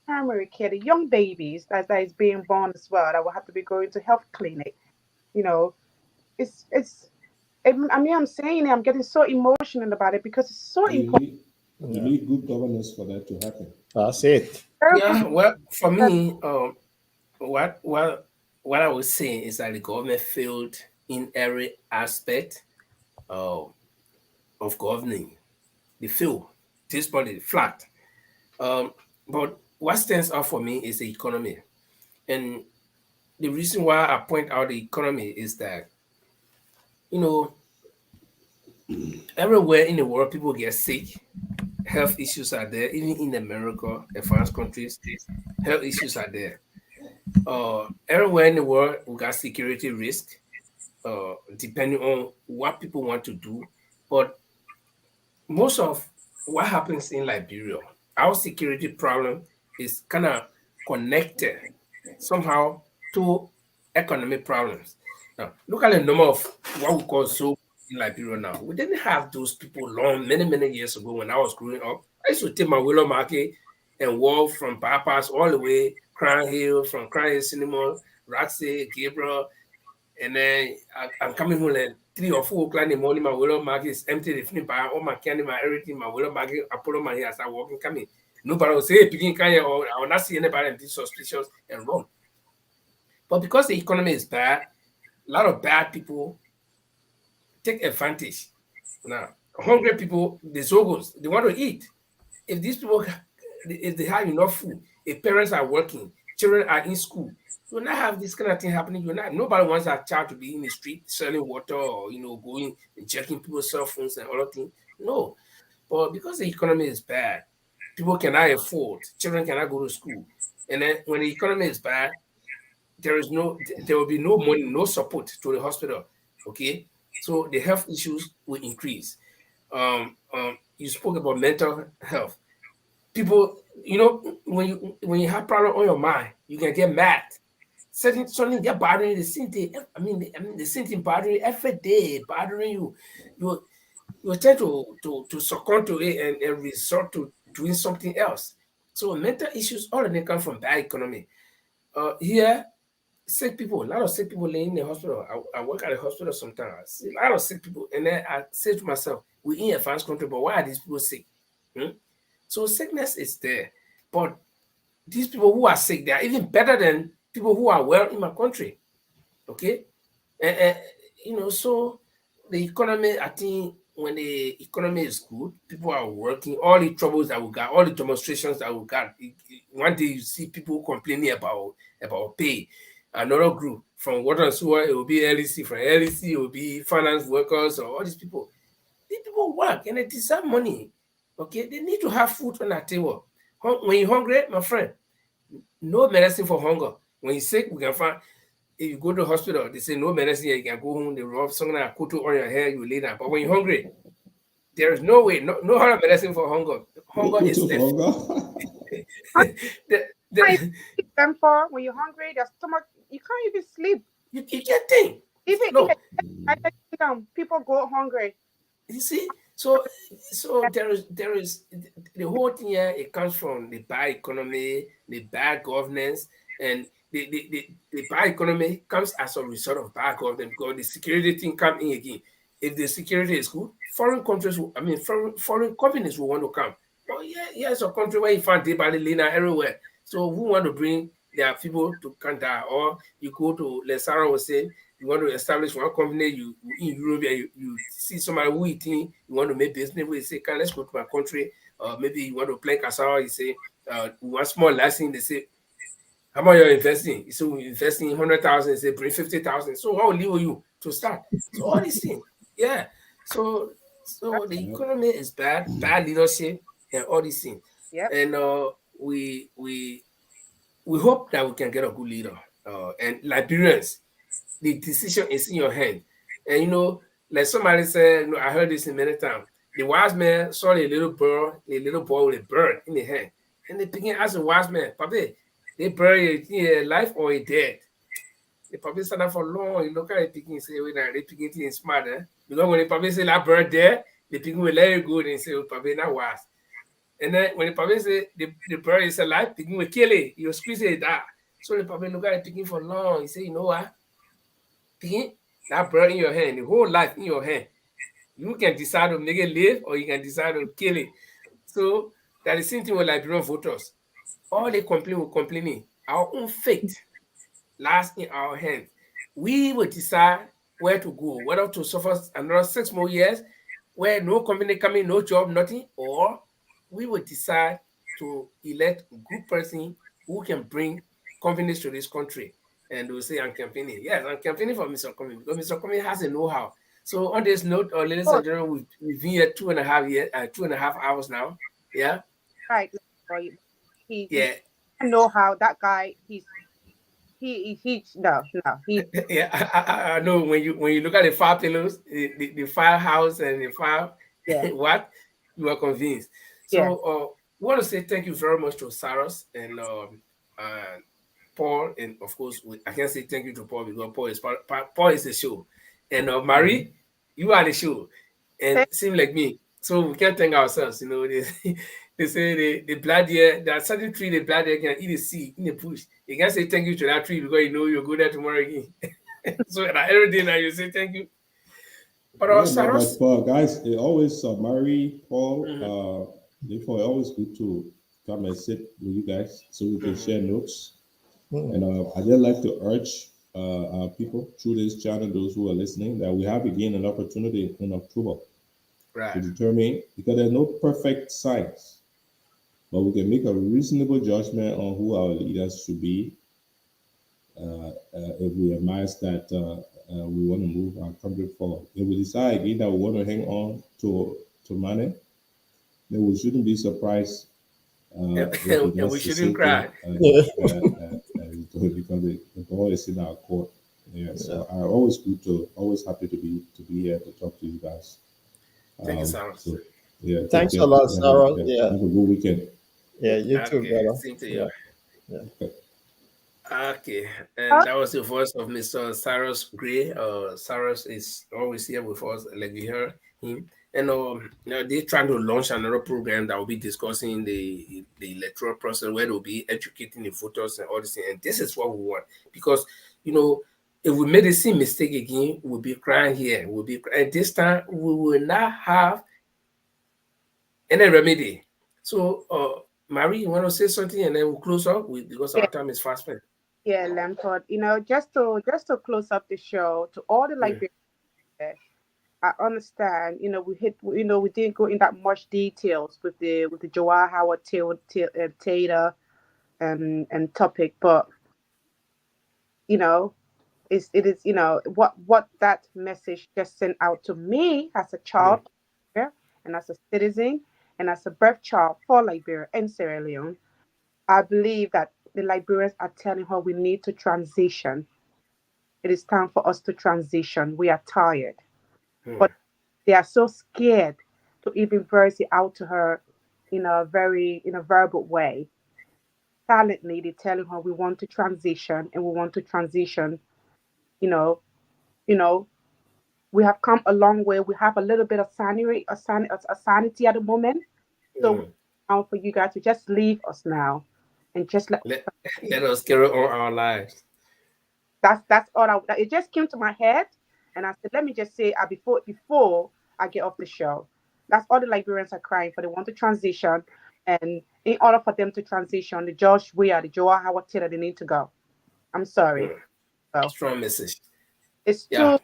primary care, the young babies that is being born as well, that will have to be going to health clinic. You know, it's I mean, I'm saying it, I'm getting so emotional about it because it's so important. You need good governance for that to happen. That's it. Yeah, well, for me, what what what I was saying is that the government failed in every aspect uh, of governing. They failed. This body flat. Um, but what stands out for me is the economy, and the reason why I point out the economy is that you know everywhere in the world people get sick. Health issues are there, even in America, advanced countries. Health issues are there. Everywhere in the world, we got security risk, depending on what people want to do. But most of what happens in Liberia, our security problem is kind of connected somehow to economic problems. Now, look at the number of what we call so in Liberia now. We didn't have those people many years ago when I was growing up. I used to take my Willow Market and walk from Bypass all the way Crown Hill, from Crown Hill Cinema, Roxy, Gabriel, and then I'm coming home at 3 or 4 o'clock in the morning. My Willow Market is empty. They finish buying all my candy, my everything. My Willow Market, I put on my hair, I start walking, coming. Nobody will say, "Hey, picking can you?" Or I will not see anybody and be suspicious and run. But because the economy is bad, a lot of bad people take advantage. Now, hungry people, the Zogos, they want to eat. If these people, if they have enough food, if parents are working, children are in school, you will not have this kind of thing happening. You not. Nobody wants a child to be in the street selling water or going and checking people's cell phones and all that thing. No, but because the economy is bad, people cannot afford. Children cannot go to school, and then when the economy is bad, there will be no money, no support to the hospital. Okay, so the health issues will increase. You spoke about mental health. People, when you have problem on your mind, you can get mad. Suddenly they're bothering the same thing. The same thing bothering every day, bothering you. You tend to succumb to it and resort to doing something else. So mental issues, all of them come from bad economy. Here, sick people, a lot of sick people laying in the hospital. I work at a hospital sometimes. I see a lot of sick people, and then I say to myself, "We're in a advanced country, but why are these people sick?" Hmm? So sickness is there, but these people who are sick, they are even better than people who are well in my country. Okay, and so the economy. I think when the economy is good, people are working. All the troubles that we got, all the demonstrations that we got. One day you see people complaining about pay. Another group from water and sewer, it will be LEC. From LEC, it will be finance workers or all these people. These people work and they deserve money. Okay, they need to have food on their table. When you're hungry, my friend, no medicine for hunger. When you're sick, we can find. If you go to the hospital, they say no medicine here. You can go home. They rub something like kutu on your hair. You lay down. But when you're hungry, there is no way. No other medicine for hunger. No Hunger is kutu left. hunger. Them for when you're hungry, their stomach, you can't even sleep. You can't think. Even No. people go hungry. You see, so there is the whole thing here. It comes from the bad economy, the bad governance, and the bad economy comes as a result of bad governance because the security thing come in again. If the security is good, foreign countries foreign companies will want to come. But yeah, it's a country where you find Debali Lina everywhere. So who want to bring there are people to contact, or you go to, like Sarah was saying, you want to establish one company, you in Europe, you see somebody who you think you want to make business with, you say, "Can let's go to my country," or maybe you want to plant cassava, you say, one small license, they say, "How much you're investing?" You say, "We're investing 100,000," they say, "Bring 50,000." So how will you to start? So all these things, yeah. So the economy is bad leadership, and all these things, Yep. and we hope that we can get a good leader. And Liberians, the decision is in your hand. And like somebody said, I heard this in many times. The wise man saw a little boy with a bird in the hand, and they begin ask the wise man, "Papi, they bird is alive or a dead?" The papi stand up for long. You look at the picking, say, "Wait, now they picking things smart, eh?" Because when the papi say that bird there, the picking will let it go and say, "Oh, papi, not wise." And then when the papi say the bird is alive, picking will kill it. You squeeze it die. So the papi look at the picking for long. He say, "You know what? Picking that bird in your hand, the whole life in your hand. You can decide to make it live or you can decide to kill it." So that is the same thing with Liberian voters. All they complain will complaining. Our own fate lies in our hands. We will decide where to go, whether to suffer another 6 more years, where no company coming, no job, nothing, or we will decide to elect a good person who can bring companies to this country. And we'll say, "I'm campaigning." Yes, I'm campaigning for Mr. Comey because Mr. Comey has a know-how. So on this note, ladies Oh, and gentlemen, we've been here 2.5 years, 2.5 hours now. Yeah, right. Boy, he yeah. know how that guy. He no he Yeah, I know when you look at the five pillars, the firehouse and the fire, yeah what you are convinced. yeah. So, we want to say thank you very much to Saros and Paul, and of course, I can't say thank you to Paul because Paul is the show, and Marie, you are the show, and same like me. So we can't thank ourselves. They say the blood deer, there are certain tree the blood deer can eat a seed in the bush. You can't say thank you to that tree because you know you'll go there tomorrow again. So that every day now you say thank you. But Yeah, but Saros, guys, it always Mary, Paul, mhm, therefore always good to come and sit with you guys so we can mhm, share notes. Mm. And I just like to urge our people through this channel, those who are listening, that we have again an opportunity in October to right. determine, because there's no perfect science, but we can make a reasonable judgment on who our leaders should be if we advise that we want to move our country forward. If we decide again that we want to hang on to money, then we shouldn't be surprised if And, the we next the shouldn't same thing cry. Yeah. is doing, because the ball is in our court. Yeah, Yeah. so I always good to always happy to be here to talk to you guys. Thank you, Saros. So yeah, take Thanks care. a lot, Have a, Sarah. yeah, Yeah. have a good weekend. Yeah. You too, Okay, brother. same to you. Yeah. Yeah. Okay, and that was the voice of Mr. Cyrus Gray. Cyrus is always here with us, like we heard him. And they're trying to launch another program that will be discussing the electoral process, where they'll be educating the voters and all this. And this is what we want, because you know, if we made the same mistake again, we'll be crying here. And this time we will not have any remedy. So, Marie, you want to say something, and then we'll close up because Yeah, our time is fast spent. yeah, Lampard. Just to close up the show to all the Mm, Liberians there, I understand. We didn't go in that much details with the Joa Howard Taylor and topic, but you know, it is what that message just sent out to me as a child mm, here and as a citizen and as a birth child for Liberia and Sierra Leone. I believe that the Liberians are telling her we need to transition. It is time for us to transition. We are tired. mm. But they are so scared to even voice it out to her in a verbal way. Silently, they're telling her we want to transition and we want to transition, you know, you know, we have come a long way. We have a little bit of sanity at the moment. So Mm. now for you guys to just leave us now and just let Let, let us carry on our lives. that's all it just came to my head, and I said, let me just say before I get off the show. That's all the Liberians are crying for. They want to transition, And in order for them to transition, the George Weah, the Joel Howard Taylor, they need to go. I'm sorry. So Strong message. it's Yeah.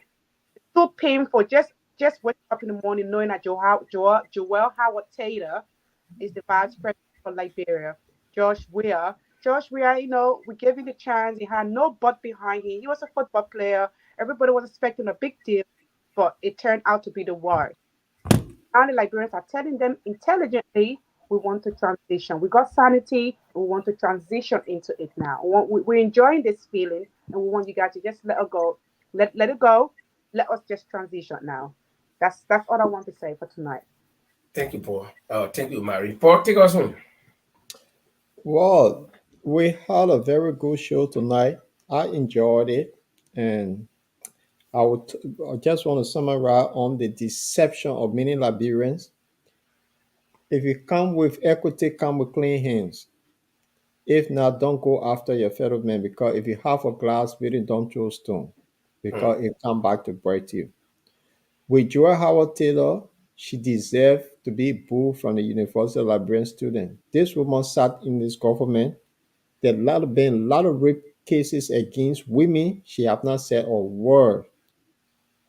too painful. Just wake up in the morning knowing that Joel Howard Taylor is the vice president for Liberia. George Weah, we gave him the chance. He had no butt behind him. He was a football player. Everybody was expecting a big deal, but it turned out to be the worst. Now the Liberians are telling them intelligently, we want to transition. We got sanity. We want to transition into it now. We're enjoying this feeling, and we want you guys to just let it go. Let it go. Let us just transition now. That's all I want to say for tonight. Thank you, Paul. Thank you, Mary. Paul, take us home. Well, we had a very good show tonight. I enjoyed it, and I just want to summarize on the deception of many Liberians. If you come with equity, come with clean hands. If not, don't go after your fellow man, because if you have a glass building, don't throw stone, because it come back to bite you. With Joy Howard Taylor, she deserved to be booed from the University of Liberian student. This woman sat in this government. There have been a lot of rape cases against women. She have not said a word.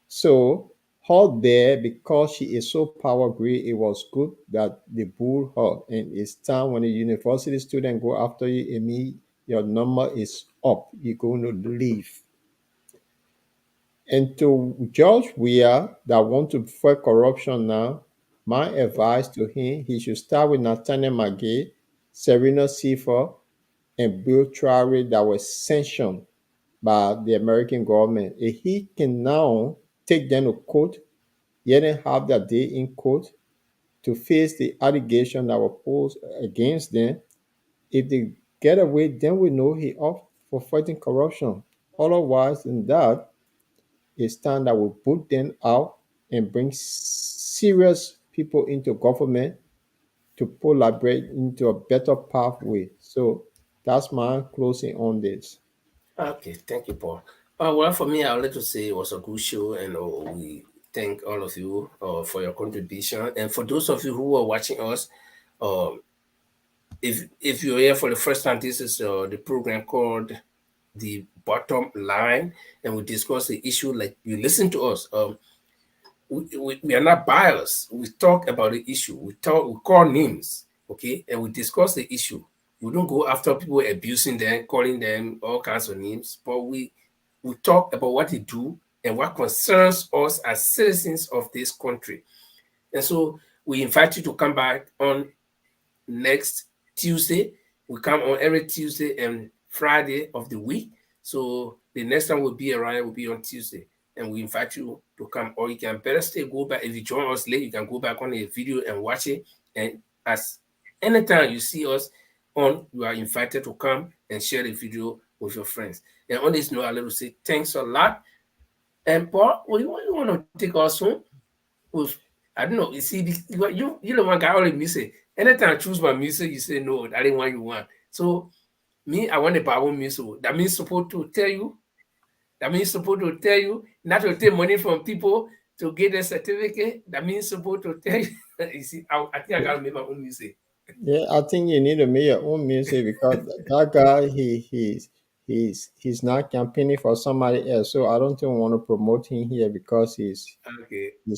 So her there, because she is so power greedy, it was good that they booed her. And it's time when a university student go after you, it means your number is up. You're going to leave. And to George Weah that want to fight corruption now, my advice to him, he should start with Nathaniel McGee, Serena Seafor, and Bill Traore that was sanctioned by the American government. If he can now take them to court, yet and have their day in court to face the allegation that were posed against them, if they get away, then we know he off for fighting corruption. Otherwise than that, it's time that we put them out and bring serious people into government to put Liberia into a better pathway. So that's my closing on this. Okay, thank you, Paul. Well, for me, I would like to say it was a good show, and we thank all of you for your contribution. And for those of you who are watching us, if you're here for the first time, this is the program called The Bottom Line, and we discuss the issue like you listen to us. We are not biased. We talk about the issue. We call names, okay, and we discuss the issue. We don't go after people abusing them, calling them all kinds of names, but we talk about what they do and what concerns us as citizens of this country. And so we invite you to come back on next Tuesday. We come on every Tuesday and Friday of the week. So the next time will be on Tuesday. And we invite you to come, or you can better still go back. If you join us late, you can go back on the video and watch it. And as anytime you see us on, you are invited to come and share the video with your friends. And on this note, I'd like to say thanks a lot. And Paul, what do you want to take us home with? I don't know. You see, you're the one guy always music. Anytime I choose my music, you say no, that ain't what you want. So me, I want the Bible music. That means supposed to tell you. That means supposed to tell you not to take money from people to get a certificate. That means supposed to tell you. You see, I think I gotta make my own music. Yeah, I think you need to make your own music, because that guy he's not campaigning for somebody else. So I don't think we want to promote him here, because he's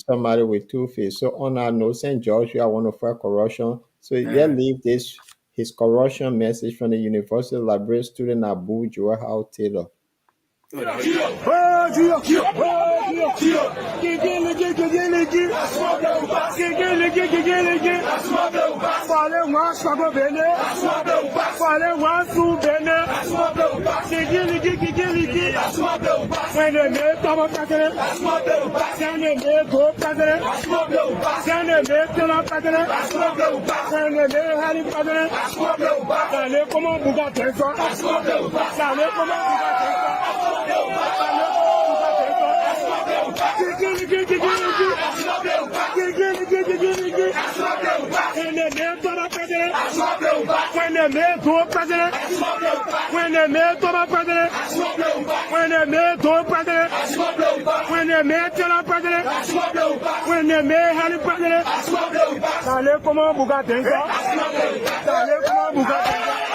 somebody with two faces. So on our note, St. George, I want to fight corruption. So leave his corruption message from the University of Liberia student Abu Joel Howard Taylor. allez comment Bougatin ça?